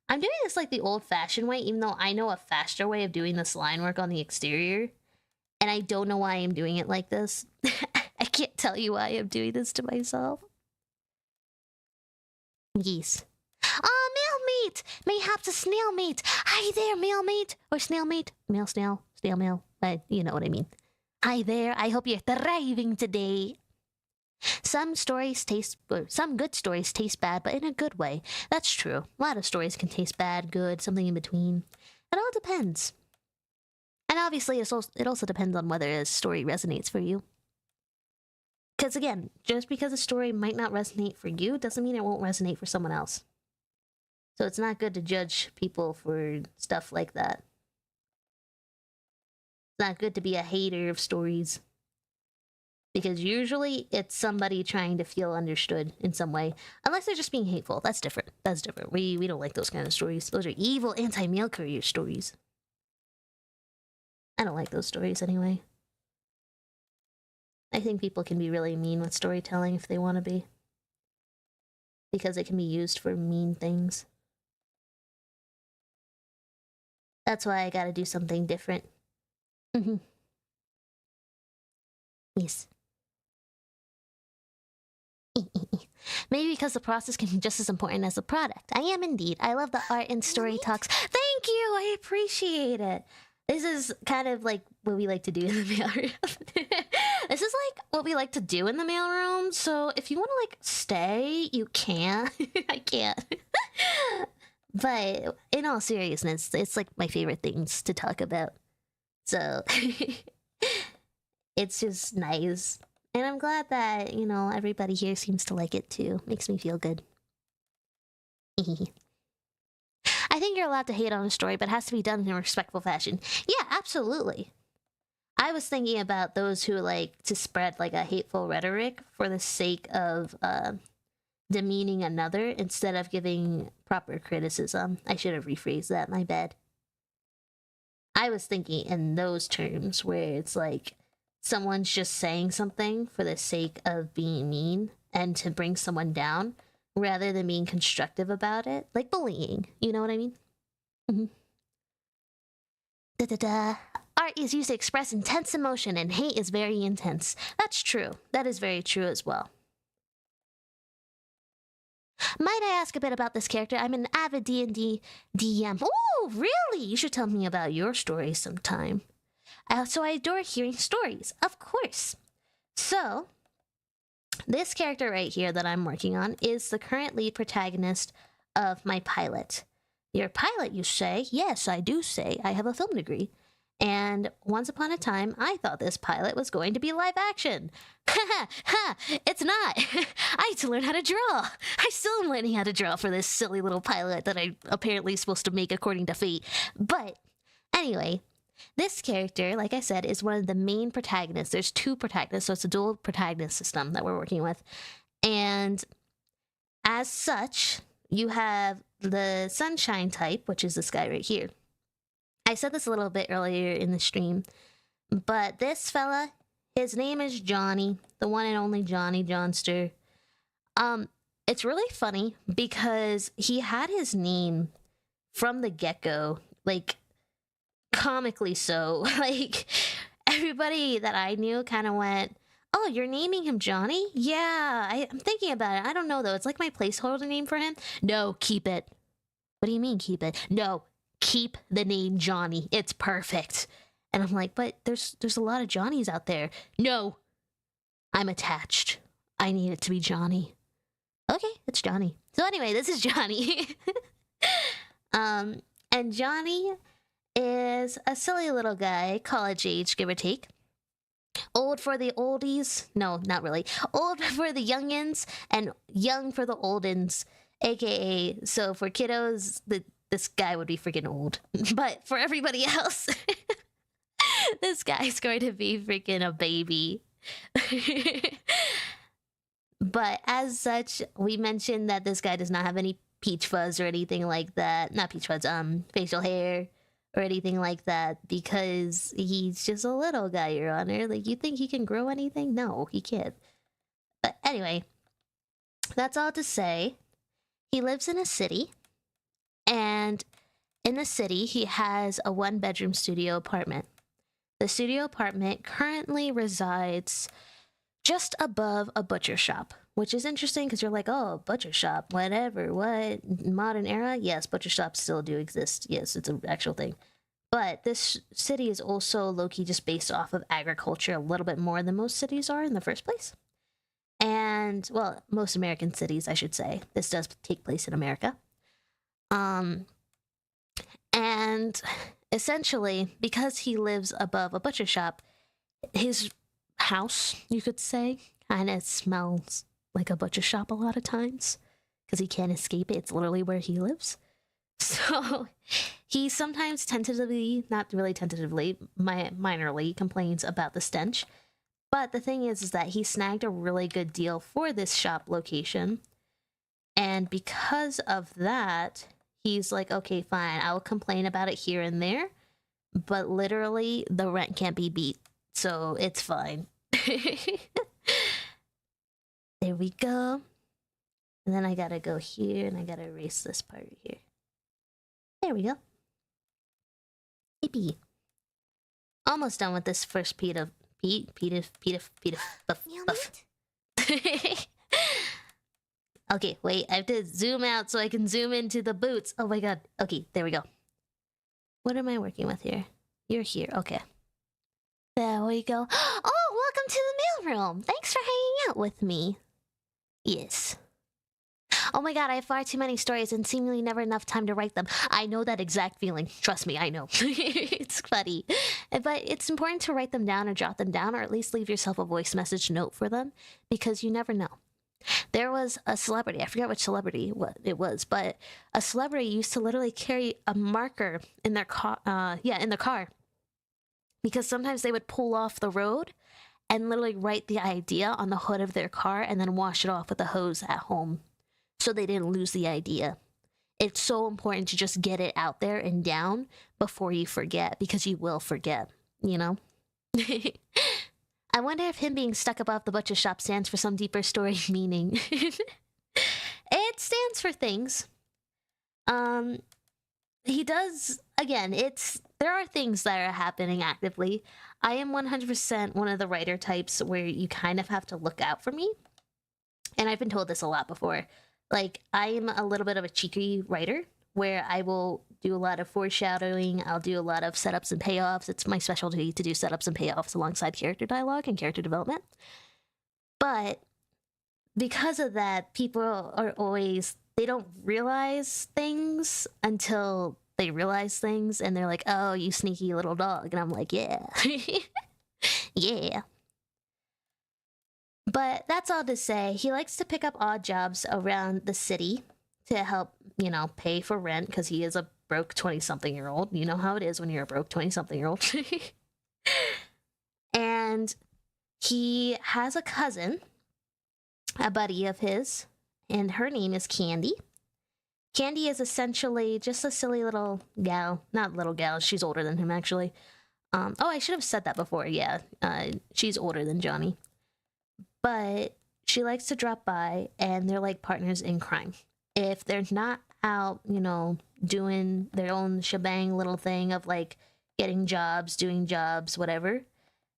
I'm doing this like the old-fashioned way, even though I know a faster way of doing this line work on the exterior. And I don't know why I'm doing it like this. I can't tell you why I'm doing this to myself. Yes. Mailmate! Mayhaps a snailmate! Hi there, mailmate! Or snailmate. Snail, snail mail. You know what I mean. Hi there, I hope you're thriving today. Some good stories taste bad, but in a good way. That's true. A lot of stories can taste bad, good, something in between. It all depends. And obviously, it also depends on whether a story resonates for you. Because again, just because a story might not resonate for you doesn't mean it won't resonate for someone else. So it's not good to judge people for stuff like that. It's not good to be a hater of stories. Because usually it's somebody trying to feel understood in some way. Unless they're just being hateful. That's different. That's different. We don't like those kind of stories. Those are evil anti-mail courier stories. I don't like those stories anyway. I think people can be really mean with storytelling if they want to be. Because it can be used for mean things. That's why I gotta do something different. Yes. Maybe because the process can be just as important as the product. I am indeed. I love the art and story talks. Thank you! I appreciate it. This is kind of like what we like to do in the mailroom. This is like what we like to do in the mailroom. So if you want to like stay, you can. I can't. But in all seriousness, it's like my favorite things to talk about. So it's just nice. And I'm glad that, everybody here seems to like it too. Makes me feel good. I think you're allowed to hate on a story, but it has to be done in a respectful fashion. Yeah, absolutely. I was thinking about those who like to spread like a hateful rhetoric for the sake of demeaning another instead of giving proper criticism. I should have rephrased that, my bad. I was thinking in those terms where it's like someone's just saying something for the sake of being mean and to bring someone down rather than being constructive about it. Like bullying, you know what I mean? Mm-hmm. Da-da-da. Art is used to express intense emotion and hate is very intense. That's true. That is very true as well. Might I ask a bit about this character? I'm an avid D&D DM. Oh, really? You should tell me about your story sometime. So I adore hearing stories, of course. So, this character right here that I'm working on is the current lead protagonist of my pilot. You're a pilot, you say? Yes, I do say. I have a film degree. And once upon a time, I thought this pilot was going to be live action. Ha ha! It's not. I had to learn how to draw. I still am learning how to draw for this silly little pilot that I'm apparently supposed to make according to fate. But anyway, this character, like I said, is one of the main protagonists. There's two protagonists, so it's a dual protagonist system that we're working with. And as such, you have the sunshine type, which is this guy right here. I said this a little bit earlier in the stream, but this fella, his name is Johnny, the one and only Johnny Johnster. It's really funny because he had his name from the get-go, like, comically so. Like, everybody that I knew kind of went, oh, you're naming him Johnny? Yeah, I'm thinking about it. I don't know, though. It's like my placeholder name for him. No, keep it. What do you mean, keep it? No, keep the name Johnny. It's perfect. And I'm like, but there's a lot of Johnnies out there. No, I'm attached. I need it to be Johnny. Okay, it's Johnny. So anyway, this is Johnny. And Johnny is a silly little guy, college age, give or take. Old for the oldies. No, not really. Old for the youngins and young for the oldins. AKA, so for kiddos, this guy would be freaking old. But for everybody else, this guy's going to be freaking a baby. But as such, we mentioned that this guy does not have any peach fuzz or anything like that. Not peach fuzz, facial hair or anything like that because he's just a little guy, Your Honor. Like, you think he can grow anything? No, he can't. But anyway, that's all to say. He lives in a city, and in the city, he has a one-bedroom studio apartment. The studio apartment currently resides just above a butcher shop, which is interesting because you're like, oh, butcher shop, whatever, what? Modern era? Yes, butcher shops still do exist. Yes, it's an actual thing. But this city is also low-key just based off of agriculture a little bit more than most cities are in the first place. And, well, most American cities, I should say. This does take place in America. And essentially, because he lives above a butcher shop, his house, you could say, kind of smells like a butcher shop a lot of times. Because he can't escape it. It's literally where he lives. So he sometimes tentatively, not really tentatively, minorly complains about the stench. But the thing is that he snagged a really good deal for this shop location. And because of that, he's like, okay, fine, I'll complain about it here and there. But literally, the rent can't be beat. So it's fine. There we go. And then I gotta go here and I gotta erase this part right here. There we go. Yippee. Almost done with this first buff. Okay, wait, I have to zoom out so I can zoom into the boots. Oh my god. Okay, there we go. What am I working with here? You're here, okay. There we go. Oh, welcome to the mailroom. Thanks for hanging out with me. Yes. Oh my god, I have far too many stories and seemingly never enough time to write them. I know that exact feeling. Trust me, I know. It's funny. But it's important to write them down or jot them down, or at least leave yourself a voice message note for them, because you never know. There was a celebrity, I forget which celebrity it was, but a celebrity used to literally carry a marker in their car, in their car, because sometimes they would pull off the road and literally write the idea on the hood of their car and then wash it off with a hose at home so they didn't lose the idea. It's so important to just get it out there and down before you forget, because you will forget, you know? I wonder if him being stuck above the butcher shop stands for some deeper story meaning. It stands for things. He does, again, there are things that are happening actively. I am 100% one of the writer types where you kind of have to look out for me. And I've been told this a lot before. Like, I am a little bit of a cheeky writer where I will do a lot of foreshadowing. I'll do a lot of setups and payoffs. It's my specialty to do setups and payoffs alongside character dialogue and character development. But because of that, people are always, they don't realize things until they realize things, and they're like, oh, you sneaky little dog. And I'm like, yeah. Yeah. But that's all to say, he likes to pick up odd jobs around the city to help, pay for rent, because he is a broke 20-something-year-old. You know how it is when you're a broke 20-something-year-old. And he has a cousin, a buddy of his, and her name is Candy. Candy is essentially just a silly little gal. Not little gal, she's older than him, actually. I should have said that before, yeah. She's older than Johnny. But she likes to drop by, and they're like partners in crime. If they're not out, doing their own shebang little thing of like getting jobs, doing jobs, whatever,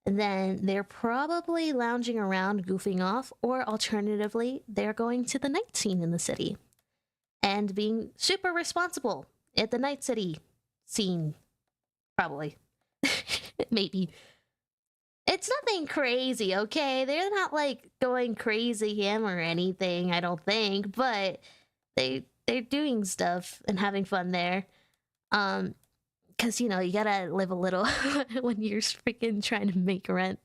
then they're probably lounging around, goofing off, or alternatively, they're going to the night scene in the city and being super responsible at the night city scene. Probably. Maybe. It's nothing crazy, okay? They're not like going crazy him or anything, I don't think, but they're doing stuff and having fun there. Because, you gotta live a little when you're freaking trying to make rent.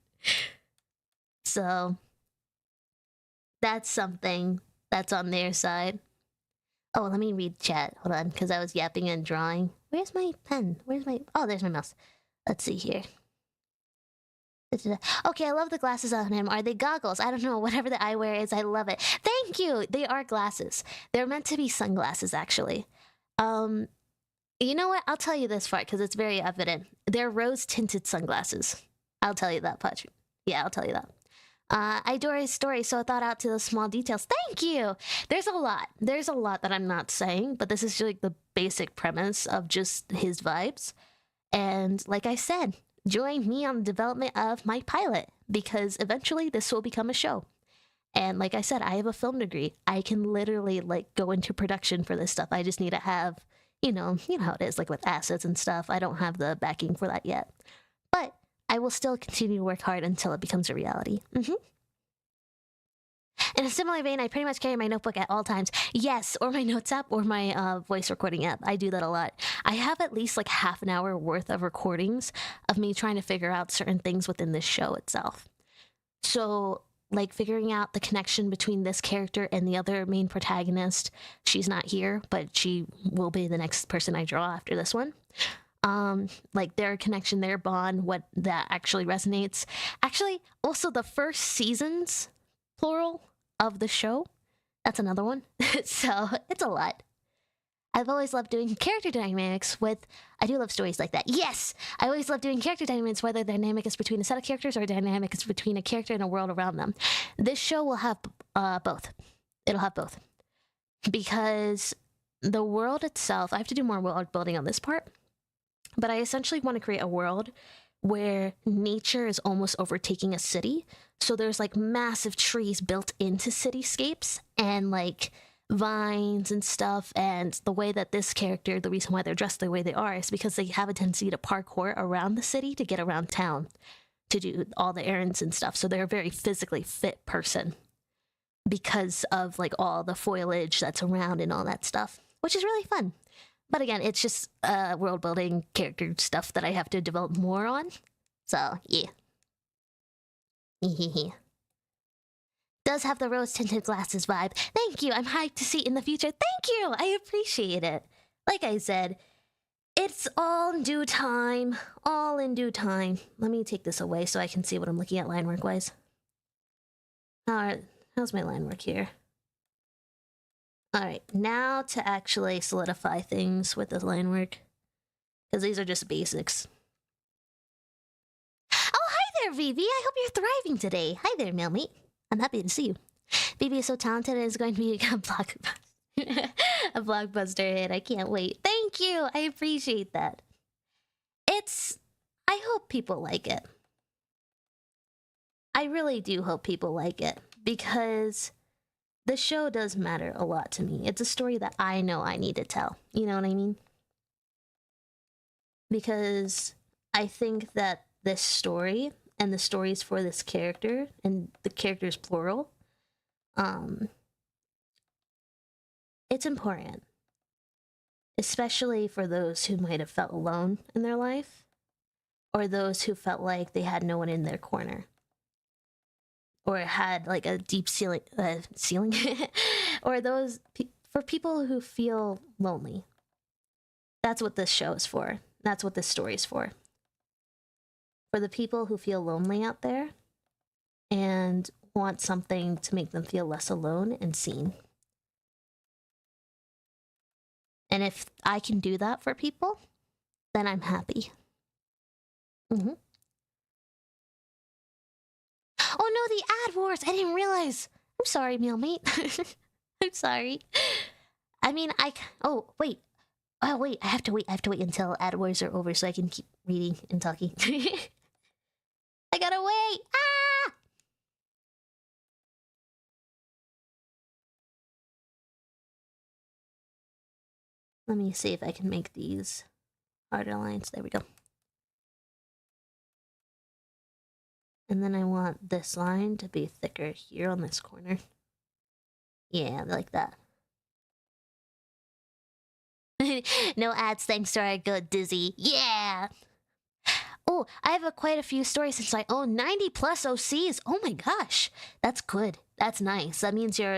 So, that's something that's on their side. Oh, let me read chat. Hold on, because I was yapping and drawing. Where's my pen? Oh, there's my mouse. Let's see here. Okay, I love the glasses on him. Are they goggles? I don't know. Whatever the eyewear is, I love it. Thank you! They are glasses. They're meant to be sunglasses, actually. You know what? I'll tell you this part, because it's very evident. They're rose-tinted sunglasses. I'll tell you that, Pudge. Yeah, I'll tell you that. I adore his story, so I thought out to the small details. Thank you! There's a lot. There's a lot that I'm not saying, but this is just like the basic premise of just his vibes. And like I said, join me on the development of my pilot, because eventually this will become a show. And like I said, I have a film degree. I can literally like go into production for this stuff. I just need to have, you know how it is, like with assets and stuff. I don't have the backing for that yet. But I will still continue to work hard until it becomes a reality. In a similar vein, I pretty much carry my notebook at all times. Yes, or my notes app or my voice recording app. I do that a lot. I have at least like half an hour worth of recordings of me trying to figure out certain things within this show itself. So, like figuring out the connection between this character and the other main protagonist. She's not here, but she will be the next person I draw after this one. Like their connection, their bond, what that actually resonates. Actually, also the first seasons, plural, of the show. That's another one. So it's a lot. I've always loved doing character dynamics I do love stories like that. Yes! I always love doing character dynamics, whether the dynamic is between a set of characters or a dynamic is between a character and a world around them. This show will have both. It'll have both. Because the world itself, I have to do more world building on this part, but I essentially want to create a world where nature is almost overtaking a city. So there's like massive trees built into cityscapes and like vines and stuff. And the way that this character, the reason why they're dressed the way they are is because they have a tendency to parkour around the city to get around town to do all the errands and stuff. So they're a very physically fit person. because of like all the foliage that's around and all that stuff, which is really fun. But again, it's just world building character stuff that I have to develop more on. So yeah. Does have the rose tinted glasses vibe. Thank you. I'm hyped to see it in the future. Thank you. I appreciate it. Like I said, it's all in due time. All in due time. Let me take this away so I can see what I'm looking at line work wise. Alright, how's my line work here? Alright, now to actually solidify things with the line work. Because these are just basics. Oh, hi there, Vivi. I hope you're thriving today. Hi there, Mailmate. I'm happy to see you. Vivi is so talented and is going to be a a blockbuster hit. I can't wait. Thank you. I appreciate that. I hope people like it. I really do hope people like it because the show does matter a lot to me. It's a story that I know I need to tell. You know what I mean? Because I think that this story and the stories for this character, and the characters plural, it's important. Especially for those who might have felt alone in their life, or those who felt like they had no one in their corner, or had like a deep ceiling, or for people who feel lonely. That's what this show is for. That's what this story is for. For the people who feel lonely out there and want something to make them feel less alone and seen. And if I can do that for people, then I'm happy. Mm-hmm. Oh no, the ad wars! I didn't realize. I'm sorry, Mailmate. I'm sorry. I mean, oh, wait. Oh, wait, I have to wait until ad wars are over so I can keep reading and talking. I gotta wait! Ah! Let me see if I can make these harder lines. There we go. And then I want this line to be thicker here on this corner. Yeah, like that. No ads thanks to our good Dizzy. Yeah! Oh, I have quite a few stories since I own 90 plus OCs. Oh my gosh. That's good. That's nice. That means your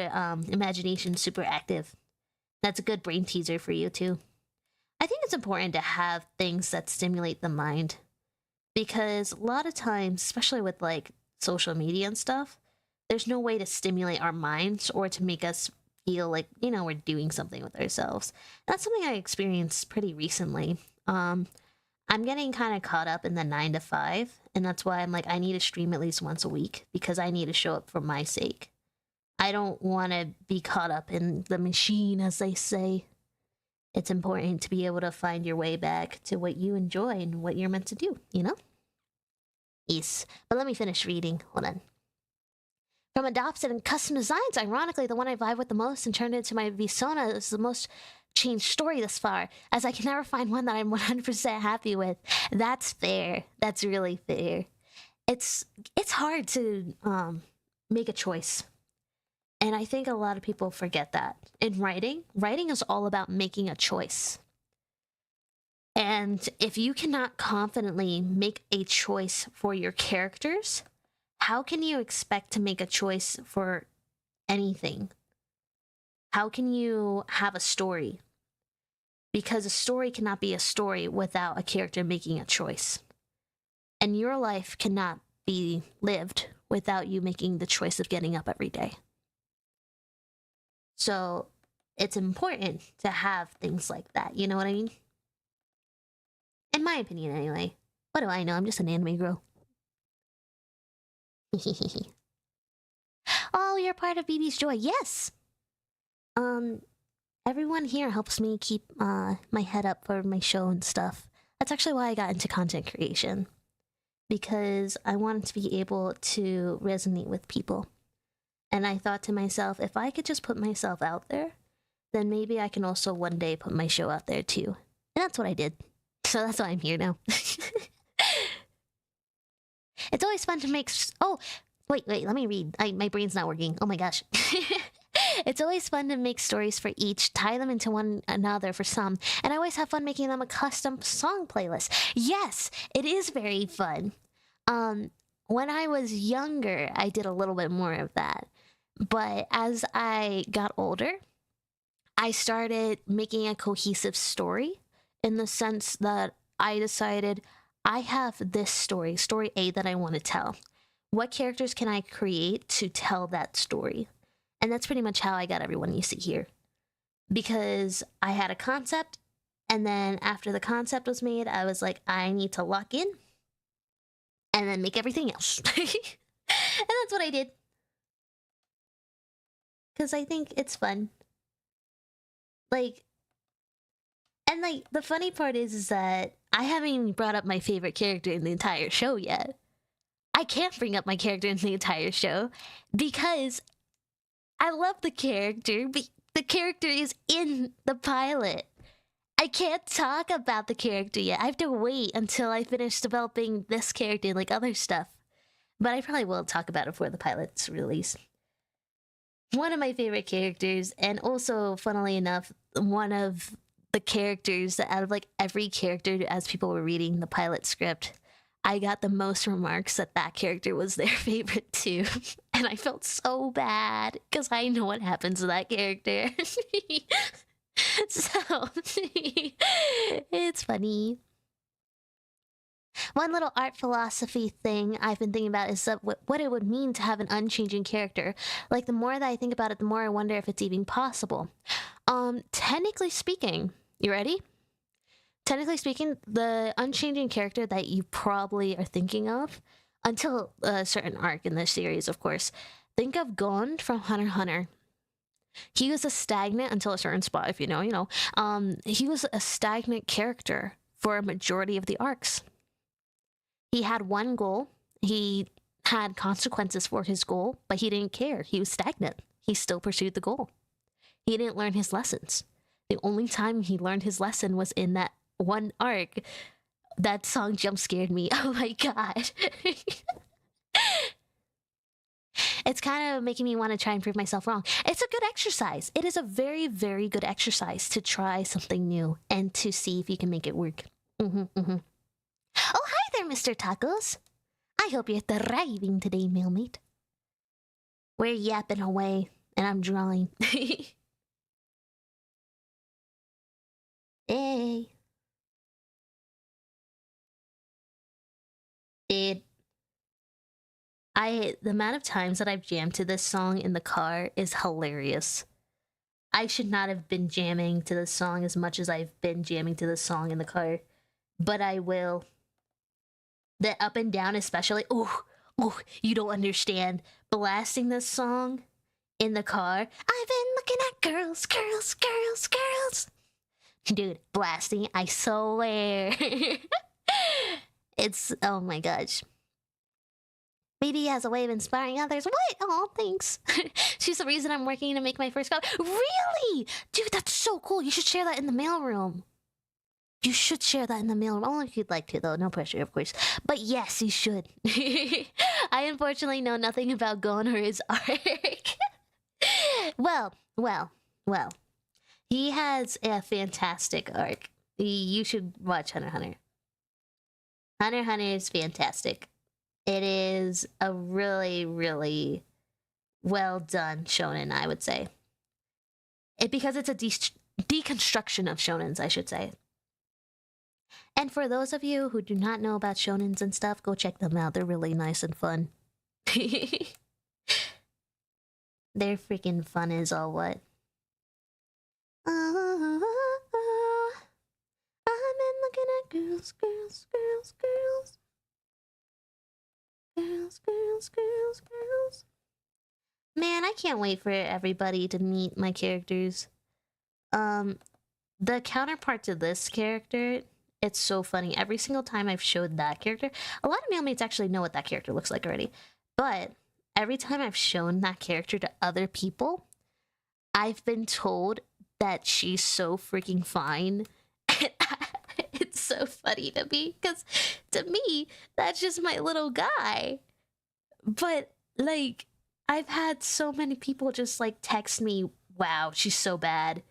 imagination's super active. That's a good brain teaser for you too. I think it's important to have things that stimulate the mind. Because a lot of times, especially with like social media and stuff, there's no way to stimulate our minds or to make us feel like, you know, we're doing something with ourselves. That's something I experienced pretty recently. I'm getting kind of caught up in the 9 to 5, and that's why I'm like, I need to stream at least once a week because I need to show up for my sake. I don't want to be caught up in the machine, as they say. It's important to be able to find your way back to what you enjoy and what you're meant to do, you know? Yes. But let me finish reading. Hold on. From adopted and custom designs, ironically, the one I vibe with the most and turned into my Visona is the most changed story thus far, as I can never find one that I'm 100% happy with. That's fair. That's really fair. It's hard to make a choice. And I think a lot of people forget that. In writing is all about making a choice. And if you cannot confidently make a choice for your characters, how can you expect to make a choice for anything? How can you have a story? Because a story cannot be a story without a character making a choice. And your life cannot be lived without you making the choice of getting up every day. So it's important to have things like that. You know what I mean? In my opinion, anyway. What do I know? I'm just an anime girl. Oh, you're part of BB's Joy. Yes! Everyone here helps me keep my head up for my show and stuff. That's actually why I got into content creation. Because I wanted to be able to resonate with people. And I thought to myself, if I could just put myself out there, then maybe I can also one day put my show out there too. And that's what I did. So that's why I'm here now. It's always fun to make... Oh, Wait, let me read. My brain's not working. Oh my gosh. It's always fun to make stories for each, tie them into one another for some, and I always have fun making them a custom song playlist. Yes, it is very fun. When I was younger, I did a little bit more of that. But as I got older, I started making a cohesive story in the sense that I decided I have this story A that I want to tell. What characters can I create to tell that story? And that's pretty much how I got everyone you see here. Because I had a concept, and then after the concept was made, I was like, I need to lock in and then make everything else. And that's what I did. Because I think it's fun. Like, and like, the funny part is that I haven't even brought up my favorite character in the entire show yet. I can't bring up my character in the entire show because I love the character, but the character is in the pilot. I can't talk about the character yet. I have to wait until I finish developing this character and like other stuff. But I probably will talk about it before the pilot's released. One of my favorite characters, and also, funnily enough, one of the characters that out of like every character as people were reading the pilot script, I got the most remarks that that character was their favorite too. And I felt so bad because I know what happens to that character. So, it's funny. One little art philosophy thing I've been thinking about is that what it would mean to have an unchanging character. Like, the more that I think about it, the more I wonder if it's even possible. Technically speaking, you ready? Technically speaking, the unchanging character that you probably are thinking of, until a certain arc in this series, of course, think of Gon from Hunter x Hunter. He was a stagnant until a certain spot, if you know, you know. He was a stagnant character for a majority of the arcs. He had one goal. He had consequences for his goal, but he didn't care. He was stagnant. He still pursued the goal. He didn't learn his lessons. The only time he learned his lesson was in that one arc. That song jump scared me. Oh my god. It's kind of making me want to try and prove myself wrong. It's a good exercise. It is a very, very good exercise to try something new and to see if you can make it work. Oh, hi there, Mr. Tacos. I hope you're thriving today, Mailmate. We're yapping away, and I'm drawing. Hey. The amount of times that I've jammed to this song in the car is hilarious. I should not have been jamming to this song as much as I've been jamming to this song in the car, but I will. The up and down especially, oh, you don't understand. Blasting this song in the car. I've been looking at girls. Dude, blasting, I swear. It's, oh my gosh. Maybe he has a way of inspiring others. What? Oh, thanks. She's the reason I'm working to make my first copy. Really? Dude, that's so cool. You should share that in the mailroom. You should share that in the mailroom. Only if you'd like to, though. No pressure, of course. But yes, you should. I unfortunately know nothing about Gon or his arc. Well. He has a fantastic arc. You should watch Hunter x Hunter. Hunter x Hunter is fantastic. It is a really, really well done shonen, I would say. Because it's a deconstruction of shonens, I should say. And for those of you who do not know about shonens and stuff, go check them out. They're really nice and fun. They're freaking fun as all what. I've been looking at girls. Man, I can't wait for everybody to meet my characters. The counterpart to this character, it's so funny. Every single time I've showed that character, a lot of Mailmates actually know what that character looks like already. But every time I've shown that character to other people, I've been told that she's so freaking fine. It's so funny to me, because to me, that's just my little guy. But like, I've had so many people just like text me, wow, she's so bad.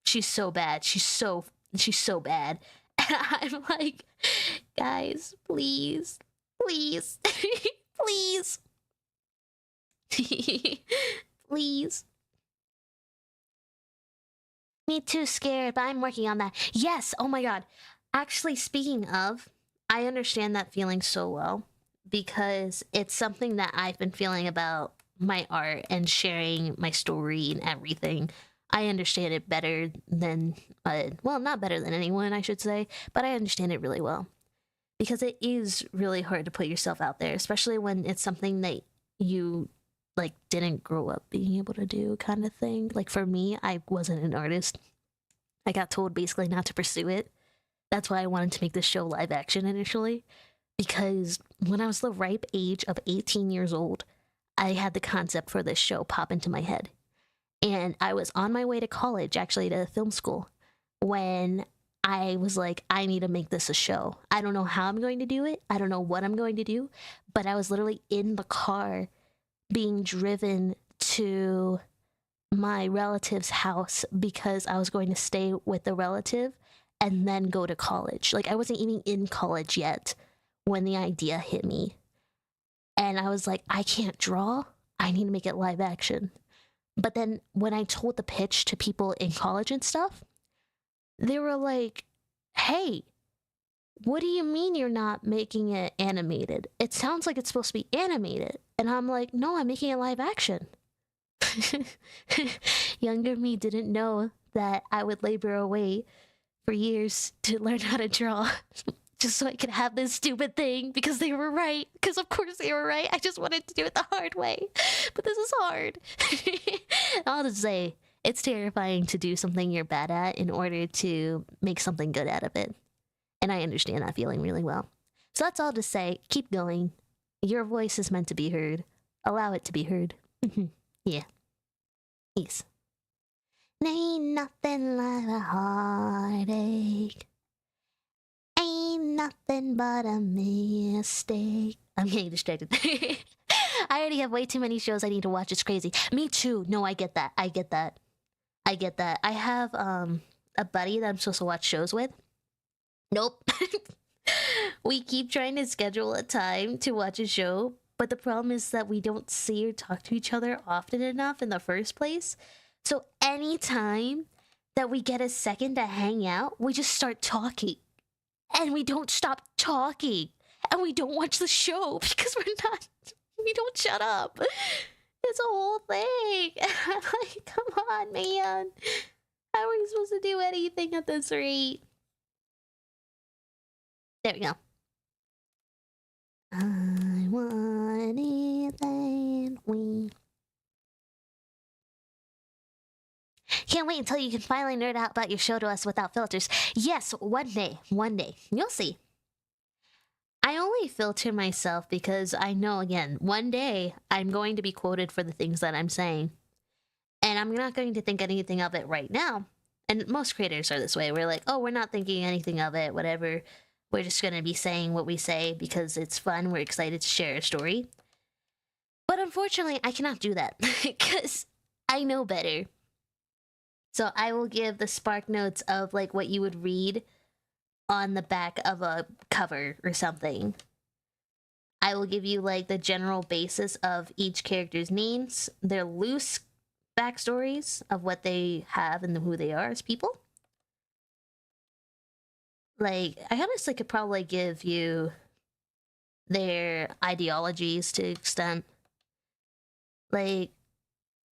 She's so bad. She's so bad. And I'm like, guys, please, please, please, please. Me too scared, but I'm working on that. Yes, oh my god. Actually, speaking of, I understand that feeling so well because it's something that I've been feeling about my art and sharing my story and everything. I understand it better than, well, not better than anyone, I should say, but I understand it really well. Because it is really hard to put yourself out there, especially when it's something that you, like, didn't grow up being able to do, kind of thing. Like, for me, I wasn't an artist. I got told basically not to pursue it. That's why I wanted to make this show live action initially. Because when I was the ripe age of 18 years old, I had the concept for this show pop into my head. And I was on my way to college, actually to film school, when I was like, I need to make this a show. I don't know how I'm going to do it. I don't know what I'm going to do. But I was literally in the car being driven to my relative's house because I was going to stay with the relative and then go to college. Like, I wasn't even in college yet when the idea hit me. And I was like, I can't draw. I need to make it live action. But then when I told the pitch to people in college and stuff, they were like, hey, what do you mean you're not making it animated? It sounds like it's supposed to be animated. And I'm like, no, I'm making it live action. Younger me didn't know that I would labor away for years to learn how to draw just so I could have this stupid thing because they were right. Because of course they were right. I just wanted to do it the hard way. But this is hard. I'll just say, it's terrifying to do something you're bad at in order to make something good out of it. And I understand that feeling really well. So that's all to say, keep going. Your voice is meant to be heard. Allow it to be heard. Yeah. Peace. Ain't nothing like a heartache. Ain't nothing but a mistake. I'm getting distracted. I already have way too many shows I need to watch. It's crazy. Me too. No, I get that. I get that. I have a buddy that I'm supposed to watch shows with. Nope. We keep trying to schedule a time to watch a show, but the problem is that we don't see or talk to each other often enough in the first place. So anytime that we get a second to hang out, we just start talking. And we don't stop talking. And we don't watch the show because we don't shut up. It's a whole thing. I'm like, come on, man. How are we supposed to do anything at this rate? There we go. I want it that way. Can't wait until you can finally nerd out about your show to us without filters. Yes, one day. You'll see. I only filter myself because I know, again, one day I'm going to be quoted for the things that I'm saying. And I'm not going to think anything of it right now. And most creators are this way. We're like, oh, we're not thinking anything of it, whatever. We're just going to be saying what we say because it's fun. We're excited to share a story. But unfortunately, I cannot do that because I know better. So I will give the spark notes of like what you would read on the back of a cover or something. I will give you like the general basis of each character's names, their loose backstories of what they have and who they are as people. Like, I honestly could probably give you their ideologies to extent. Like,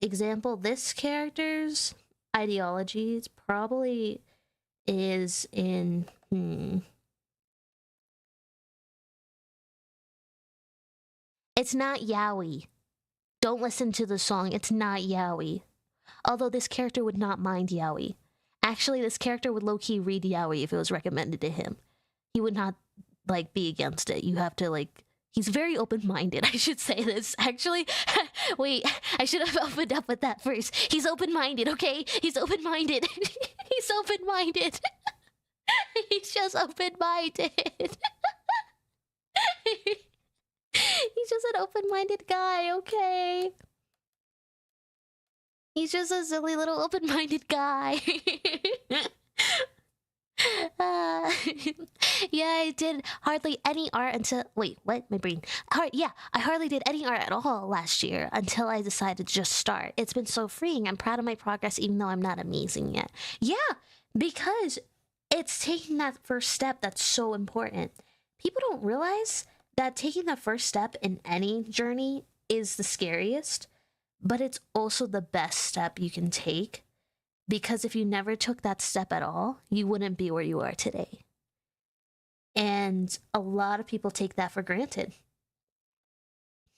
example, this character's ideologies probably is in it's not yaoi. Don't listen to the song. It's not yaoi. Although this character would not mind yaoi. Actually, this character would low-key read yaoi if it was recommended to him. He would not like be against it. You have to like he's very open-minded. I should say this. Actually, wait, I should have opened up with that first. He's open-minded, okay? He's open-minded. He's open-minded. He's just open-minded. He's just an open-minded guy, okay? He's just a silly little open-minded guy. Uh, yeah, I did hardly any art until... Wait, what? My brain. Yeah, I hardly did any art at all last year until I decided to just start. It's been so freeing. I'm proud of my progress even though I'm not amazing yet. Yeah, because it's taking that first step that's so important. People don't realize that taking the first step in any journey is the scariest, but it's also the best step you can take. Because if you never took that step at all, you wouldn't be where you are today. And a lot of people take that for granted.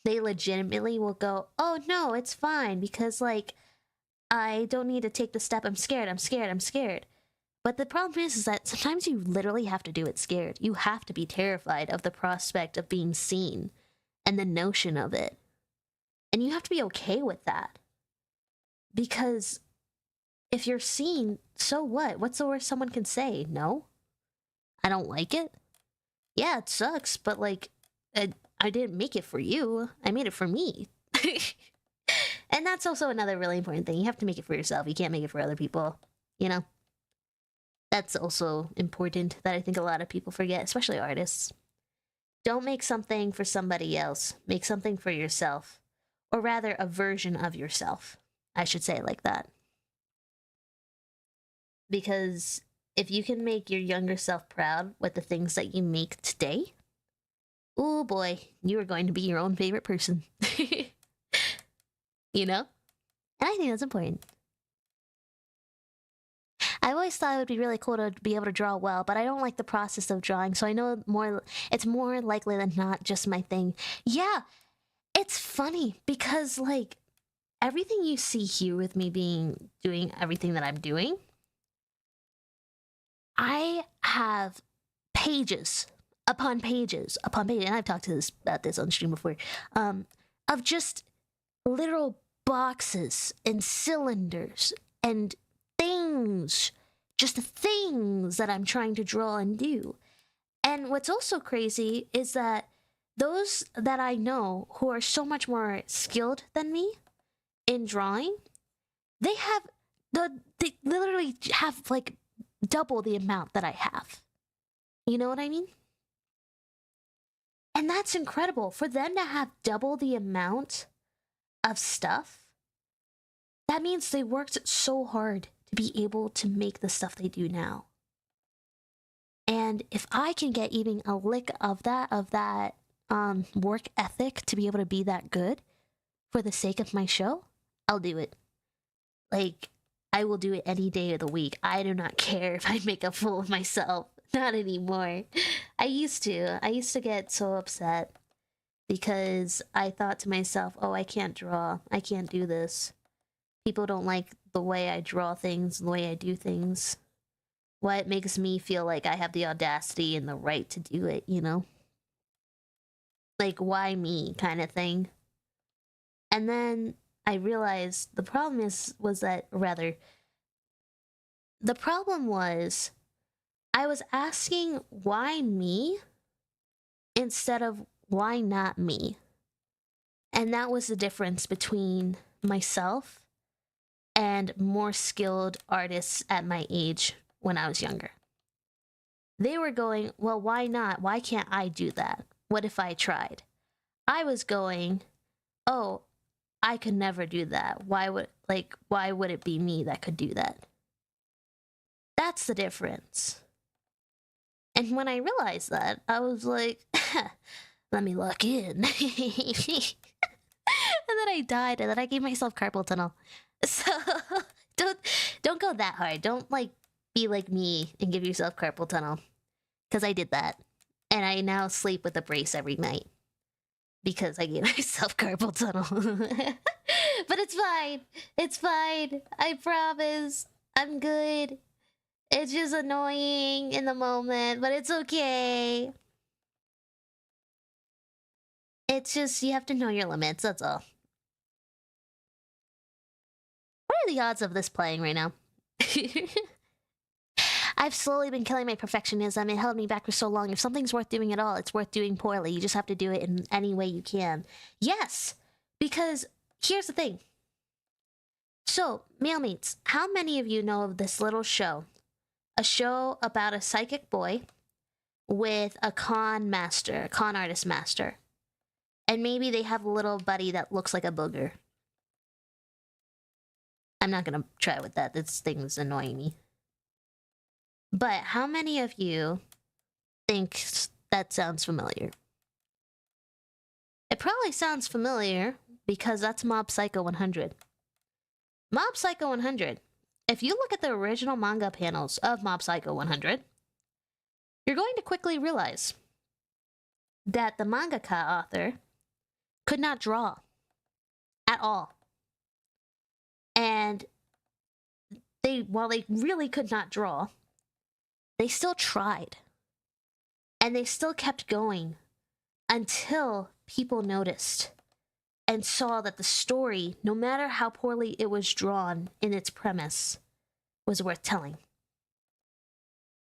They legitimately will go, oh no, it's fine because like, I don't need to take the step. I'm scared. But the problem is that sometimes you literally have to do it scared. You have to be terrified of the prospect of being seen and the notion of it. And you have to be okay with that. Because if you're seen, so what? What's the worst someone can say? No? I don't like it? Yeah, it sucks, but like, I didn't make it for you. I made it for me. And that's also another really important thing. You have to make it for yourself. You can't make it for other people, you know? That's also important that I think a lot of people forget, especially artists. Don't make something for somebody else. Make something for yourself. Or rather, a version of yourself. I should say it like that. Because if you can make your younger self proud with the things that you make today, oh boy, you are going to be your own favorite person. You know? And I think that's important. I always thought it would be really cool to be able to draw well, but I don't like the process of drawing, so I know it's more likely than not just my thing. Yeah, it's funny because, like, everything you see here with me doing everything that I'm doing, I have pages upon pages upon pages, and I've talked about this on stream before, of just literal boxes and cylinders and things, just things that I'm trying to draw and do. And what's also crazy is that those that I know who are so much more skilled than me in drawing, they literally have like double the amount that I have. You know what I mean? And that's incredible. For them to have double the amount of stuff, that means they worked so hard to be able to make the stuff they do now. And if I can get even a lick of that work ethic to be able to be that good for the sake of my show, I'll do it. Like, I will do it any day of the week. I do not care if I make a fool of myself. Not anymore. I used to get so upset because I thought to myself, oh, I can't draw. I can't do this. People don't like the way I draw things, the way I do things. What makes me feel like I have the audacity and the right to do it, you know? Like, why me kind of thing. And then I realized the problem was I was asking why me instead of why not me. And that was the difference between myself and more skilled artists at my age when I was younger. They were going, well, why not? Why can't I do that? What if I tried? I was going, oh, I could never do that. Why would it be me that could do that? That's the difference. And when I realized that, I was like, let me lock in. And then I died, and then I gave myself carpal tunnel. So don't go that hard. Don't like be like me and give yourself carpal tunnel. Because I did that. And I now sleep with a brace every night. Because I gave myself carpal tunnel. But it's fine. It's fine. I promise. I'm good. It's just annoying in the moment, but it's okay. It's just, you have to know your limits, that's all. What are the odds of this playing right now? I've slowly been killing my perfectionism. It held me back for so long. If something's worth doing at all, it's worth doing poorly. You just have to do it in any way you can. Yes, because here's the thing. So, Mailmates, how many of you know of this little show? A show about a psychic boy with a con artist master. And maybe they have a little buddy that looks like a booger. I'm not gonna try with that. This thing's annoying me. But how many of you think that sounds familiar? It probably sounds familiar because that's Mob Psycho 100. Mob Psycho 100. If you look at the original manga panels of Mob Psycho 100, you're going to quickly realize that the mangaka author could not draw at all. And while they really could not draw, they still tried. And they still kept going until people noticed and saw that the story, no matter how poorly it was drawn in its premise, was worth telling.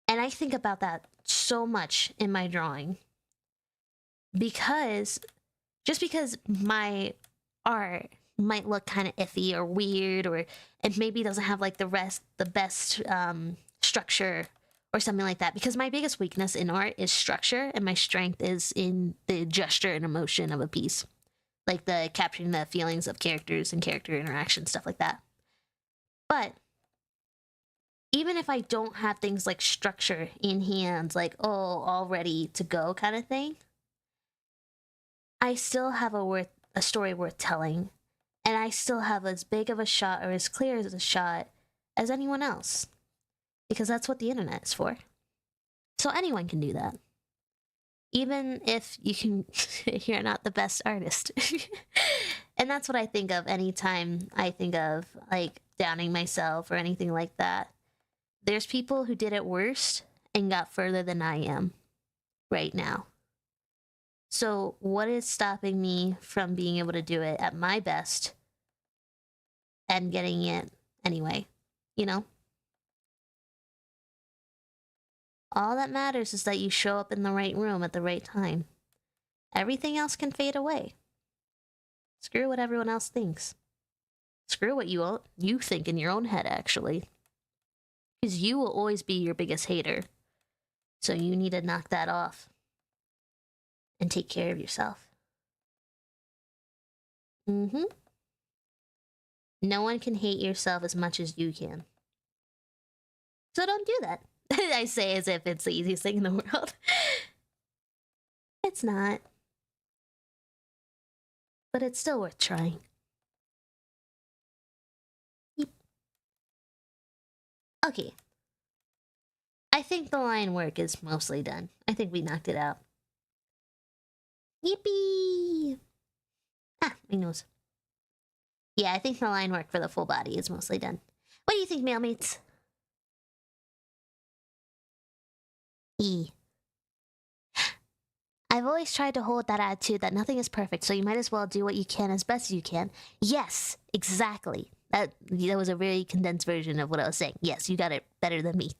And I think about that so much in my drawing. Because just because my art might look kind of iffy or weird, or it maybe doesn't have like the best structure or something like that, because my biggest weakness in art is structure and my strength is in the gesture and emotion of a piece, like the capturing the feelings of characters and character interaction, stuff like that. But even if I don't have things like structure in hand, like, oh, all ready to go kind of thing, I still have a story worth telling. And I still have as big of a shot or as clear as a shot as anyone else. Because that's what the internet is for. So anyone can do that. Even if you're not the best artist. And that's what I think of anytime I think of like downing myself or anything like that. There's people who did it worse and got further than I am right now. So what is stopping me from being able to do it at my best and getting it anyway, you know? All that matters is that you show up in the right room at the right time. Everything else can fade away. Screw what everyone else thinks. Screw what you think in your own head, actually. Because you will always be your biggest hater. So you need to knock that off. And take care of yourself. No one can hate yourself as much as you can. So don't do that. I say as if it's the easiest thing in the world. It's not. But it's still worth trying. Yep. Okay. I think the line work is mostly done. I think we knocked it out. Yippee! Ah, my nose. Yeah, I think the line work for the full body is mostly done. What do you think, Mailmates? I've always tried to hold that attitude that nothing is perfect, so you might as well do what you can as best as you can. Yes, exactly. That was a very condensed version of what I was saying. Yes, you got it better than me.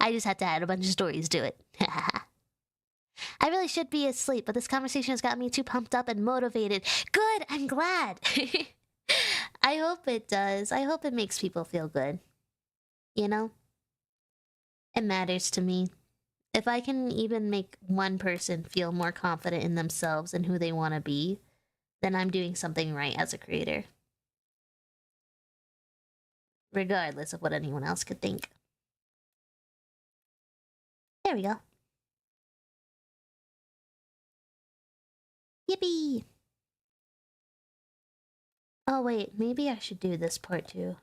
I just had to add a bunch of stories to it. I really should be asleep, but this conversation has got me too pumped up and motivated. Good, I'm glad. I hope it does. I hope it makes people feel good. You know? It matters to me. If I can even make one person feel more confident in themselves and who they want to be, then I'm doing something right as a creator. Regardless of what anyone else could think. There we go. Yippee! Oh wait, maybe I should do this part too.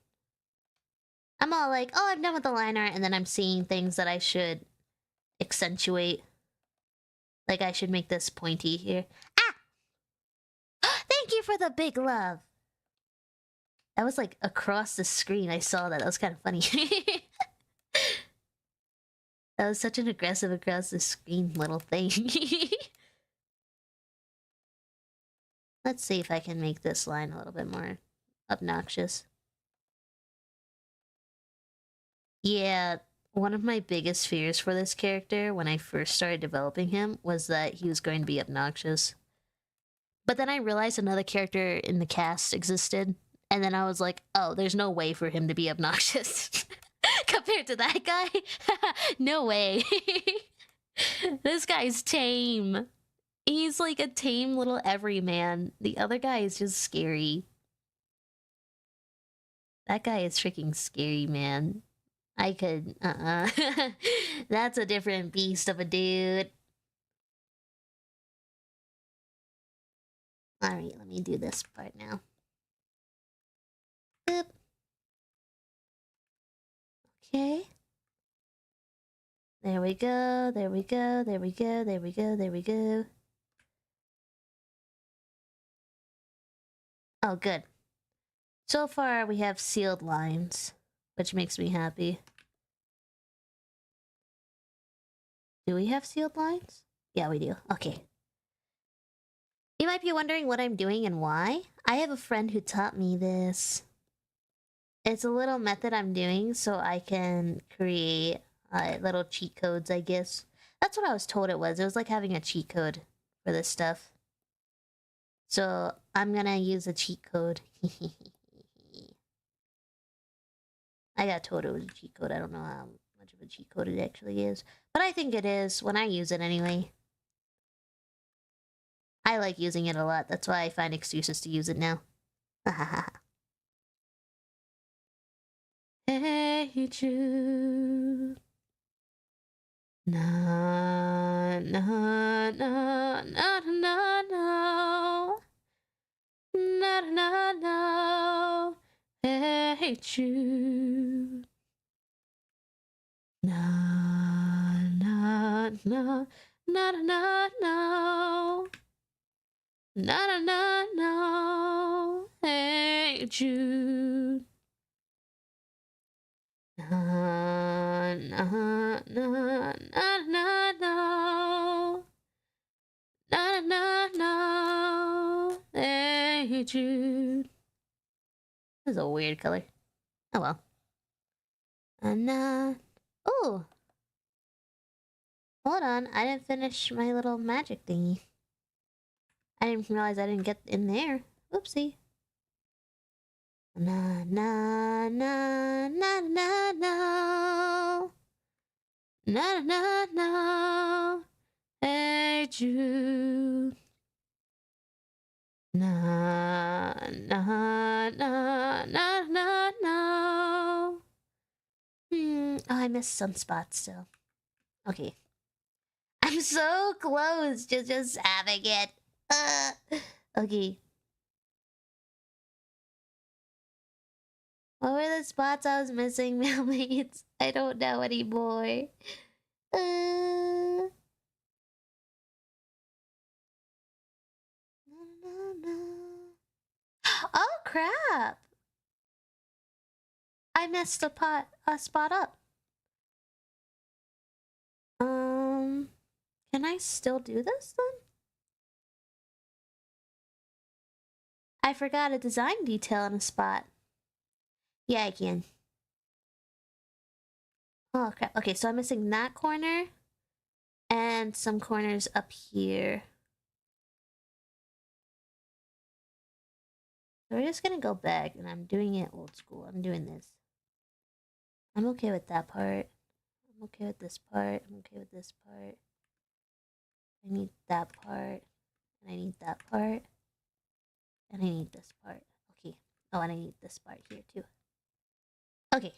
I'm all like, oh, I'm done with the line art, and then I'm seeing things that I should accentuate. Like I should make this pointy here. Ah! Thank you for the big love! That was like across the screen. I saw that. That was kind of funny. That was such an aggressive across the screen little thing. Let's see if I can make this line a little bit more obnoxious. Yeah, one of my biggest fears for this character when I first started developing him was that he was going to be obnoxious. But then I realized another character in the cast existed, and then I was like, oh, there's no way for him to be obnoxious compared to that guy. No way. This guy's tame. He's like a tame little everyman. The other guy is just scary. That guy is freaking scary, man. I could, That's a different beast of a dude. Alright, let me do this part now. Boop. Okay. There we go, there we go, there we go, there we go, there we go. Oh, good. So far, we have sealed lines, which makes me happy. Do we have sealed lines? Yeah, we do. Okay. You might be wondering what I'm doing and why. I have a friend who taught me this. It's a little method I'm doing so I can create little cheat codes, I guess. That's what I was told it was. It was like having a cheat code for this stuff. So I'm gonna use a cheat code. I got told it was a cheat code. I don't know how much of a cheat code it actually is. But I think it is when I use it anyway. I like using it a lot. That's why I find excuses to use it now. Hey Jude. No, no, no, no, no, no. No, no, no. Hey Jude. No, no, no, no, no, no. No, no, no, no. Hey Jude. No, no, no, no, no, no. No, no, no. Hey Jude. This is a weird color. Oh well. And oh. Hold on, I didn't finish my little magic thingy. I didn't realize I didn't get in there. Oopsie. Na na na na na no. Na na no. Hey Jude. Na na na na na no. Oh, I missed some spots still. Okay. I'm so close to just having it. Okay. What were the spots I was missing, Mailmates? I don't know anymore. Oh crap! I messed a spot up. Can I still do this then? I forgot a design detail in a spot. Yeah, I can. Oh crap. Okay, so I'm missing that corner and some corners up here. So we're just gonna go back and I'm doing it old school. I'm doing this. I'm okay with that part. I'm okay with this part. I'm okay with this part. I need that part. And I need that part. And I need this part. Okay. Oh, and I need this part here too. Okay.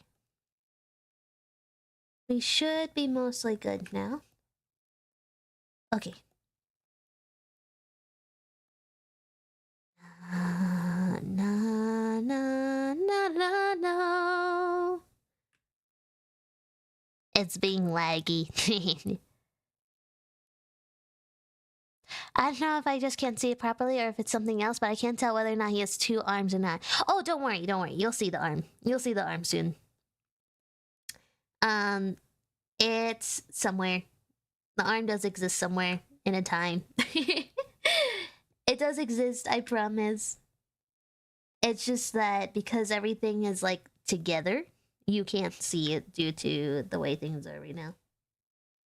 We should be mostly good now. Okay. Na, na, na, na, na. It's being laggy. I don't know if I just can't see it properly or if it's something else, but I can't tell whether or not he has two arms or not. Oh, don't worry, don't worry. You'll see the arm. You'll see the arm soon. It's somewhere. The arm does exist somewhere in a time. It does exist, I promise. It's just that because everything is like together, you can't see it due to the way things are right now.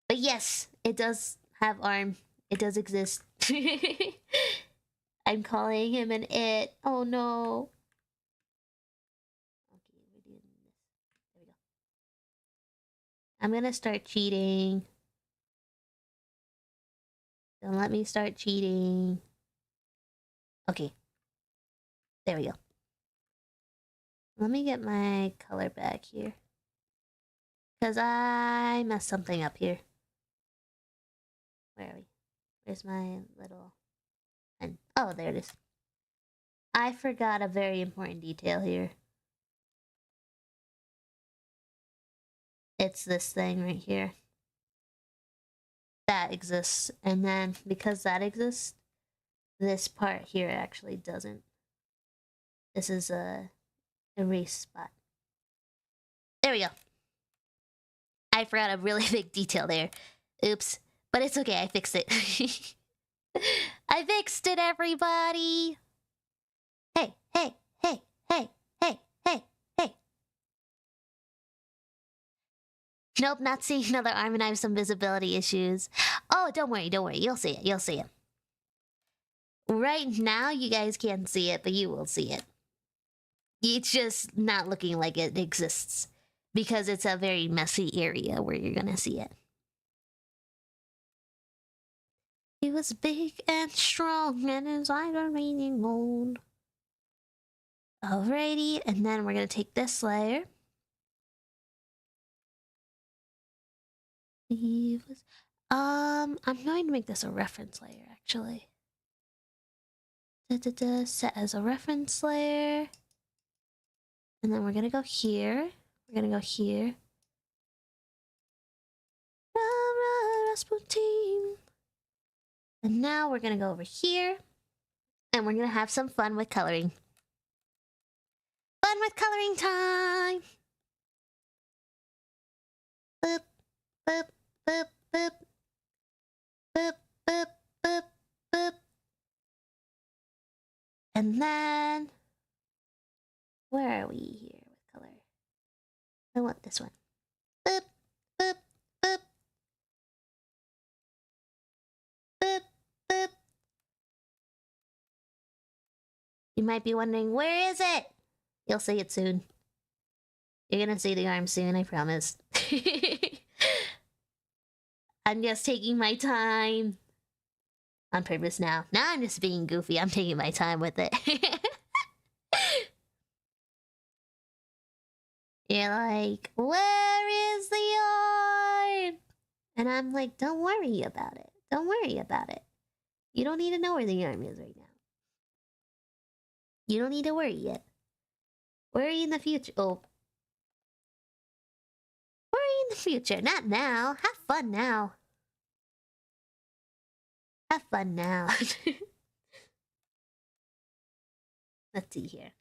But yes, it does have arm. It does exist. I'm calling him an it. Oh no. Okay, we're doing this. There we go. I'm gonna start cheating. Don't let me start cheating. Okay. There we go. Let me get my color back here. Because I messed something up here. Where are we? Where's my little... pen? Oh, there it is. I forgot a very important detail here. It's this thing right here. That exists. And then, because that exists, this part here actually doesn't. This is a erase spot. There we go. I forgot a really big detail there. Oops. But it's okay, I fixed it. I fixed it, everybody! Hey, hey, hey, hey, hey, hey, hey. Nope, not seeing another arm, and I have some visibility issues. Oh, don't worry, you'll see it, you'll see it. Right now, you guys can't see it, but you will see it. It's just not looking like it exists, because it's a very messy area where you're gonna see it. He was big and strong, and his eyes were raining gold. Alrighty, and then we're gonna take this layer. He was... I'm going to make this a reference layer, actually. Set as a reference layer. And then we're gonna go here. We're gonna go here. Rasputin. And now we're gonna go over here. And we're gonna have some fun with coloring. Fun with coloring time! Boop, boop, boop, boop. Boop, boop, boop, boop. And then... where are we here with color? I want this one. Boop, boop, boop. Boop, boop. You might be wondering, where is it? You'll see it soon. You're gonna see the arm soon, I promise. I'm just taking my time. On purpose now. Now I'm just being goofy. I'm taking my time with it. You're like, where is the arm? And I'm like, don't worry about it. Don't worry about it. You don't need to know where the arm is right now. You don't need to worry yet. Worry in the future. Oh. Worry in the future. Not now. Have fun now. Have fun now. Let's see here.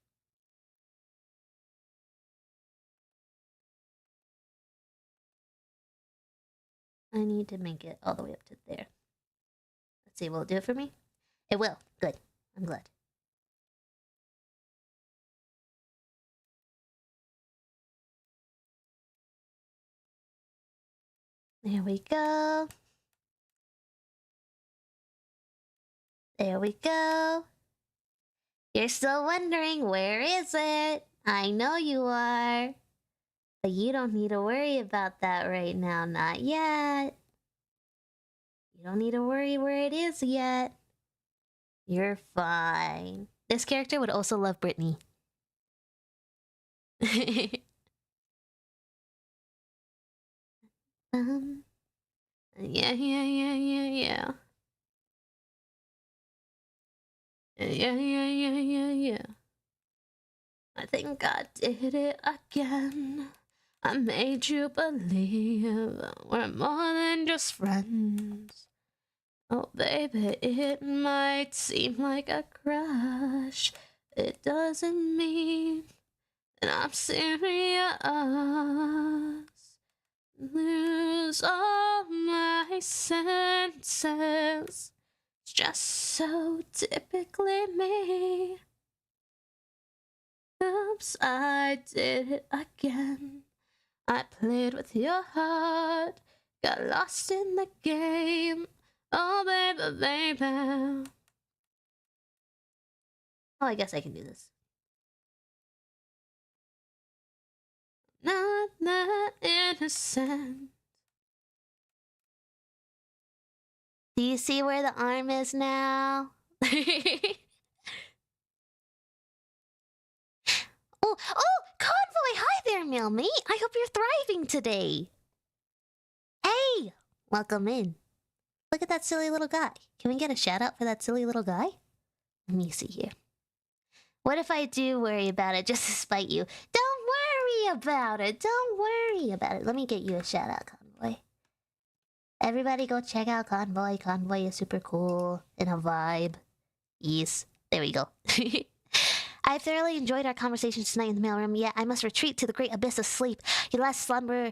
I need to make it all the way up to there. Let's see, will it do it for me? It will. Good. I'm glad. There we go. There we go. You're still wondering, where is it? I know you are. But you don't need to worry about that right now. Not yet. You don't need to worry where it is yet. You're fine. This character would also love Brittany. Yeah. Yeah. I think I did it again. I made you believe we're more than just friends. Oh, baby, it might seem like a crush. It doesn't mean that I'm serious. Lose all my senses. It's just so typically me. Oops, I did it again. I played with your heart, got lost in the game. Oh, baby, baby. Oh, I guess I can do this. Not that innocent. Do you see where the arm is now? Oh, Convoy! Hi there, Mailmate! I hope you're thriving today! Hey! Welcome in. Look at that silly little guy. Can we get a shout out for that silly little guy? Let me see here. What if I do worry about it just to spite you? Don't worry about it! Don't worry about it. Let me get you a shout out, Convoy. Everybody go check out Convoy. Convoy is super cool and a vibe. Yes. There we go. I thoroughly enjoyed our conversations tonight in the mailroom, yet I must retreat to the great abyss of sleep. I slumber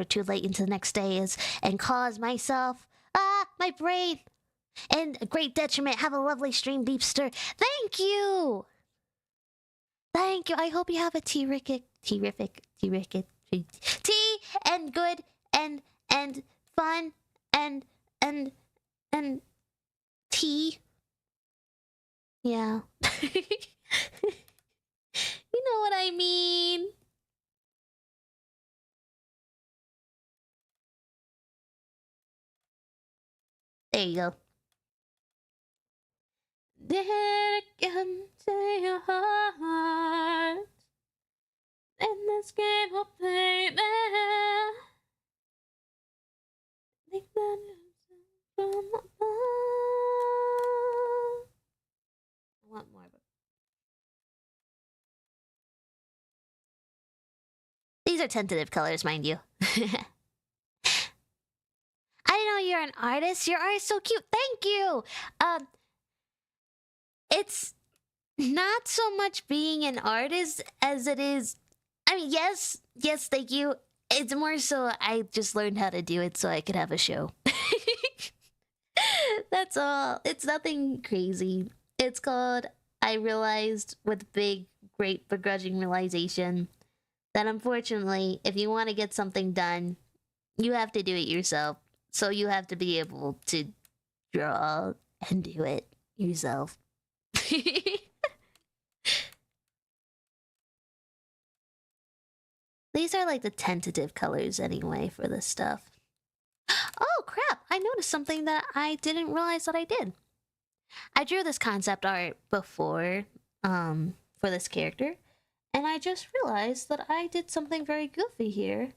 too late into the next days, and cause myself, my brain, and a great detriment. Have a lovely stream, Beepster. Thank you! Thank you. I hope you have a terrific, tea, and good, and fun, and tea. Yeah. You know what I mean. There you go. Did it again to your heart in this game, oh baby. Think that it's from above. I want more of it. These are tentative colors, mind you. I didn't know you're an artist. Your art is so cute. Thank you. It's not so much being an artist as it is. I mean, yes, thank you. It's more so I just learned how to do it so I could have a show. That's all. It's nothing crazy. It's called, I realized with big, great, begrudging realization that unfortunately, if you want to get something done, you have to do it yourself. So you have to be able to draw and do it yourself. These are like the tentative colors anyway for this stuff. Oh crap, I noticed something that I didn't realize that I did. I drew this concept art before, for this character, and I just realized that I did something very goofy here.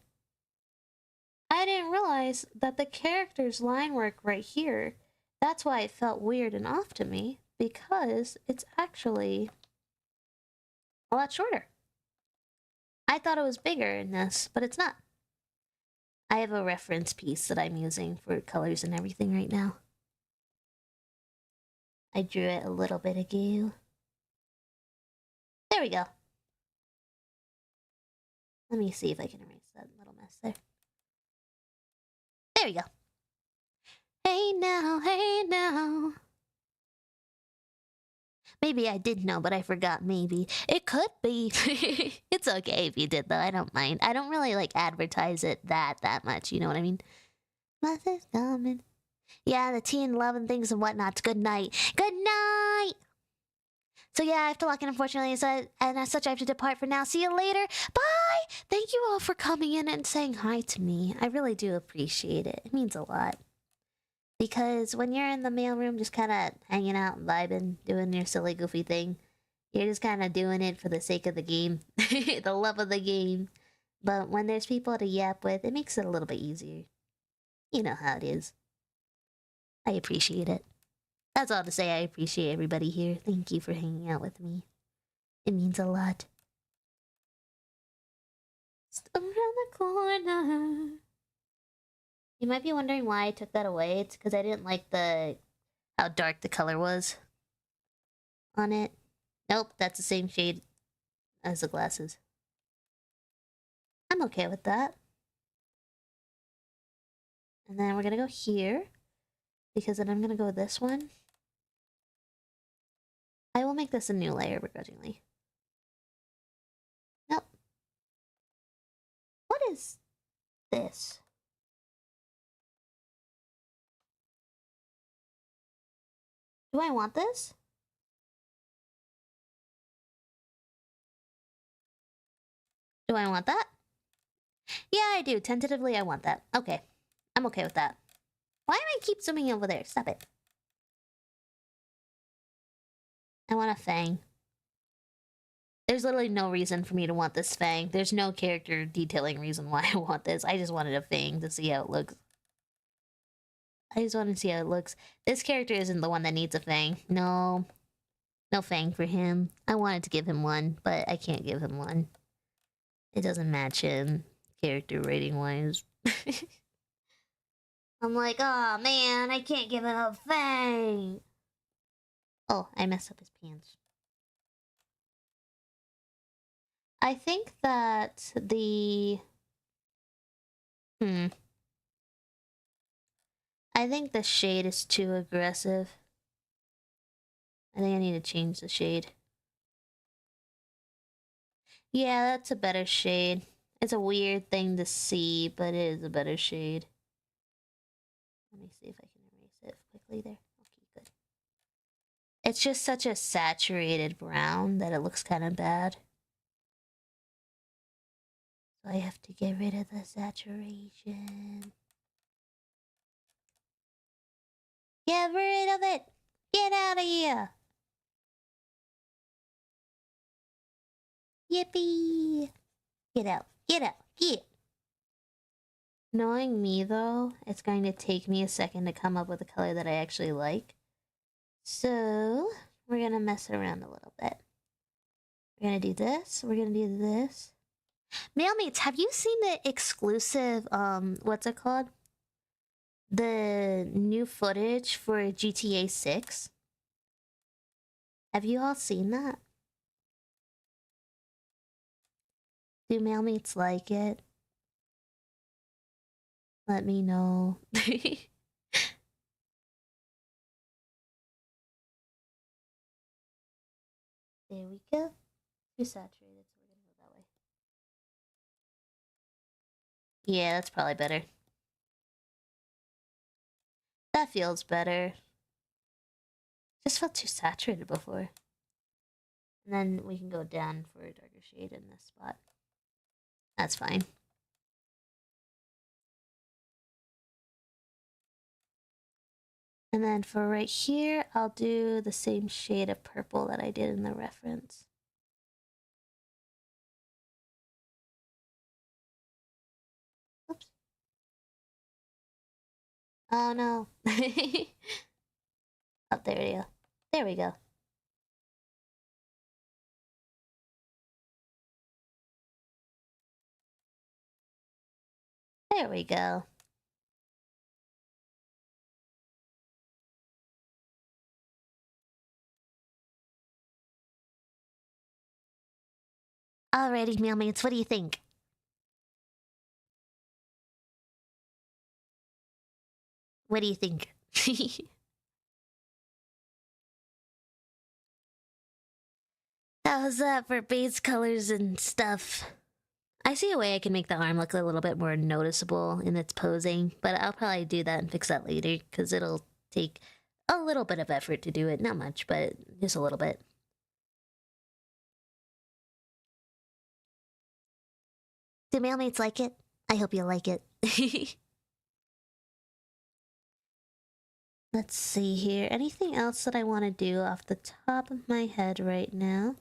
I didn't realize that the character's line work right here, that's why it felt weird and off to me, because it's actually a lot shorter. I thought it was bigger in this, but it's not. I have a reference piece that I'm using for colors and everything right now. I drew it a little bit ago. There we go. Let me see if I can erase that little mess there. There we go. Hey now, hey now. Maybe I did know, but I forgot maybe. It could be. It's okay if you did, though. I don't mind. I don't really, like, advertise it that much. You know what I mean? Mother's coming. Yeah, the tea and love and things and whatnots. Good night. Good night! So yeah, I have to lock in, unfortunately, and as such, I have to depart for now. See you later. Bye! Thank you all for coming in and saying hi to me. I really do appreciate it. It means a lot. Because when you're in the mailroom just kind of hanging out and vibing, doing your silly, goofy thing, you're just kind of doing it for the sake of the game, the love of the game. But when there's people to yap with, it makes it a little bit easier. You know how it is. I appreciate it. That's all to say. I appreciate everybody here. Thank you for hanging out with me. It means a lot. Just around the corner. You might be wondering why I took that away. It's because I didn't like how dark the color was on it. Nope, that's the same shade as the glasses. I'm okay with that. And then we're gonna go here, because then I'm gonna go with this one. I will make this a new layer begrudgingly. is this? Do I want this? Do I want that? Yeah, I do. Tentatively, I want that. Okay. I'm okay with that. Why do I keep zooming over there? Stop it. I want a fang. There's literally no reason for me to want this fang. There's no character detailing reason why I want this. I just wanted a fang to see how it looks. I just want to see how it looks. This character isn't the one that needs a fang. No. No fang for him. I wanted to give him one, but I can't give him one. It doesn't match him, character rating-wise. I'm like, oh man, I can't give him a fang. Oh, I messed up his pants. I think that the... I think the shade is too aggressive. I think I need to change the shade. Yeah, that's a better shade. It's a weird thing to see, but it is a better shade. Let me see if I can erase it quickly there. Okay, good. It's just such a saturated brown that it looks kind of bad. So I have to get rid of the saturation. Get rid of it! Get out of here! Yippee! Get out, get out, get! Knowing me though, it's going to take me a second to come up with a color that I actually like. So, we're gonna mess around a little bit. We're gonna do this, we're gonna do this. Mailmates, have you seen the exclusive, what's it called? The new footage for GTA 6? Have you all seen that? Do Mailmates like it? Let me know. There we go. Too saturated, so we're gonna go that way. Yeah, that's probably better. That feels better. Just felt too saturated before. And then we can go down for a darker shade in this spot. That's fine. And then for right here, I'll do the same shade of purple that I did in the reference. Oops. Oh no. Oh, there we go. There we go. There we go. Alrighty, Mailmates, what do you think? What do you think? How's that for base colors and stuff? I see a way I can make the arm look a little bit more noticeable in its posing, but I'll probably do that and fix that later, because it'll take a little bit of effort to do it. Not much, but just a little bit. Do Mailmates like it? I hope you like it. Let's see here. Anything else that I want to do off the top of my head right now?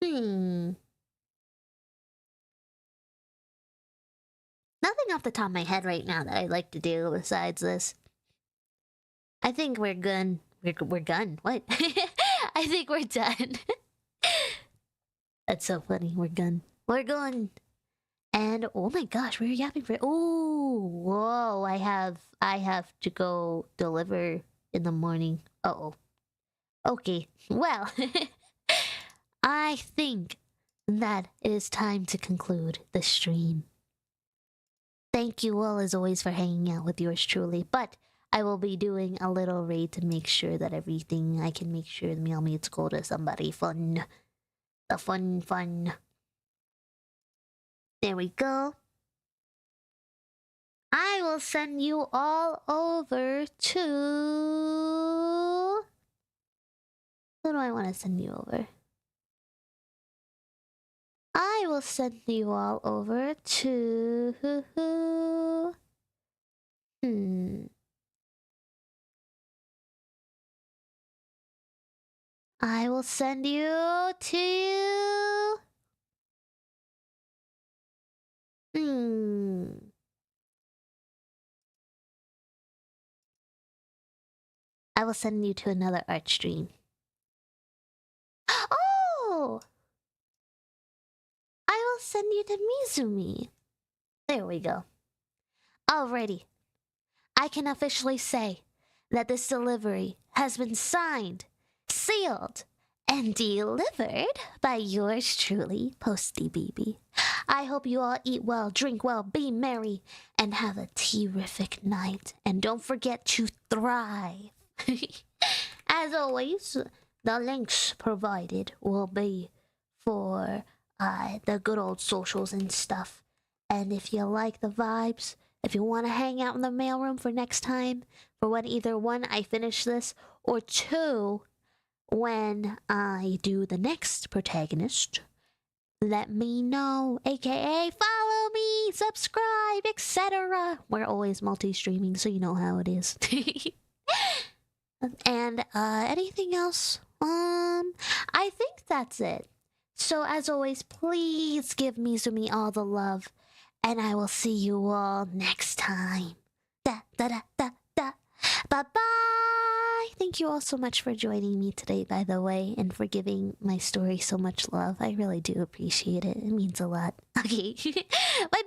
Nothing off the top of my head right now that I'd like to do besides this. I think we're good. We're done. What? I think we're done. That's so funny. We're done. We're gone. And oh my gosh, we're yapping for. Oh, whoa! I have to go deliver in the morning. Uh-oh. Okay. Well, I think that it is time to conclude the stream. Thank you all as always for hanging out with yours truly, but I will be doing a little raid to make sure that everything, I can make sure the Mailmates go to somebody fun. The fun. There we go. I will send you all over to... Who do I want to send you over? I will send you all over to... I will send you to... I will send you to another art stream. Oh! I will send you to Mizumi. There we go. Alrighty. I can officially say that this delivery has been signed, sealed, and delivered by yours truly, Posty BB. I hope you all eat well, drink well, be merry, and have a terrific night. And don't forget to thrive. As always, the links provided will be for the good old socials and stuff. And if you like the vibes, if you want to hang out in the mailroom for next time, for when either one, I finish this, or two, when I do the next protagonist, let me know, aka follow me, subscribe, etc. We're always multi-streaming, so you know how it is. And anything else? I think that's it. So as always, please give Mizumi all the love, and I will see you all next time. Da da da da da. Bye bye. Thank you all so much for joining me today, by the way, and for giving my story so much love. I really do appreciate it. It means a lot. Okay. Bye bye.